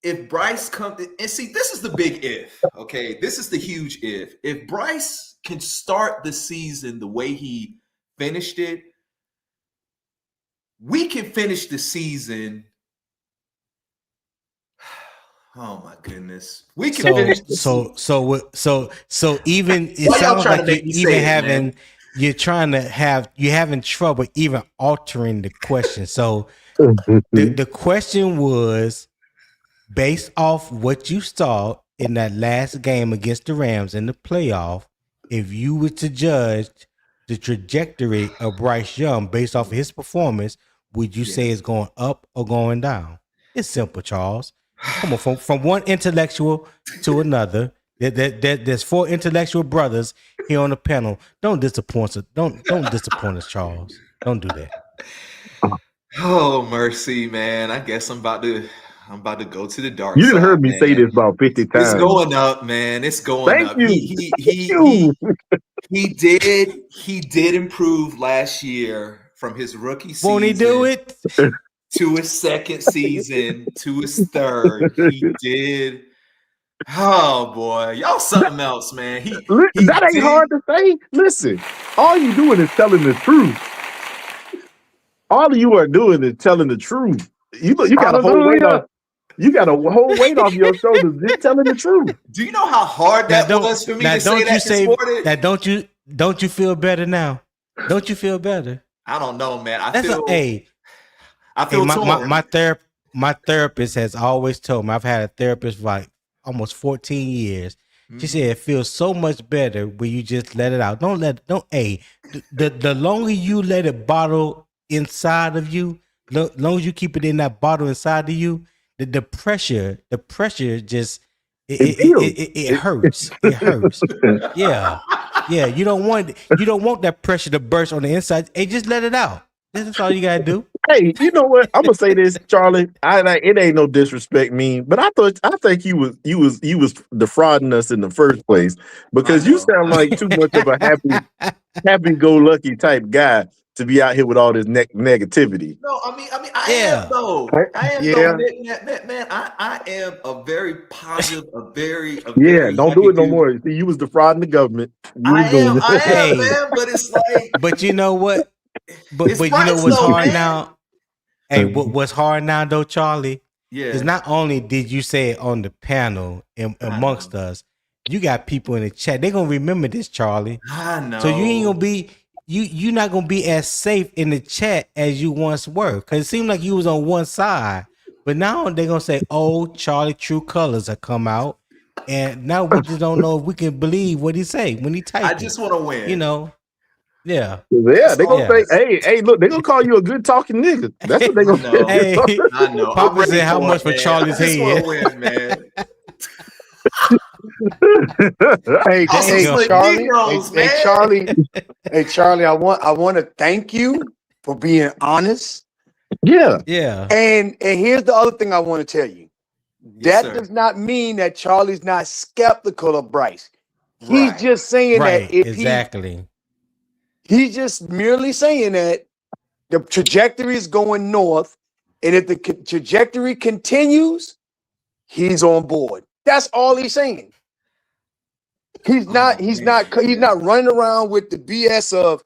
if Bryce comes and see, this is the big if. Okay, this is the huge if. If Bryce can start the season the way he finished it, we can finish the season. Oh my goodness, we can finish. So even it Why y'all sounds trying like to make you're me even say it, having man? you're having trouble even altering the question. So the question was based off what you saw in that last game against the Rams in the playoff. If you were to judge the trajectory of Bryce Young based off of his performance, would you say it's going up or going down? It's simple, Charles. Come on, from one intellectual to another. There's 4 intellectual brothers here on the panel. Don't disappoint us. Don't disappoint us, Charles. Don't do that. Oh mercy, man! I guess I'm about to go to the dark You side. didn't heard me man. say this about 50 times. It's going up, man. It's going Thank up. you. He did improve last year from his rookie season. Won't he do it? To his second season, to his third. He did. Oh boy, y'all something else, man. That ain't hard to say. Listen, all you doing is telling the truth. All you are doing is telling the truth. You got a whole weight off. You got a whole weight off your shoulders just telling the truth. Do you know how hard that was for me to say that this morning? Don't you feel better now? Don't you feel better? I don't know, man. I Hey, feel torn. my therapist has always told me, I've had a therapist for like almost 14 years. She said it feels so much better when you just let it out. The longer you let it bottle inside of you, long as you keep it in that bottle inside of you, the pressure just it hurts. It hurts. Yeah. You don't want that pressure to burst on the inside. Hey, just let it out. That's all you gotta do. Hey, you know what? I'm gonna say this, Charlie. It ain't no disrespect, but I think you was defrauding us in the first place because you sound like too much of a happy-go-lucky type guy to be out here with all this negativity. No, I mean, I am though. I am though, man. I am a very positive, a very don't do it no more. See, you was defrauding the government. I am, man. But it's like, but you know what? But you know what's hard now? Hey, what's hard now though, Charlie? Yeah. Is not only did you say it on the panel and amongst us, you got people in the chat. They're gonna remember this, Charlie. I know. So you ain't gonna be you're not gonna be as safe in the chat as you once were. Cause it seemed like you was on one side. But now they're gonna say, oh, Charlie true colors have come out. And now we just don't know if we can believe what he say when he types. I just want to win. You know. Yeah. Yeah, they're gonna say, hey, look, they're gonna call you a good talking nigga. That's what they're gonna say. Hey, I know. Papa said how much for Charlie's head. I just want to win, man. Hey, Charlie, I want to thank you for being honest. Yeah. And here's the other thing I want to tell you. That does not mean that Charlie's not skeptical of Bryce. He's just saying that if he's just merely saying that the trajectory is going north, and if the trajectory continues, he's on board. That's all he's saying. He's not running around with the BS of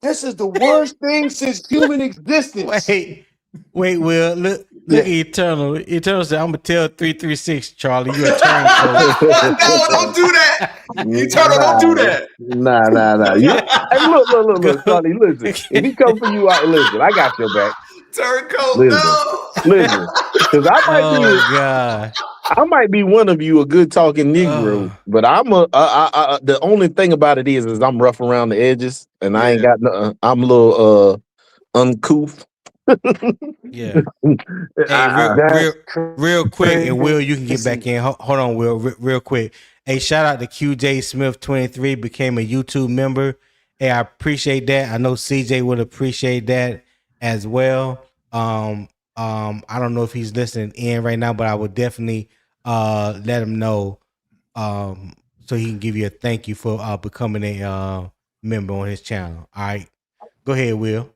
this is the worst thing since human existence. Wait, Will, look at Eternal. Eternal said, I'm gonna tell 336, Charlie, you're a turncoat. No, don't do that. Eternal, don't do that. Nah. Hey, look, Charlie, listen. If he come for you, listen, I got your back. Turncoat, listen, because I might be. God. I might be one of you, a good talking Negro, but I'm the only thing about it is I'm rough around the edges, and I ain't got nothing. I'm a little uncouth. Yeah. Hey, real quick, and Will, you can get back in. Hold on, Will, real quick. Hey, shout out to QJ Smith 23, became a YouTube member. Hey, I appreciate that. I know CJ would appreciate that as well. I don't know if he's listening in right now, but I would definitely let him know so he can give you a thank you for becoming a member on his channel. All right, go ahead, Will.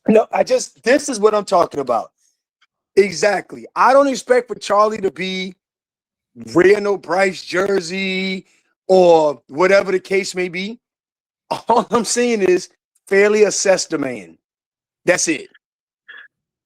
No, this is what I'm talking about. Exactly. I don't expect for Charlie to be wearing no Bryce jersey or whatever the case may be. All I'm saying is fairly assess the man. That's it.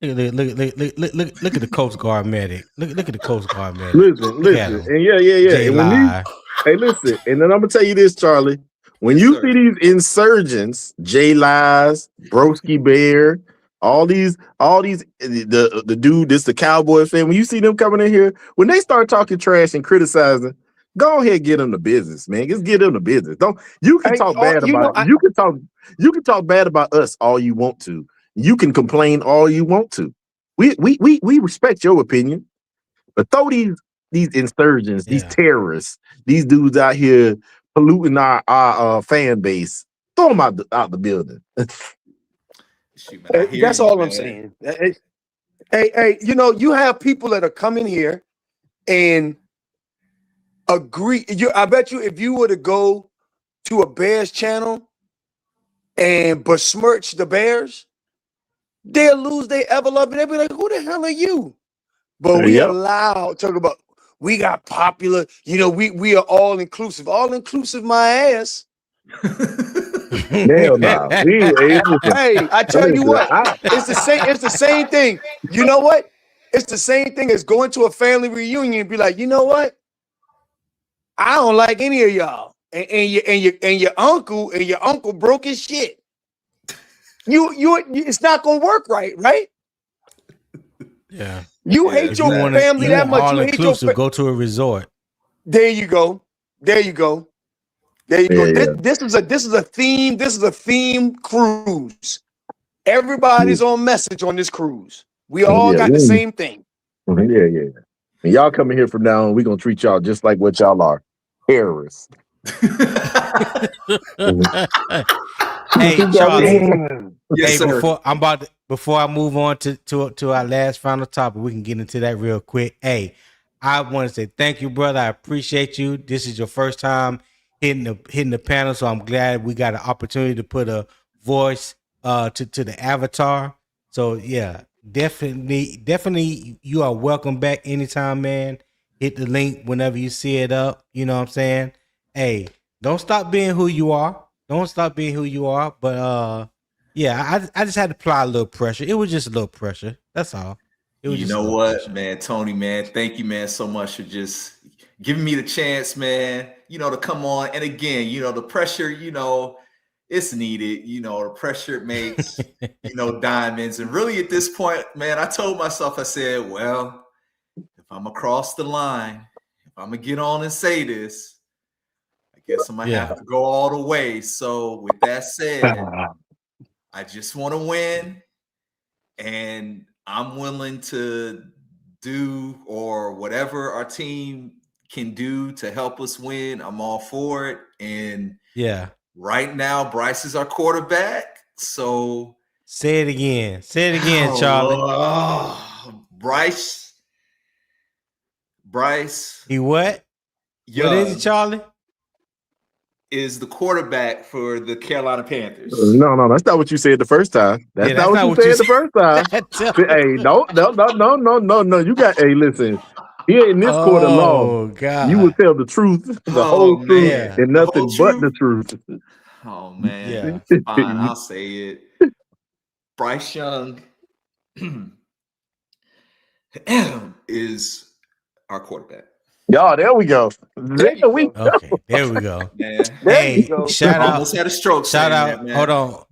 Look at the Coast Guard medic. Look at the Coast Guard medic. Listen, and yeah. And hey, listen, and then I'm gonna tell you this, Charlie. When you see these insurgents, J Lies, Broski Bear, all these, the dude, the Cowboy fan, when you see them coming in here, when they start talking trash and criticizing, go ahead and get them the business, man. Just get them the business. You can talk bad about you can talk bad about us all you want to. You can complain all you want to. We respect your opinion, but throw these insurgents, these terrorists, these dudes out here polluting our fan base. Throw them out the building. Shoot, man, that's all I'm saying. Hey, you have people that are coming here and agree. I bet you if you were to go to a Bears channel and besmirch the Bears, they'll lose their ever love and they'll be like, who the hell are you? But we are loud talking about we got popular, we are all inclusive. All inclusive my ass. Hell no. Hey, I tell you what, it's the same thing. You know what? It's the same thing as going to a family reunion and be like, you know what? I don't like any of y'all. And your uncle broke his shit. It's not gonna work right? Yeah. You hate your family that much. All inclusive. Go to a resort. There you go. Yeah. This is a theme. This is a theme cruise. Everybody's on message on this cruise. We all got the same thing. Yeah. And y'all coming here from now on, we're gonna treat y'all just like what y'all are. Terrorists. Hey, Charlie. Yes, sir. Before I move on to our last final topic, we can get into that real quick. Hey, I want to say thank you, brother. I appreciate you. This is your first time hitting the panel, so I'm glad we got an opportunity to put a voice to the avatar. So yeah, definitely, you are welcome back anytime, man. Hit the link whenever you see it up. You know what I'm saying? Hey, don't stop being who you are. Don't stop being who you are. But yeah, I just had to apply a little pressure. It was just a little pressure. That's all. You know what, man, Tony, man, thank you, man, so much for just giving me the chance, man, to come on. And again, the pressure, it's needed. The pressure makes, diamonds. And really at this point, man, I told myself, I said, well, if I'm across the line, if I'm going to get on and say this, I guess I'm going to have to go all the way. So with that said, I just want to win. And I'm willing to do or whatever our team can do to help us win. I'm all for it. And right now, Bryce is our quarterback. So say it again. Say it again, Charlie. Bryce. He what? Young what is it, Charlie? Is the quarterback for the Carolina Panthers. No, that's not what you said the first time. That's not what you said the first time. Hey, no. You got, listen. Here in this court of law, God. You will tell the truth, the whole truth, and nothing but the truth. Oh man, fine, I'll say it. Bryce Young is our quarterback. Y'all, there we go. Okay, there we go. Hey, shout out. Almost had a stroke. Shout out. Hold on.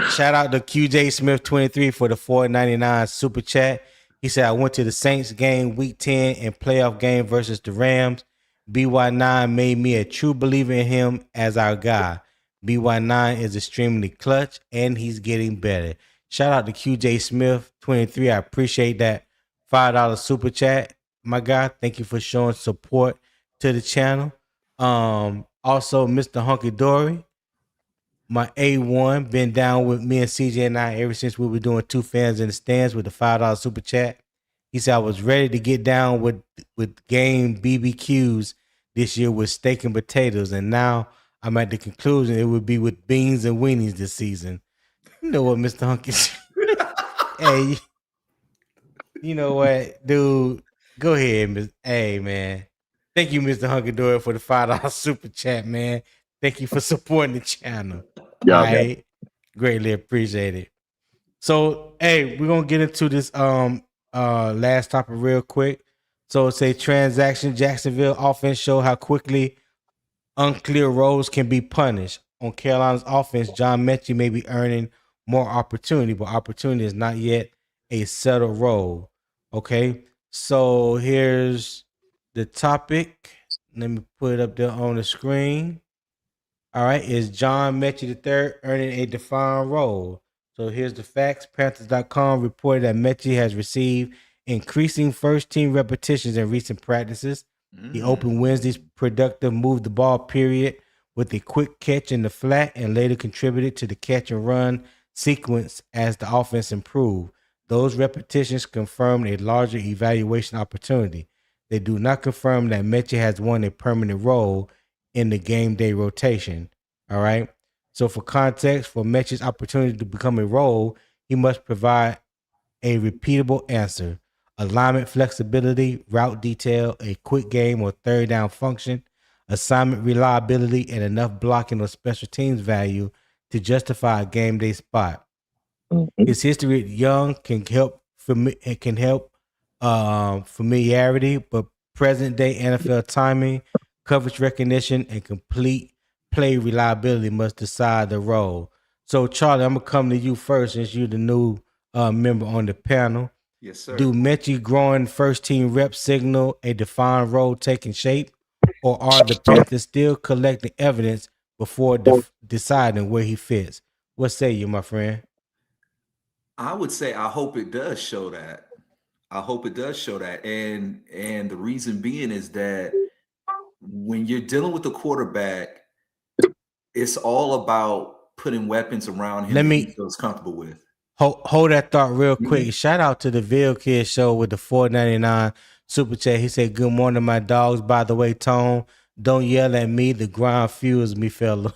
Shout out to QJ Smith 23 for the $4.99 super chat. He said, I went to the Saints game week 10 and playoff game versus the Rams. BY9 made me a true believer in him as our guy. BY9 is extremely clutch and he's getting better. Shout out to QJ Smith 23. I appreciate that $5 super chat, my guy. Thank you for showing support to the channel. Also, Mr. Hunky Dory, my A1, been down with me and CJ and I ever since we were doing Two Fans in the Stands with the $5 super chat. He said I was ready to get down with game BBQs this year with steak and potatoes, and now I'm at the conclusion it would be with beans and weenies this season. You know what, Mr. Hunky? Hey, you know what, dude? Go ahead, Hey, man. Thank you, Mr. Hunky Dory, for the $5 super chat, man. Thank you for supporting the channel. Yeah, I greatly appreciate it. So, hey, we're gonna get into this last topic real quick. So it's a transaction. Jacksonville offense show how quickly unclear roles can be punished. On Carolina's offense, John Metchie may be earning more opportunity, but opportunity is not yet a settled role. Okay, so here's the topic. Let me put it up there on the screen. All right, is John Metchie III earning a defined role? So here's the facts. Panthers.com reported that Metchie has received increasing first-team repetitions in recent practices. He opened Wednesday's productive move the ball period with a quick catch in the flat and later contributed to the catch and run sequence as the offense improved. Those repetitions confirmed a larger evaluation opportunity. They do not confirm that Metchie has won a permanent role in the game day rotation. All right. So for context, for Metchie's opportunity to become a role, he must provide a repeatable answer, alignment flexibility, route detail, a quick game or third down function, assignment reliability, and enough blocking or special teams value to justify a game day spot. His history at Young can help familiarity, but present day NFL timing, coverage recognition, and complete play reliability must decide the role. So, Charlie, I'm gonna come to you first since you're the new member on the panel. Yes, sir. Do Metchie growing first team rep signal a defined role taking shape, or are the Panthers still collecting evidence before deciding where he fits? What say you, my friend? I would say I hope it does show that. I hope it does show that. And the reason being is that when you're dealing with the quarterback, it's all about putting weapons around him that he feels comfortable with. Hold that thought real quick. Shout out to the Ville Kid Show with the $4.99 super chat. He said, "Good morning, my dogs. By the way, Tone, don't yell at me. The grind fuels me, fella."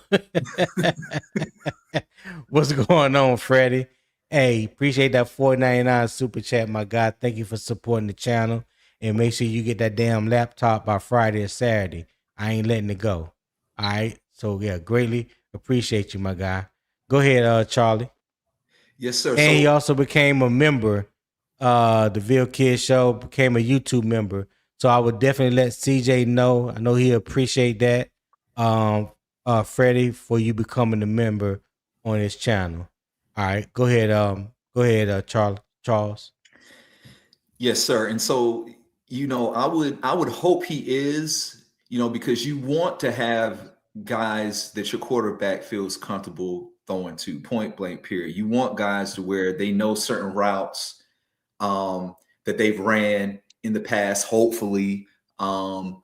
What's going on, Freddie? Hey, appreciate that $4.99 super chat, my guy. Thank you for supporting the channel. And make sure you get that damn laptop by Friday or Saturday. I ain't letting it go. All right. So yeah, greatly appreciate you, my guy. Go ahead, Charlie. Yes, sir. And he also became a member. The Ville Kid Show became a YouTube member. So I would definitely let CJ know. I know he'll appreciate that. Freddie, for you becoming a member on his channel. All right, go ahead, Charles. Yes, sir. And so, I would hope he is, because you want to have guys that your quarterback feels comfortable throwing to, point blank period. You want guys to where they know certain routes that they've ran in the past, hopefully, from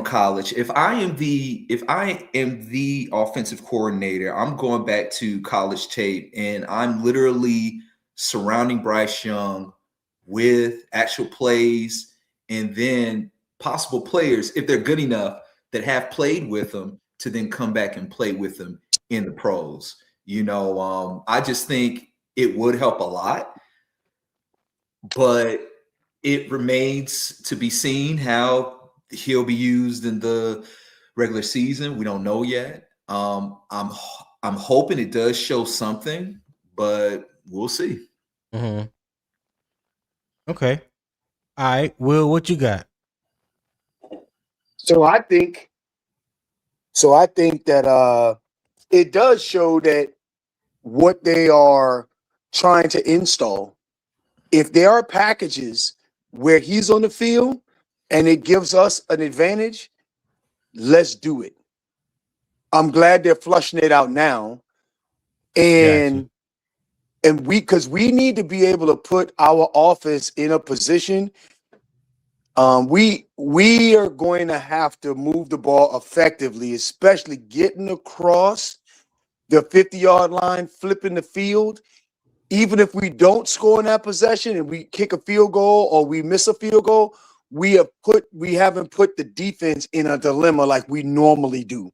college. If I am the offensive coordinator, I'm going back to college tape and I'm literally surrounding Bryce Young with actual plays and then possible players, if they're good enough, that have played with them to then come back and play with them in the pros. I just think it would help a lot, but it remains to be seen how he'll be used in the regular season. We don't know yet. I'm hoping it does show something, but we'll see. Mm-hmm. Okay. All right. Will, what you got? So I think that it does show that what they are trying to install if there are packages where he's on the field and it gives us an advantage, let's do it. I'm glad they're flushing it out now. And because we need to be able to put our offense in a position. We are going to have to move the ball effectively, especially getting across the 50-yard line, flipping the field. Even if we don't score in that possession and we kick a field goal or we miss a field goal, we haven't put the defense in a dilemma like we normally do.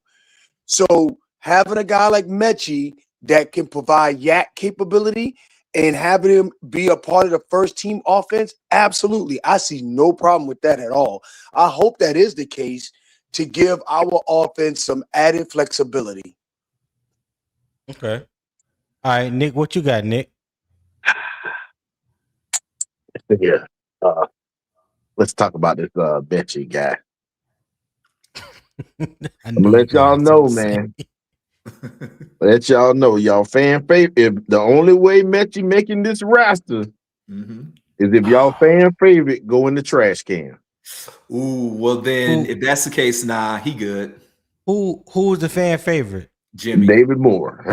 So having a guy like Metchie that can provide yak capability and having him be a part of the first team offense, absolutely. I see no problem with that at all. I hope that is the case to give our offense some added flexibility. Okay. All right, Nick, what you got, Nick? Yeah. Let's talk about this Metchie guy. I'm gonna let y'all know, man. Let y'all know, y'all fan favorite. If the only way Metchie making this roster is if y'all fan favorite go in the trash can. Ooh, well then, if that's the case, nah, he good. Who's the fan favorite? Jimmy. David Moore.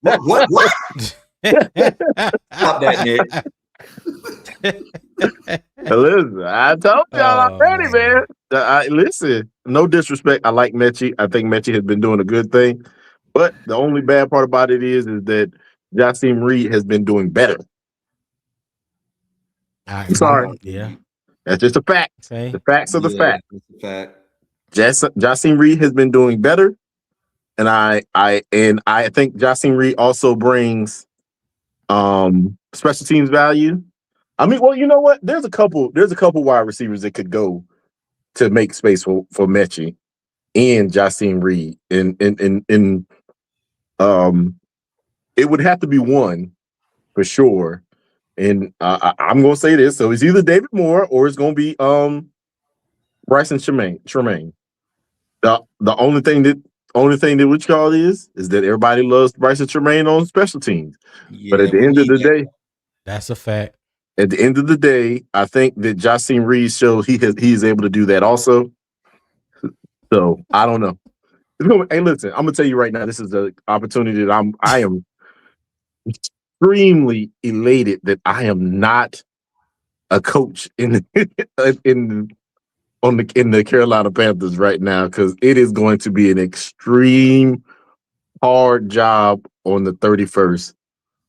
What? Stop that, Nick. Listen, I told y'all already, man. Listen, no disrespect. I like Metchie. I think Metchie has been doing a good thing. But the only bad part about it is that Jasim Reed has been doing better. I'm sorry. Yeah. That's just a fact. Okay. The facts are the fact. That's a fact. Jasim Reed has been doing better. And I think Jasim Reed also brings special teams value. I mean, well, you know what? There's a couple wide receivers that could go to make space for Metchie and Jasim Reed. And it would have to be one for sure. And I'm gonna say this. So it's either David Moore or it's gonna be Bryce and Tremaine. The only thing that what you call is that everybody loves Bryce and Tremaine on special teams. Yeah, but at the end of the day, that's a fact. At the end of the day, I think that Jasim Reed showed he's able to do that also. So I don't know. Hey, listen, I'm gonna tell you right now, this is the opportunity that I am extremely elated that I am not a coach in the Carolina Panthers right now, because it is going to be an extreme hard job on the 31st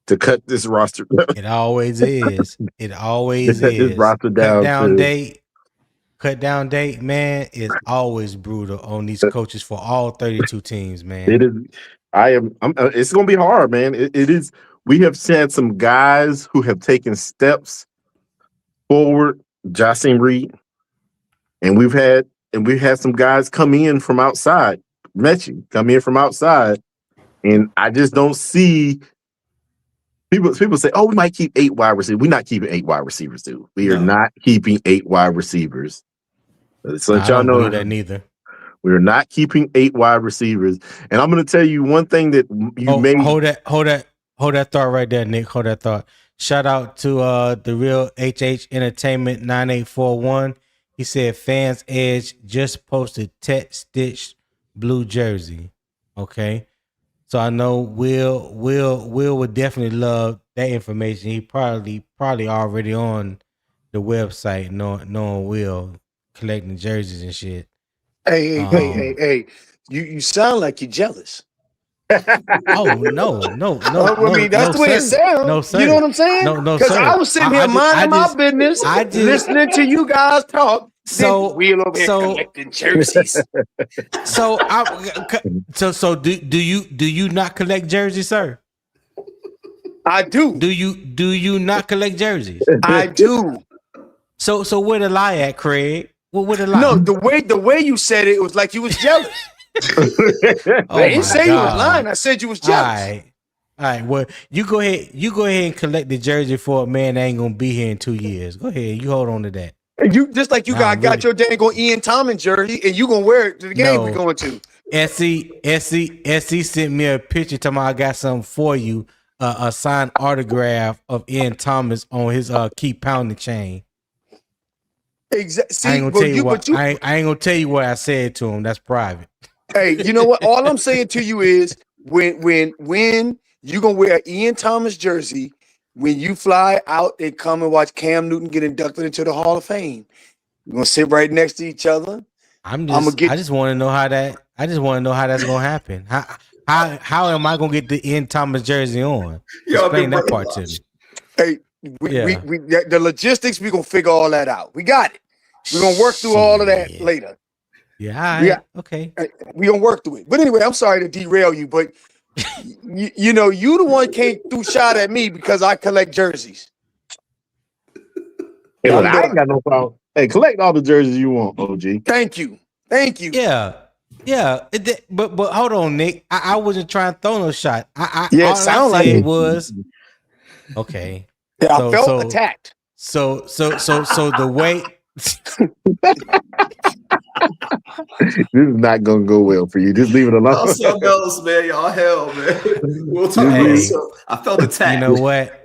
to cut this roster. It always is. It always is. This roster down Cut down date, man, is always brutal on these coaches for all 32 teams, man. It is. It's going to be hard, man. It is. We have had some guys who have taken steps forward. Jasim Reed, and we've had some guys come in from outside. Metchie come in from outside, and I just don't see. People say, "Oh, we might keep 8 wide receivers." We're not keeping 8 wide receivers, dude. We are not keeping 8 wide receivers. So let y'all know that neither. We're not keeping 8 wide receivers. And I'm going to tell you one thing that you may hold that thought right there, Nick. Hold that thought. Shout out to the real HH Entertainment 9841. He said Fans Edge just posted Tet stitched blue jersey. Okay. So I know Will would definitely love that information. He probably already on the website, knowing Will collecting jerseys and shit. Hey! You sound like you're jealous. Oh no! I mean, that's the way it sounds. No, sir. You know what I'm saying? No, because sir. I was sitting here minding my business, listening to you guys talk. So Will over here collecting jerseys. So do you not collect jerseys, sir? I do. Do you not collect jerseys? I do. So where the lie at, Craig? Where the lie? No, the way you said it was like you was jealous. I didn't say you was lying. I said you was jealous. All right. Well, you go ahead and collect the jersey for a man that ain't gonna be here in 2 years. Go ahead. You hold on to that. You just like you got your dang on Ian Thomas jersey, and you gonna wear it to the game we're going to. SC sent me a picture telling me I got something for you. a signed autograph of Ian Thomas on his keep pounding chain. Exactly. I ain't gonna tell you what. I ain't gonna tell you what I said to him. That's private. Hey, you know what? All I'm saying to you is when you gonna wear an Ian Thomas jersey when you fly out and come and watch Cam Newton get inducted into the Hall of Fame. We're gonna sit right next to each other. I just want to know how that. I just want to know how that's gonna happen. How am I gonna get the Ian Thomas jersey on? Explain that part to me. Hey, the logistics, we're gonna figure all that out. We got it. We're gonna work through all of that later. Yeah, okay. We're gonna work through it. But anyway, I'm sorry to derail you, but you know, you the one came through shot at me because I collect jerseys. Hey, I ain't got no problem. Hey, collect all the jerseys you want, OG. Thank you. Yeah. But hold on, Nick. I wasn't trying to throw no shot. It sounded like it was okay. Yeah, I felt attacked. So the way this is not gonna go well for you. Just leave it alone. Something else, man. Y'all hell, man. We'll talk about it. I felt attacked. You know what?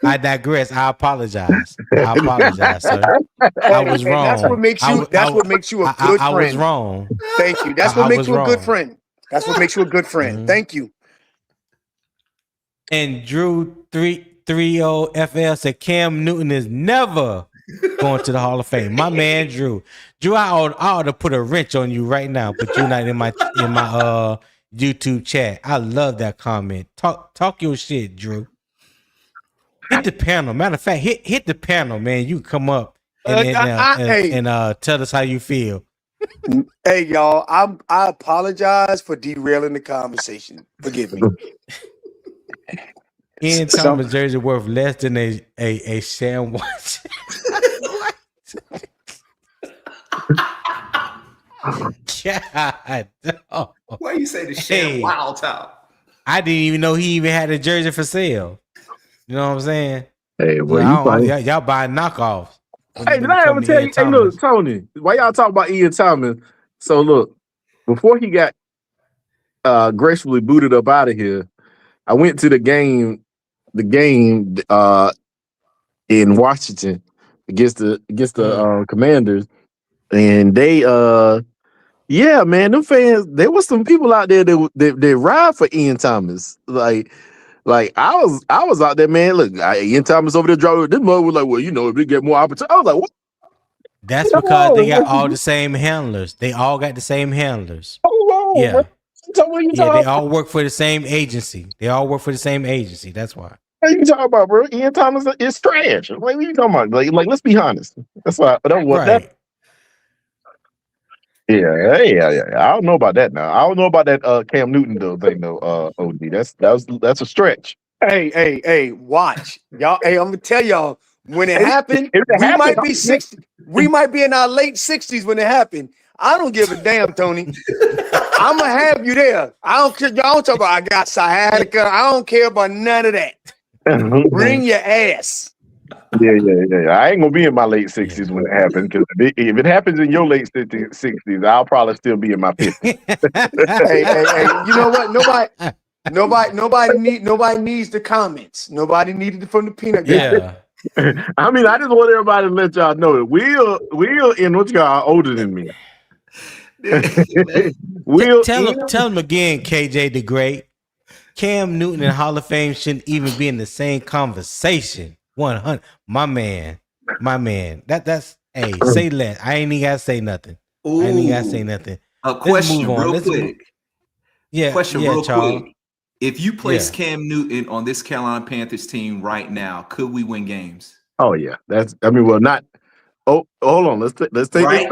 I digress. I apologize, sir. I was wrong. That's what makes you. A good friend. I was wrong. Thank you. That's what makes you a good friend. That's what makes you a good friend. Mm-hmm. Thank you. And Drew 30 FL said Cam Newton is never going to the Hall of Fame. My man Drew, I ought to put a wrench on you right now, but you're not in my YouTube chat. I love that comment. Talk your shit, Drew. Hit the panel. Matter of fact, hit the panel, man. You come up and tell us how you feel. Hey, y'all, I apologize for derailing the conversation. Forgive me. Ian Thomas jersey worth less than a sandwich. God. Oh. Why you say the shit wild top? I didn't even know he even had a jersey for sale. You know what I'm saying? Hey, well, y'all buying knockoffs. Hey, did I ever tell you? Hey, look, Tony, why y'all talk about Ian Thomas? So look, before he got gracefully booted up out of here, I went to the game in Washington against the Commanders, and they yeah, man, them fans, there was some people out there that ride for Ian Thomas. Like I was out there, man. Look, Ian Thomas over there driving. This mother was like, well, you know, if they get more opportunity, I was like, what? That's because they got all the same handlers. They all got the same handlers. Yeah. They all work for the same agency. That's why. What are you talking about, bro? Ian Thomas is trash. Like, what are you talking about? Like, let's be honest. That's why I don't want that. Yeah. I don't know about that now. I don't know about that Cam Newton though thing though. OD. That's a stretch. Hey, watch. Y'all, I'm gonna tell y'all when it happened, might be 60. We might be in our late 60s when it happened. I don't give a damn, Tony. I'm gonna have you there. I don't care. Y'all don't talk about I got sciatica. I don't care about none of that. Bring your ass. Yeah. I ain't gonna be in my late 60s when it happens, because if it happens in your late 60s, I'll probably still be in my 50s. hey, you know what? Nobody needs the comments. Nobody needed it from the peanut gallery. Yeah. I mean, I just want everybody to let y'all know that Will and what y'all are older than me. Tell him again, KJ the Great. Cam Newton and Hall of Fame shouldn't even be in the same conversation. 100. My man. That's say less. I ain't even gotta say nothing. Ooh. I ain't even gotta say nothing. A question real quick. Real Charles. quick. If you place Cam Newton on this Carolina Panthers team right now, could we win games? Oh yeah. Not. Oh, hold on. Let's take this thing. I'm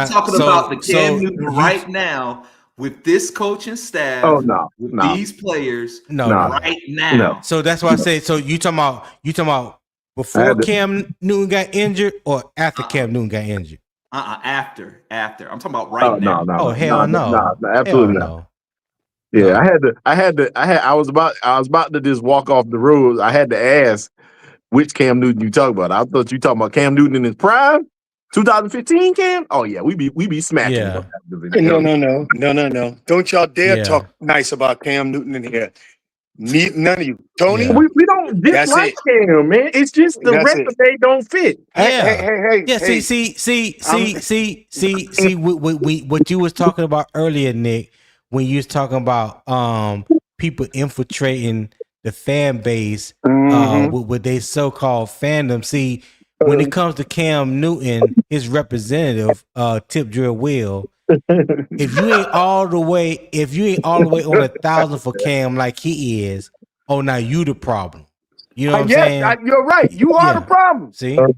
talking about the Cam Newton right now with this coaching staff. Oh no, these players. Right now. No. So that's why I say. So you talking about before Cam Newton got injured or after Cam Newton got injured? After. I'm talking about right now. No. Oh hell no. Absolutely not. Yeah, I was about to just walk off the road. I had to ask which Cam Newton you talking about. I thought you talking about Cam Newton in his prime, 2015 Cam. Oh yeah, we be smacking. Yeah. No. Don't y'all dare talk nice about Cam Newton in here. None of you. Tony, Yeah. We don't That's dislike it. him, man. It's just the That's it. resume don't fit. Hey. Yeah. Hey. See. What you was talking about earlier, Nick, when you was talking about people infiltrating the fan base with their so-called fandom. See, when it comes to Cam Newton, his representative, Tip Drill Will, if you ain't all the way on 1,000 for Cam like he is, now you the problem. You know what I'm saying? You're right. You are the problem. See? I'm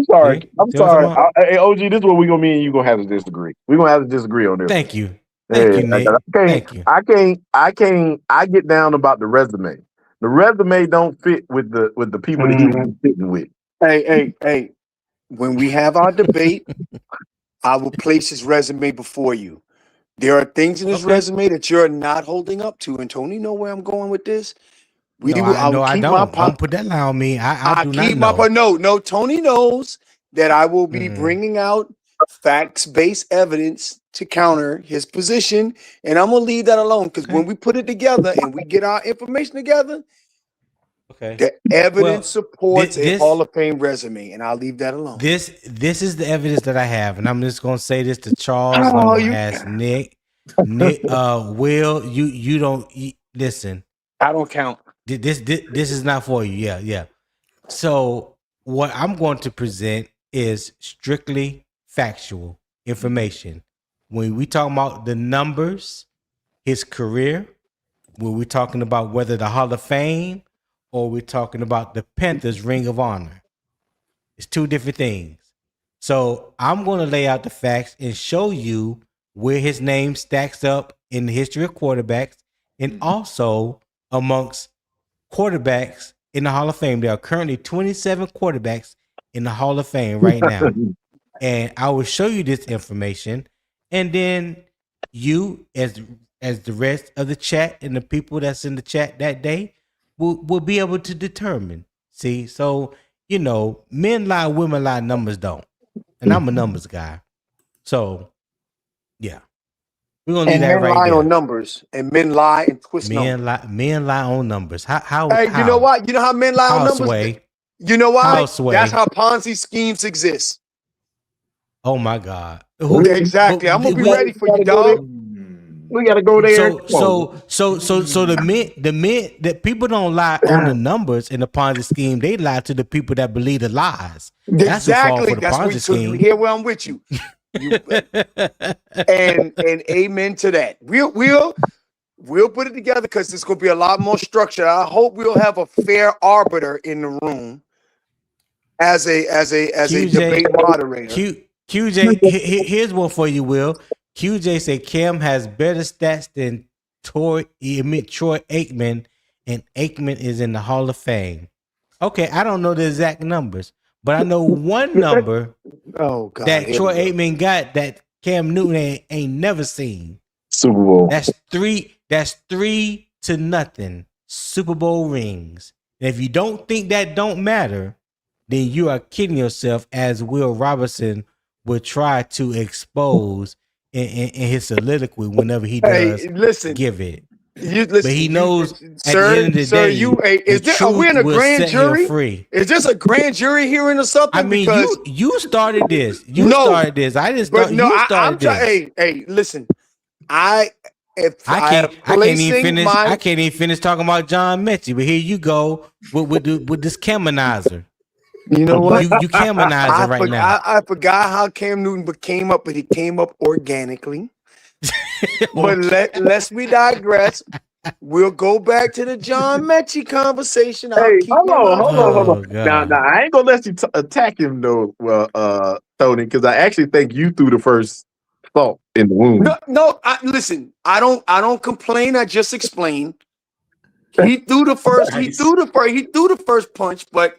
sorry. See? I'm See what sorry. I'm talking Hey, OG, this is what me and you gonna have to disagree. We're gonna have to disagree on this. Thank you. Thank you, Nick. Thank you. I get down about the resume. The resume don't fit with the people that he's sitting with. Hey. When we have our debate, I will place his resume before you. There are things in his resume that you're not holding up to, and Tony know where I'm going with this. I don't. Don't put that lie on me. I do not know. No. Tony knows that I will be bringing out facts-based evidence to counter his position, and I'm gonna leave that alone because when we put it together and we get our information together, the evidence supports a Hall of Fame resume, and I'll leave that alone. This is the evidence that I have, and I'm just gonna say this to Charles. I'm gonna ask Nick. Nick, Will, you don't listen. I don't count. This is not for you. Yeah. So what I'm going to present is strictly factual information. When we talk about the numbers, his career, when we're talking about whether the Hall of Fame or we're talking about the Panthers Ring of Honor, it's two different things. So I'm going to lay out the facts and show you where his name stacks up in the history of quarterbacks and also amongst quarterbacks in the Hall of Fame. There are currently 27 quarterbacks in the Hall of Fame right now. And I will show you this information. And then you, as the rest of the chat and the people that's in the chat that day, will be able to determine. See, so, men lie, women lie, numbers don't. And I'm a numbers guy. So, yeah. We're going to leave that right there. Men lie on numbers, and men lie and twist numbers. Men lie on numbers. How? You know what? You know how men lie on numbers? Sway? You know why? Sway? That's how Ponzi schemes exist. Oh, my God. Exactly. I'm going to be ready for you, dog. We got to go there. So the men that people don't lie on the numbers in the Ponzi scheme. They lie to the people that believe the lies. That's exactly. That's what you hear where I'm with you. and amen to that. We'll put it together because it's going to be a lot more structured. I hope we'll have a fair arbiter in the room as a debate moderator. QJ, here's one for you, Will. QJ said Cam has better stats than Troy Aikman, and Aikman is in the Hall of Fame. Okay, I don't know the exact numbers, but I know one number that Troy Aikman got that Cam Newton ain't never seen. Super Bowl. That's 3-0 Super Bowl rings. And if you don't think that don't matter, then you are kidding yourself, as Will Robinson would try to expose in his soliloquy whenever he does give it. But he knows at the end of the day, are we in a grand jury? Is this a grand jury hearing or something? I mean, you started this. Started this. I didn't start. You started this. Hey, listen. I can't even finish talking about John Metchie, but here you go with this Camanizer. You know what? You Camanizer right now. I forgot how Cam Newton came up, but he came up organically. But lest we digress, we'll go back to the John Metchie conversation. Hold on. Now, I ain't gonna let you attack him though, Tony, because I actually think you threw the first thought in the womb. Listen. I don't complain. I just explain. He threw the first. Nice. He threw the first punch, but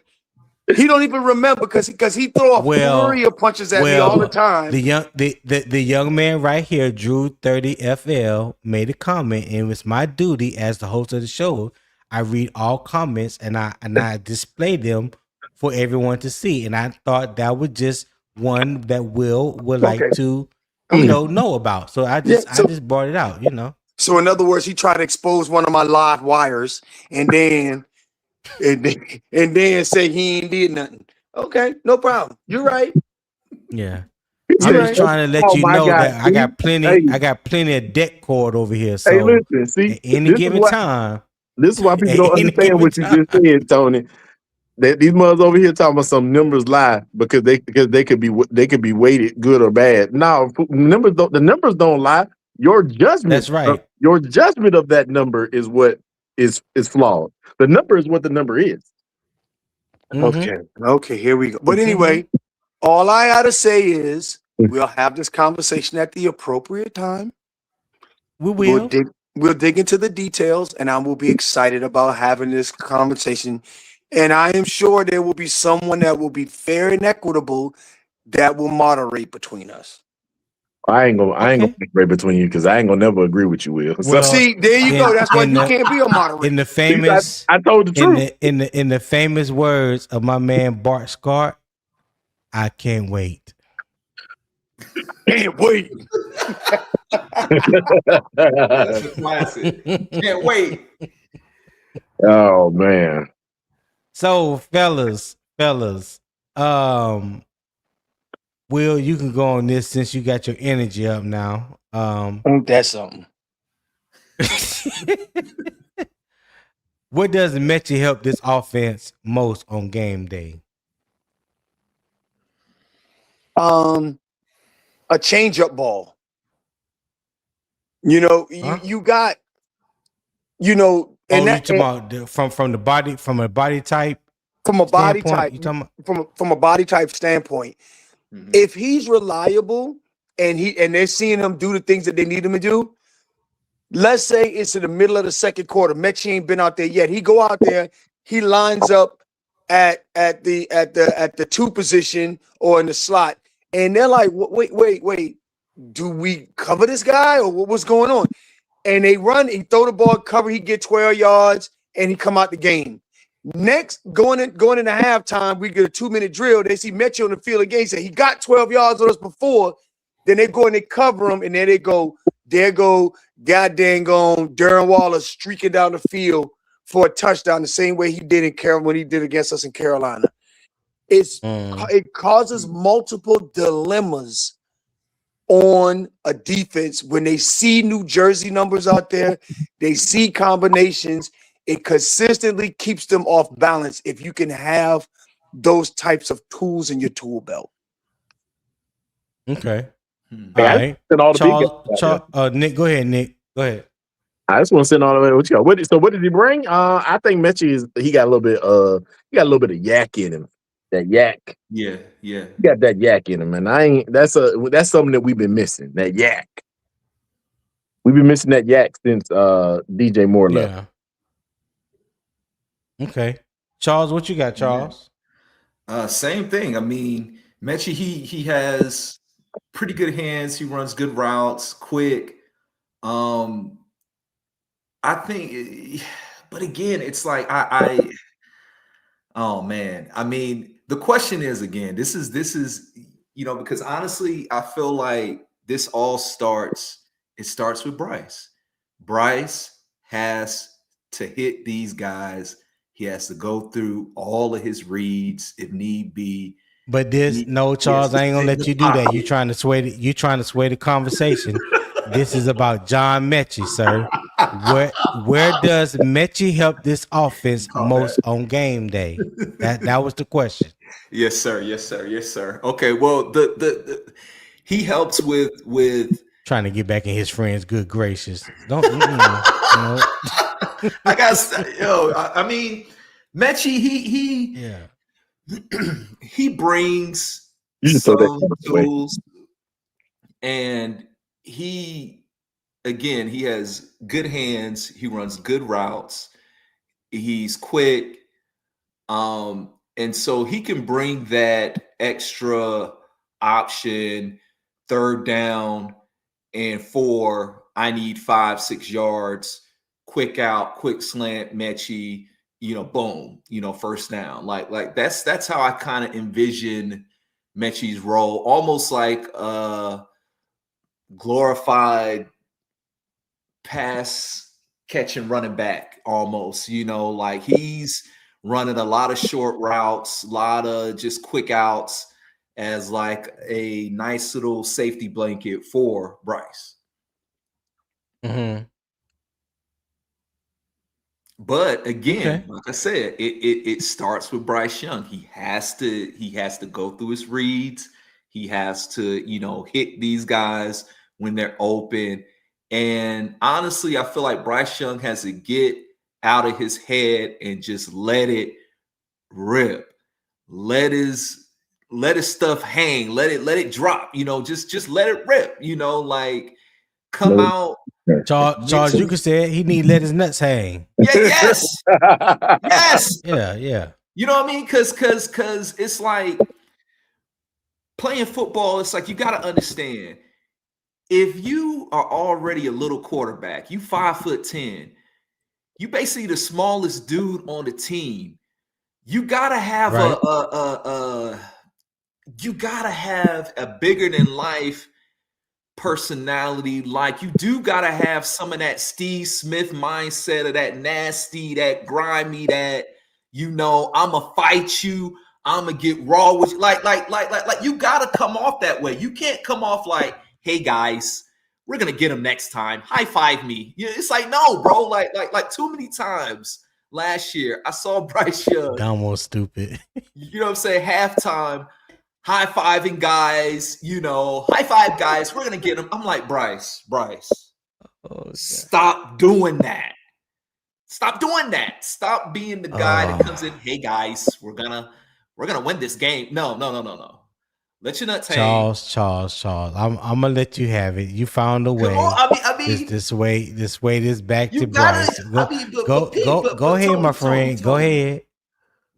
he don't even remember because he throw a flurry of punches at me all the time. The young man right here, Drew 30 FL, made a comment, and it's my duty as the host of the show. I read all comments and I display them for everyone to see. And I thought that was just one that Will would like to know about. So I just brought it out. So in other words, he tried to expose one of my live wires and then say he ain't did nothing. Okay, no problem. You're right. Yeah. I'm You're just right. trying to let Oh you my know God. that I got Hey, plenty of deck cord over here. hey, So listen, see, at any this is given what time, this is why people at don't any understand given what you time. just said, Tony. That these mothers over here talking about some numbers lie because they could be weighted good or bad. No, the numbers don't lie. Your That's right. judgment of that number is what is flawed. The number is what the number is. Mm-hmm. Okay, here we go. But anyway, all I gotta say is we'll have this conversation at the appropriate time. We will. We'll dig into the details, and I will be excited about having this conversation. And I am sure there will be someone that will be fair and equitable that will moderate between us. I ain't gonna break between you because I ain't gonna never agree with you, Will. So, Well, See, there you go. That's why you can't be a in moderator. the famous I told the truth. in the famous words of my man Bart Scott, I can't wait. Can't wait. That's a classic. Can't wait. Oh man. So, fellas, Will, you can go on this since you got your energy up now. That's something. What does Metchie help this offense most on game day? A change-up ball. You know, you got, you know, and you talking about from a body type? From a body standpoint? type, You talking about? from a body type standpoint, if he's reliable and they're seeing him do the things that they need him to do, let's say it's in the middle of the second quarter, Metchie ain't been out there yet. He go out there, he lines up at the 2 position or in the slot, and they're like, wait, do we cover this guy or what's going on? And they run, he throw the ball, cover, he get 12 yards, and he come out the game. Next, going into halftime, we get a 2-minute drill. They see Metchie on the field again. Say he got 12 yards on us before. Then they go and they cover him, and then they go, there go, goddamn gone, Darren Waller streaking down the field for a touchdown the same way he did in Carolina when he did against us in Carolina. It causes multiple dilemmas on a defense when they see New Jersey numbers out there, they see combinations. It consistently keeps them off balance if you can have those types of tools in your tool belt. Okay. Hey, All right. Charles, Nick, go ahead, Nick. Go ahead. I just want to send all the way. What you got? What did he bring? I think Metchie he got a little bit of yak in him. That yak. Yeah. He got that yak in him, and that's something that we've been missing. That yak. We've been missing that yak since DJ Moore left. Yeah. Okay. Charles, what you got, Charles? Same thing. I mean, Metchie, he has pretty good hands. He runs good routes, quick. I think, but again, it's like oh man. I mean, the question is again, this is because honestly, I feel like this all starts with Bryce. Bryce has to hit these guys. He has to go through all of his reads if need be. But Charles, I ain't gonna let you do that. You trying to sway the conversation. This is about John Metchie, sir. Where does Metchie help this offense most on game day? That was the question. Yes, sir. Okay, well, he helps with trying to get back in his friend's good graces. Don't I got I mean, Metchie, he brings some tools, and he has good hands. He runs good routes. He's quick, and so he can bring that extra option, third down and 4. I need 5-6 yards. Quick out, quick slant, Metchie. Boom, first down. Like that's how I kind of envision Metchie's role, almost like glorified pass catching running back almost, like he's running a lot of short routes, a lot of just quick outs as like a nice little safety blanket for Bryce. Mm-hmm. But again, like I said, it starts with Bryce Young. He has to go through his reads. He has to, hit these guys when they're open. And honestly, I feel like Bryce Young has to get out of his head and just let it rip. Let his stuff hang. Let it drop. Just let it rip. Like come out. Charles, you could say it. He need to let his nuts hang. Yeah, yes. Yes. Yeah. You know what I mean? Cause it's like playing football, it's like you gotta understand. If you are already a little quarterback, you 5'10", you basically the smallest dude on the team. You gotta have you gotta have a bigger than life personality. Like you do gotta have some of that Steve Smith mindset of that nasty, that grimy, that I'ma fight you, I'ma get raw with you. Like you gotta come off that way. You can't come off like, hey guys, we're gonna get him next time. High five me. It's like, no, bro. Like too many times last year, I saw Bryce Young. Almost stupid. You know what I'm saying? Halftime, high-fiving guys, high five guys, we're gonna get him. I'm like, Bryce, stop doing that. Stop doing that. Stop being the guy that comes in, hey guys, we're gonna win this game. No. Let your nuts hang. Charles. I'm gonna let you have it. You found a way. I mean, this back to Bryce. Go ahead, my friend. Go ahead.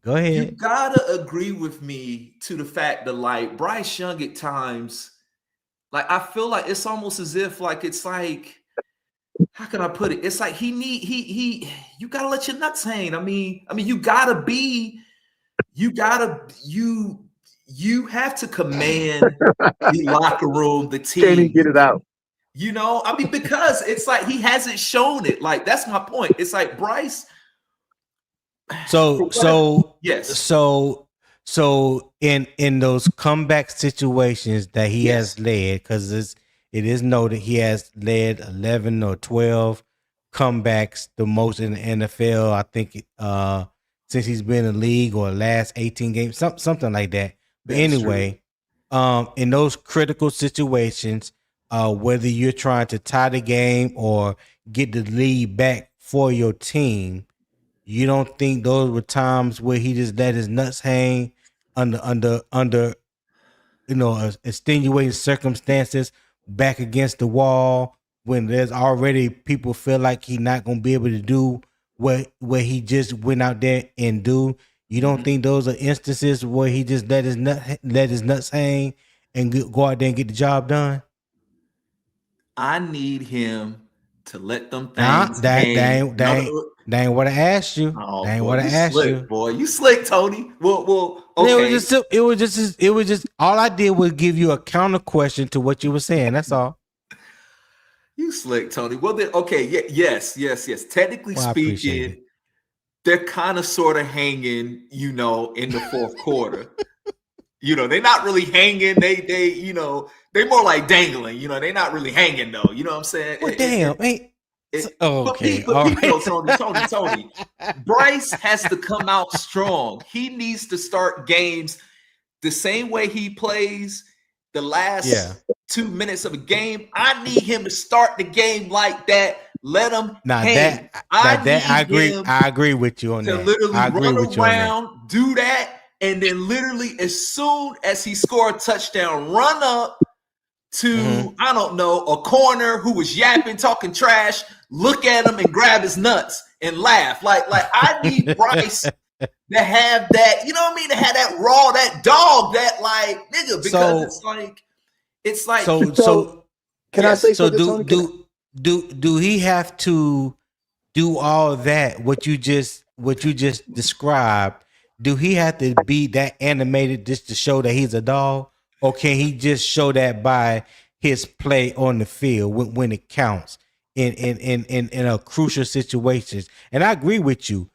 You gotta agree with me to the fact that like Bryce Young at times, like I feel like it's almost as if like it's like, how can I put it? It's like you gotta let your nuts hang. I mean, you have to command the locker room, the team. Can't even get it out. Because it's like he hasn't shown it. Like that's my point. It's like Bryce. So yes. So in those comeback situations that he has led, because it is noted he has led 11 or 12 comebacks, the most in the NFL. I think since he's been in the league, or last 18 games, something like that. But anyway, in those critical situations, whether you're trying to tie the game or get the lead back for your team, you don't think those were times where he just let his nuts hang under extenuating circumstances, back against the wall, when there's already people feel like he's not going to be able to do what he just went out there and do? You don't think those are instances where he just let his nuts hang and go out there and get the job done? I need him to let them things hang. That ain't what I asked you. Oh, that ain't boy, what I asked slick, you. Boy, you slick, Tony. Well, okay. It was just all I did was give you a counter question to what you were saying. That's all. You slick, Tony. Well, then, okay, yes. Technically speaking, they're kind of sort of hanging, in the fourth quarter. They're not really hanging. They they're more like dangling. They're not really hanging though. You know what I'm saying? Well, damn, okay. Tony. Bryce has to come out strong. He needs to start games the same way he plays the last 2 minutes of a game. I need him to start the game like that. Let him hang. I agree with you on that. Literally I agree run with around, you on that. do that, and then literally as soon as he scored a touchdown, run up to, I don't know, a corner who was yapping, talking trash, look at him and grab his nuts and laugh. Like I need Bryce to have that, you know what I mean? To have that raw, that dog, that like nigga, because it's like. So can I say something? So do he have to do all that? What you just described? Do he have to be that animated just to show that he's a dog? Or can he just show that by his play on the field when it counts? in a crucial situations. And I agree with you.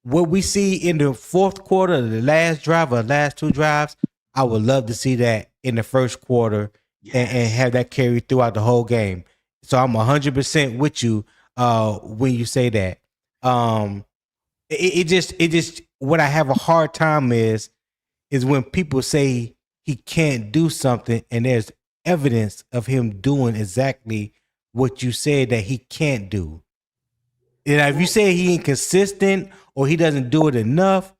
What we see in the fourth quarter, the last drive or last two drives, I would love to see that in the first quarter and have that carry throughout the whole game. So I'm 100% with you when you say that. It just what I have a hard time is when people say he can't do something and there's evidence of him doing exactly what you said that he can't do. And if you say he inconsistent or he doesn't do it enough,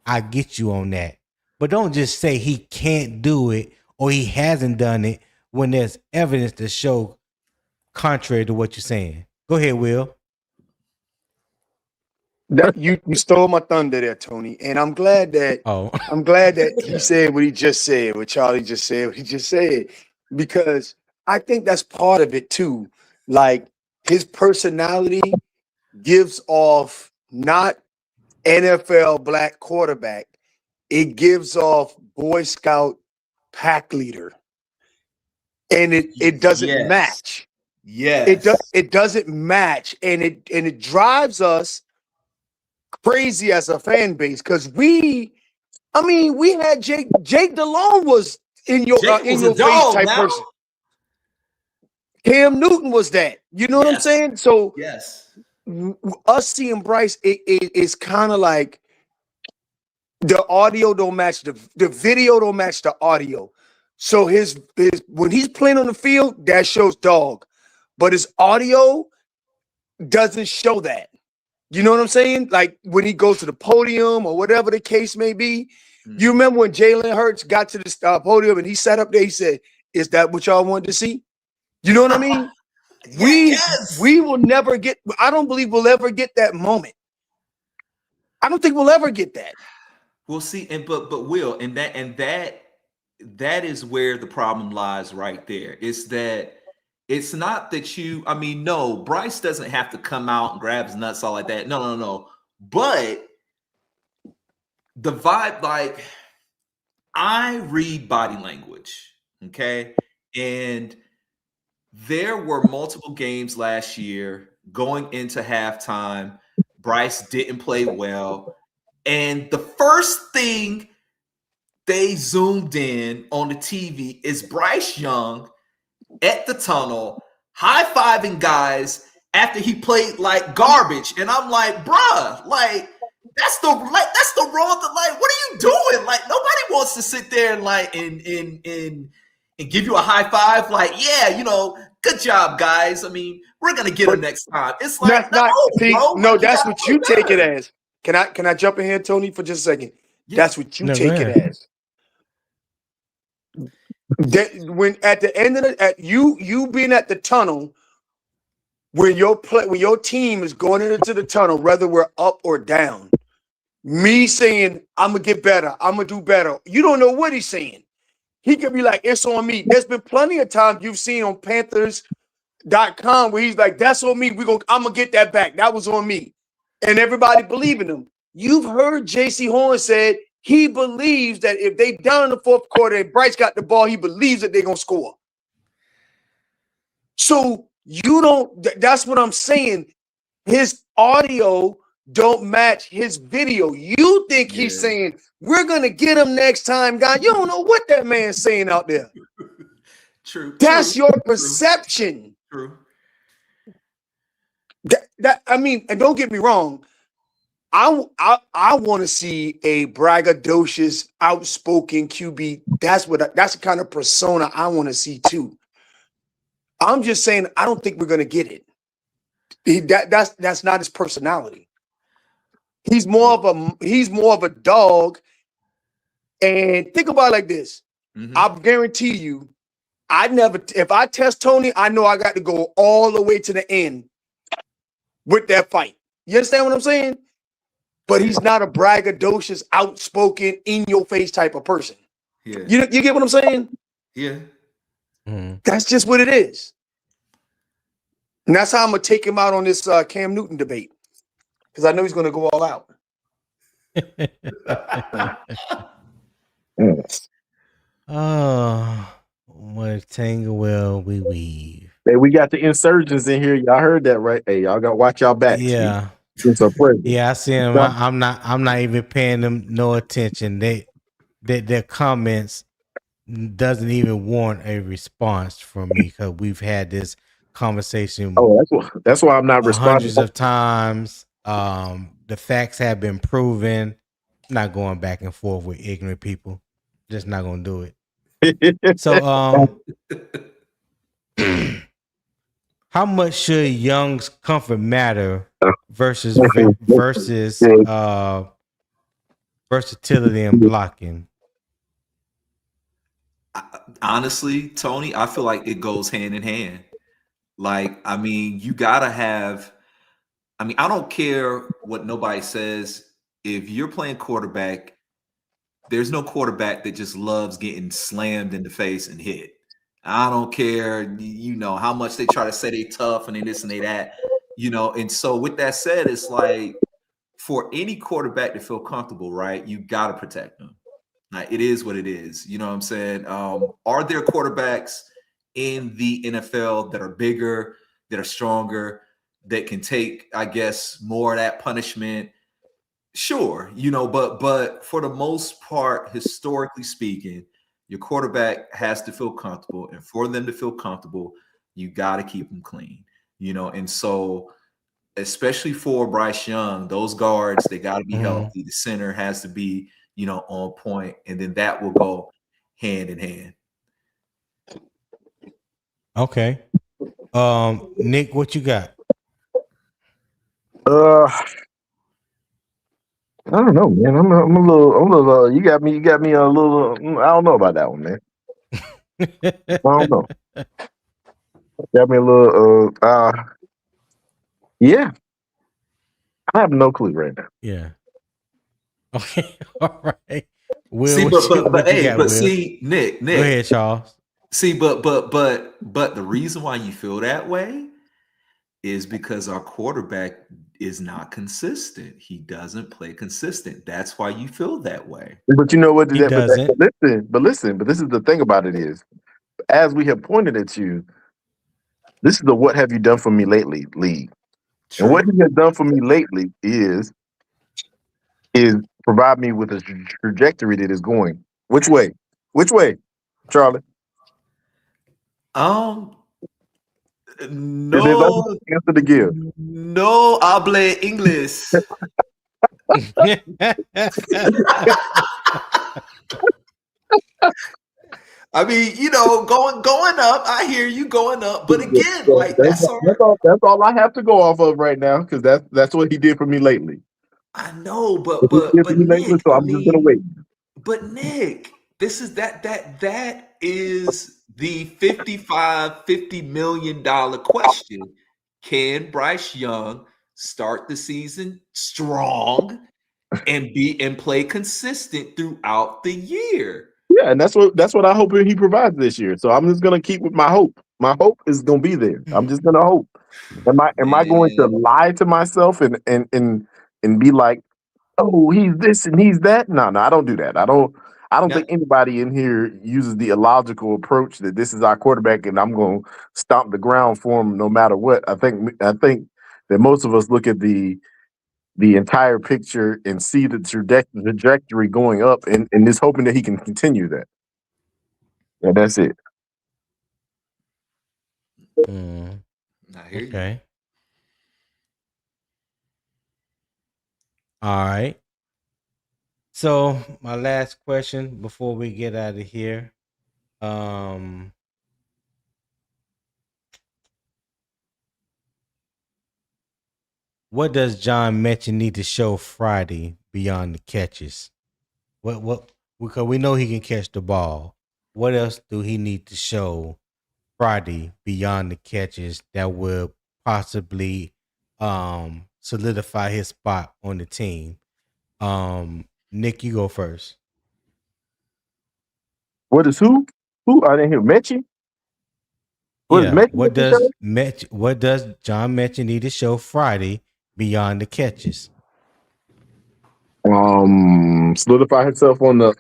I get you on that. But don't just say he can't do it or he hasn't done it when there's evidence to show contrary to what you're saying. Go ahead, Will. That you stole my thunder there, Tony. And I'm glad that he said what he just said, what Charlie just said, what he just said, because I think that's part of it too. Like his personality gives off not NFL black quarterback, it gives off Boy Scout pack leader. And it doesn't match. Yes. It doesn't match. And it drives us crazy as a fan base because we had Jake DeLone was in your face type now. person. Cam Newton was that. You know what I'm saying? So us seeing Bryce, it's kind of like the audio don't match the video don't match the audio. So his when he's playing on the field, that shows dog, but his audio doesn't show that. You know what I'm saying? Like when he goes to the podium or whatever the case may be. You remember when Jalen Hurts got to the podium and he sat up there, he said, "Is that what y'all wanted to see?" You know what I mean? We will never get, I don't believe we'll ever get that moment. I don't think we'll ever get that. We'll see. But Will, and that is where the problem lies right there. It's that it's not that no, Bryce doesn't have to come out and grab his nuts all like that. No. But the vibe, like I read body language, okay? And there were multiple games last year going into halftime. Bryce didn't play well. And the first thing they zoomed in on the TV is Bryce Young at the tunnel, high-fiving guys after he played like garbage. And I'm like, bruh, like, that's the wrong, like, what are you doing? Like, nobody wants to sit there and give you a high five. Like, yeah, good job, guys. I mean, we're gonna get him next time. It's like, that's what you take it as. Can I jump in here, Tony, for just a second? Yeah. That's what you take it as. When at the end of you being at the tunnel, when your team is going into the tunnel, whether we're up or down, me saying I'm gonna get better, I'm gonna do better. You don't know what he's saying. He could be like, it's on me. There's been plenty of times you've seen on Panthers.com where he's like, that's on me. I'm gonna get that back. That was on me. And everybody believing him. You've heard J.C. Horn said he believes that if they down in the fourth quarter and Bryce got the ball, he believes that they're gonna score. So that's what I'm saying. His audio don't match his video. You think he's saying, we're going to get him next time, guy. You don't know what that man's saying out there. True. That's your perception. True. And don't get me wrong. I want to see a braggadocious, outspoken QB. That's the kind of persona I want to see too. I'm just saying, I don't think we're going to get it. That's not his personality. He's more of a dog. And think about it like this. Mm-hmm. I guarantee you, if I test Tony, I know I got to go all the way to the end with that fight. You understand what I'm saying? But he's not a braggadocious, outspoken, in-your-face type of person. Yeah. You get what I'm saying? Yeah. Mm-hmm. That's just what it is. And that's how I'm going to take him out on this Cam Newton debate. Because I know he's going to go all out. Oh, what a tangle well we weave. Hey, we got the insurgents in here. Y'all heard that, right? Hey, y'all got to watch y'all backs. Yeah. It's a present. Yeah, I see him. I'm not even paying them no attention. Their comments doesn't even warrant a response from me because we've had this conversation. Oh, that's why I'm not responding. Hundreds of times. The facts have been proven. I'm not going back and forth with ignorant people. Just not gonna do it. So how much should Young's comfort matter versus versatility and blocking? Honestly, Tony, I feel like it goes hand in hand. Like, I mean, you gotta have. I mean, I don't care what nobody says. If you're playing quarterback, there's no quarterback that just loves getting slammed in the face and hit. I don't care, how much they try to say they tough and they this and they that, And so with that said, it's like for any quarterback to feel comfortable, right? You got to protect them. Like, it is what it is. You know what I'm saying? Are there quarterbacks in the NFL that are bigger, that are stronger, that can take, I guess, more of that punishment? Sure, but for the most part, historically speaking, your quarterback has to feel comfortable, and for them to feel comfortable, you got to keep them clean, And so, especially for Bryce Young, those guards, they got to be healthy. The center has to be, on point, and then that will go hand in hand. Okay. Nick, what you got? I don't know, man. I'm a little. You got me a little. I don't know about that one, man. I don't know. Got me a little. Yeah. I have no clue right now. Yeah. Okay. All right. Will, see, Nick. Go ahead, Charles. See, but the reason why you feel that way is because our quarterback is not consistent. He doesn't play consistent. That's why you feel that way. But you know what? He doesn't. But listen. But this is the thing about it is, as we have pointed at you, this is the "What have you done for me lately" league. True. And what he has done for me lately is provide me with a trajectory that is going which way? Which way, Charlie? No answer to give. No habla English. I mean, going up. I hear you going up, but again, like that's all I have to go off of right now because that's what he did for me lately. I know, but Nick, so I'm just gonna wait. But Nick, this is that is the $50 million question. Can Bryce Young start the season strong and play consistent throughout the year? Yeah, and that's what I hope he provides this year. So I'm just gonna keep with my hope. My hope is gonna be there. I'm just gonna hope. Am I going to lie to myself and be like, oh, he's this and he's that? No, I don't do that. I don't think anybody in here uses the illogical approach that this is our quarterback and I'm going to stomp the ground for him no matter what. I think that most of us look at the entire picture and see the trajectory going up and just hoping that he can continue that. Yeah, that's it. I hear you. Okay. All right. So my last question before we get out of here. What does John Metchie need to show Friday beyond the catches? What because we know he can catch the ball. What else do he need to show Friday beyond the catches that will possibly solidify his spot on the team? Nick, you go first. What is who? Who? I didn't hear Metchie. What does John Metchie need to show Friday beyond the catches? Solidify himself on the.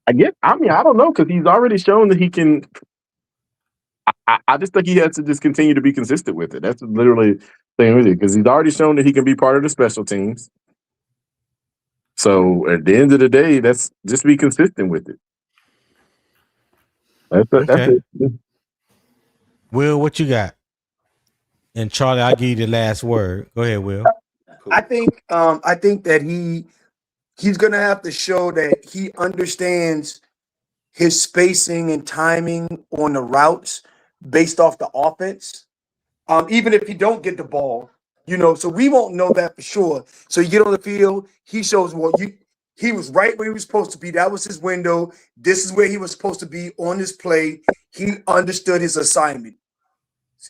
I don't know because he's already shown that he can. I just think he has to just continue to be consistent with it. That's literally the thing with it, because he's already shown that he can be part of the special teams. So at the end of the day, that's just be consistent with it. That's it. Will, what you got? And Charlie, I'll give you the last word. Go ahead, Will. I think that he's gonna have to show that he understands his spacing and timing on the routes based off the offense. Even if he don't get the ball, so we won't know that for sure. So you get on the field, he shows he was right where he was supposed to be. That was his window. This is where he was supposed to be on this play. He understood his assignment,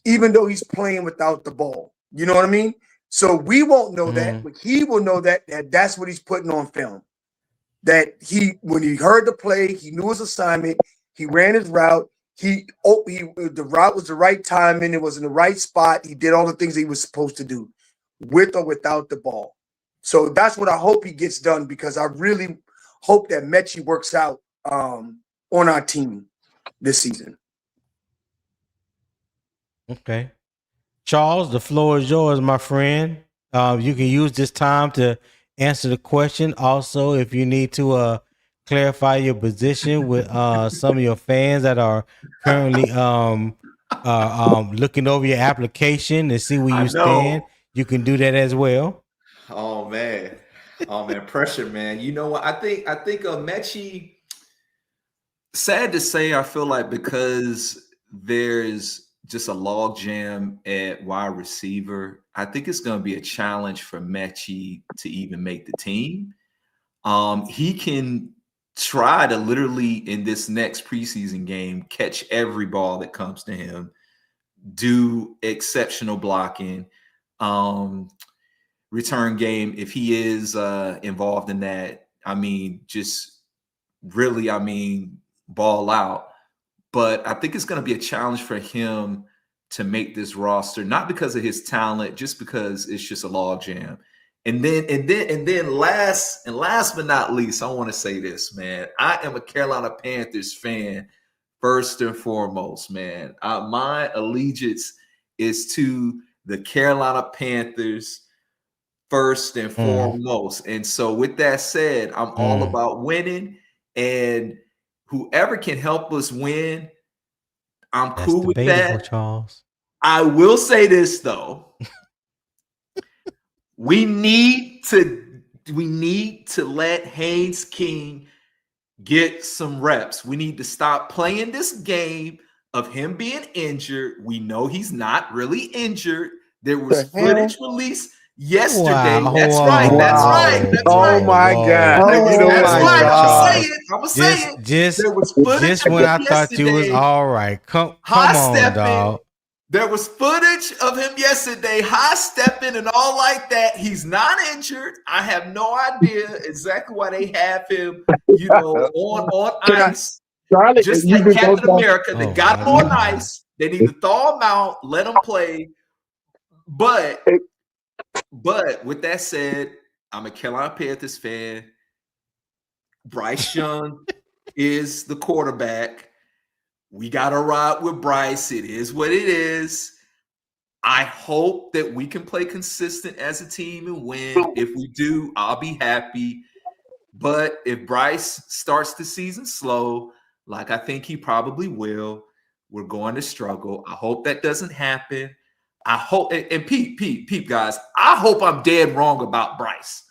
even though he's playing without the ball. You know what I mean? So we won't know that, but he will know that that's what he's putting on film. That when he heard the play, he knew his assignment. He ran his route. The route was the right timing. It was in the right spot. He did all the things he was supposed to do, with or without the ball. So that's what I hope he gets done, because I really hope that Metchie works out on our team this season. Okay. Charles, the floor is yours, my friend. You can use this time to answer the question. Also, if you need to clarify your position with some of your fans that are currently looking over your application to see where you stand, you can do that as well. Oh man, pressure, man. You know what? I think Metchie. Sad to say, I feel like because there's just a log jam at wide receiver, I think it's going to be a challenge for Metchie to even make the team. He can try to literally, in this next preseason game, catch every ball that comes to him, do exceptional blocking, return game if he is involved in that. I mean, just really, ball out. But I think it's going to be a challenge for him to make this roster, not because of his talent, just because it's just a log jam. And then last but not least, I want to say this, man. I am a Carolina Panthers fan first and foremost, man. My allegiance is to the Carolina Panthers first and foremost. And so with that said, I'm all about winning, and whoever can help us win, I'm cool with that. Charles. I will say this though. We need to let Haynes King get some reps. We need to stop playing this game of him being injured. We know he's not really injured. There was footage released yesterday. Wow. That's right. Oh my God. I'm gonna say it. There was footage just when I thought you was all right. Come on, dog. There was footage of him yesterday, high stepping and all like that. He's not injured. I have no idea exactly why they have him, on ice. Charlie, just like Captain America. They got him on ice. They need to thaw him out, let him play. But with that said, I'm a Carolina Panthers fan. Bryce Young is the quarterback. We got to ride with Bryce. It is what it is. I hope that we can play consistent as a team and win. If we do, I'll be happy. But if Bryce starts the season slow, like I think he probably will, we're going to struggle. I hope that doesn't happen. I hope, and Pete, guys, I hope I'm dead wrong about Bryce.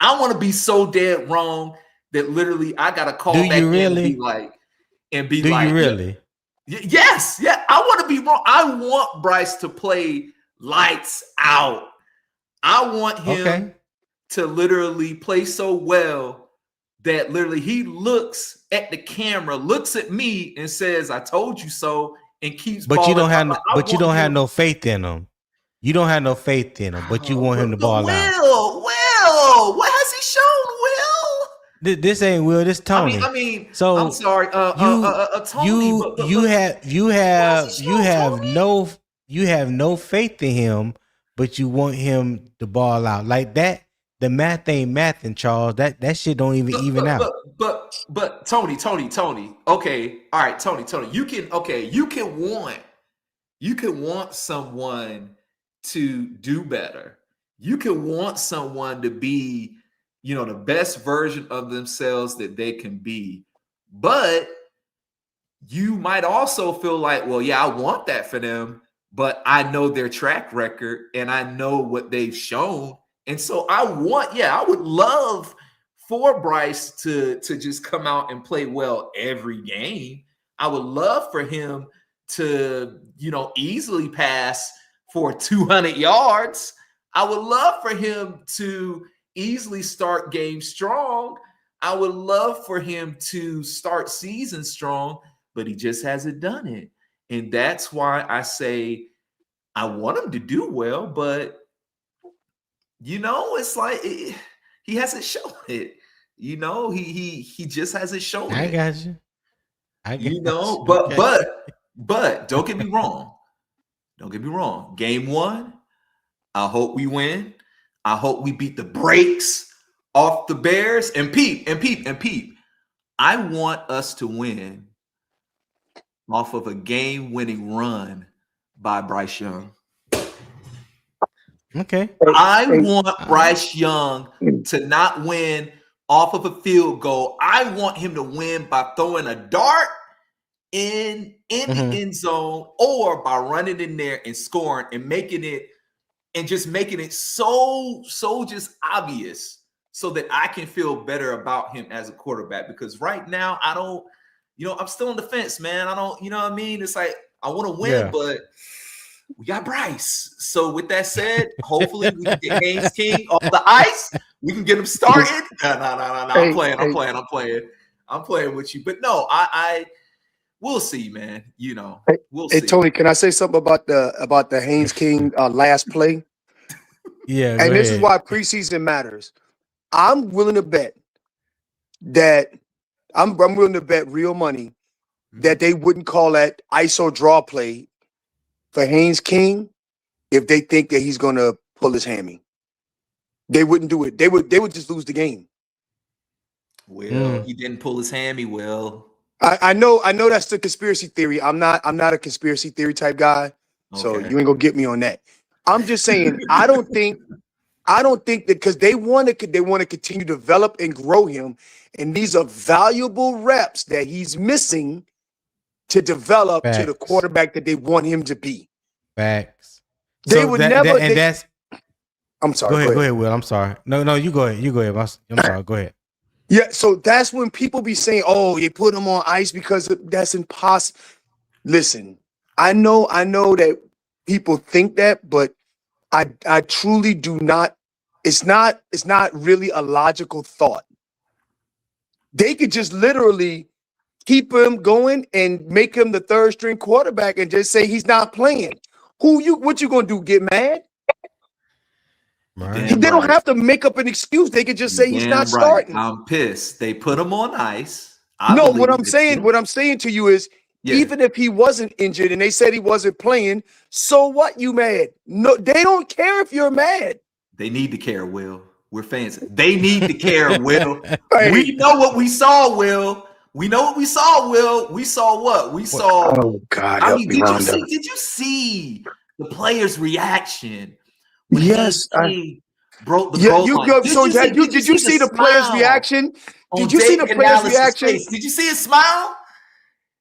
I want to be so dead wrong that literally I got to call back in and be like, do you really? Yes. Yeah. I want to be wrong. I want Bryce to play lights out. I want him to literally play so well that literally he looks at the camera, looks at me and says, I told you so, and keeps But balling. you don't have no faith in him. You don't have no faith in him, but you want him to ball out. Will, what has he shown, Will? This ain't Will. This Tony. So I'm sorry, Tony. You have no faith in him, but you want him to ball out like that. the math ain't mathing, Charles. That shit don't even out. But Tony. Okay, all right, Tony. You can want someone to do better. You can want someone to be, the best version of themselves that they can be. But you might also feel like, well, yeah, I want that for them, but I know their track record and I know what they've shown. And so I would love for Bryce to just come out and play well every game. I would love for him to, easily pass for 200 yards. I would love for him to easily start games strong. I would love for him to start season strong, but he just hasn't done it. And that's why I say I want him to do well, but it's like he hasn't shown it. He just hasn't shown it. I got you. But don't get me wrong. Don't get me wrong. Game 1, I hope we win. I hope we beat the brakes off the Bears. And Pete. I want us to win off of a game-winning run by Bryce Young. Okay. I want Bryce Young to not win off of a field goal. I want him to win by throwing a dart in the end zone or by running in there and scoring and making it so just obvious so that I can feel better about him as a quarterback. Because right now I don't, I'm still on the fence, man. I don't, what I mean? It's like I want to win, but we got Bryce. So with that said, hopefully we can get Haynes King off the ice. We can get him started. No. I'm playing with you. But no, we'll see, man. We'll see. Hey, Tony, can I say something about the Haynes King last play? Yeah. And this is why preseason matters. I'm willing to bet that I'm willing to bet real money that they wouldn't call that ISO draw play for Haynes King if they think that he's going to pull his hammy. They wouldn't do it. They would just lose the game. Well, he didn't pull his hammy, Will. I know that's the conspiracy theory. I'm not a conspiracy theory type guy, so you ain't gonna get me on that. I'm just saying I don't think that because they want to continue to develop and grow him, and these are valuable reps that he's missing to develop to the quarterback that they want him to be. Facts. They would never. I'm sorry. Go ahead, Will. I'm sorry. No, you go ahead. I'm sorry. Go ahead. Yeah, so that's when people be saying, "Oh, you put him on ice because that's impossible." Listen, I know that people think that, but I truly do not. It's not really a logical thought. They could just literally keep him going and make him the third string quarterback and just say he's not playing. What you gonna do? Get mad? Right. They don't have to make up an excuse. They could just say he's not starting. I'm pissed. They put him on ice. What I'm saying to you is, even if he wasn't injured and they said he wasn't playing, so what? You mad? No, they don't care if you're mad. They need to care, Will. We're fans. They need to care, Will. We know what we saw, Will. We know what we saw, Will. We saw what? We saw. Oh God! Did you see the players' reaction? Yes, broke the goal line. Did you see the players' reaction? Did you see the players' reaction? Did you see his smile?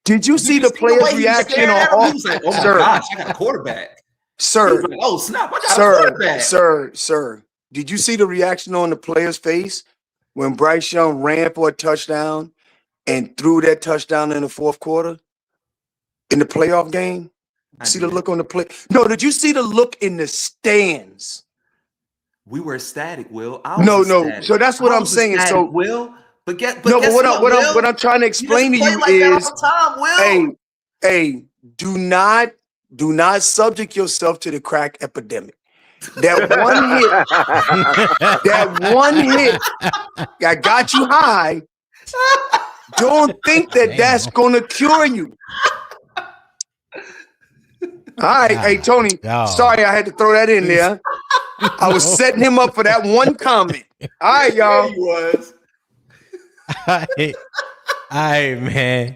Did you see the players' reaction on all? He was like, "Oh my gosh, I got a quarterback." Sir, like, oh snap! I got a quarterback. Sir. Did you see the reaction on the player's face when Bryce Young ran for a touchdown and threw that touchdown in the fourth quarter in the playoff game? See the look on the play? No, did you see the look in the stands? We were ecstatic, Will. No. So that's what I'm saying. So Will, but what I'm trying to explain to you is, Will. Hey, do not subject yourself to the crack epidemic. That one hit that got you high. Don't think that's gonna cure you. All right, hey Tony. Sorry, I had to throw that in there. I was setting him up for that one comment. All right, y'all. He was. All right, man.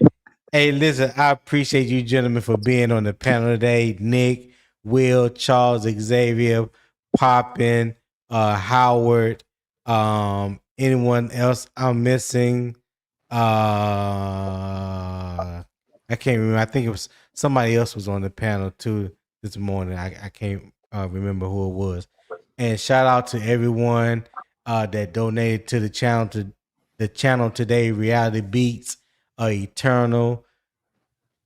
Hey, listen, I appreciate you gentlemen for being on the panel today. Nick, Will, Charles, Xavier, Poppin, Howard, anyone else I'm missing? I can't remember. I think it was somebody else was on the panel too this morning. I can't remember who it was. And shout out to everyone that donated to the channel today. Reality Beats, Eternal,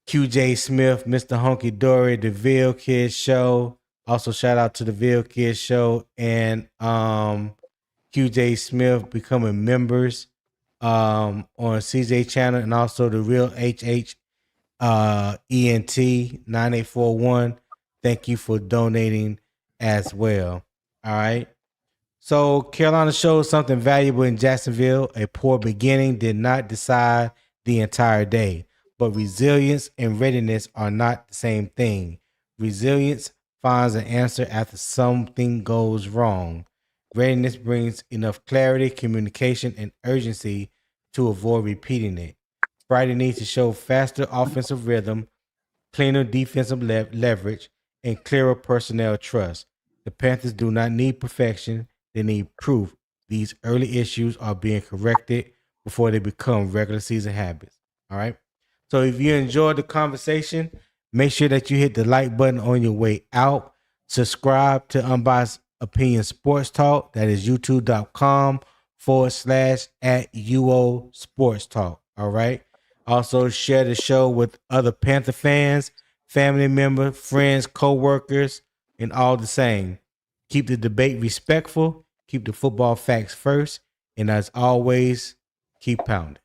QJ Smith, Mr. Hunky Dory, the Ville Kids Show. Also shout out to the Ville Kids Show and QJ Smith becoming members on CJ channel, and also the Real HH ENT 9841. Thank you for donating as well. All right. So Carolina showed something valuable in Jacksonville. A poor beginning did not decide the entire day, but resilience and readiness are not the same thing. Resilience finds an answer after something goes wrong. Readiness brings enough clarity, communication, and urgency to avoid repeating it. Friday needs to show faster offensive rhythm, cleaner defensive leverage, and clearer personnel trust. The Panthers do not need perfection. They need proof these early issues are being corrected before they become regular season habits. All right. So if you enjoyed the conversation, make sure that you hit the like button on your way out. Subscribe to Unbiased Opinion Sports Talk. That is youtube.com/@UO Sports Talk. All right. Also share the show with other Panther fans, family members, friends, co-workers, and all the same. Keep the debate respectful. Keep the football facts first. And as always, keep pounding.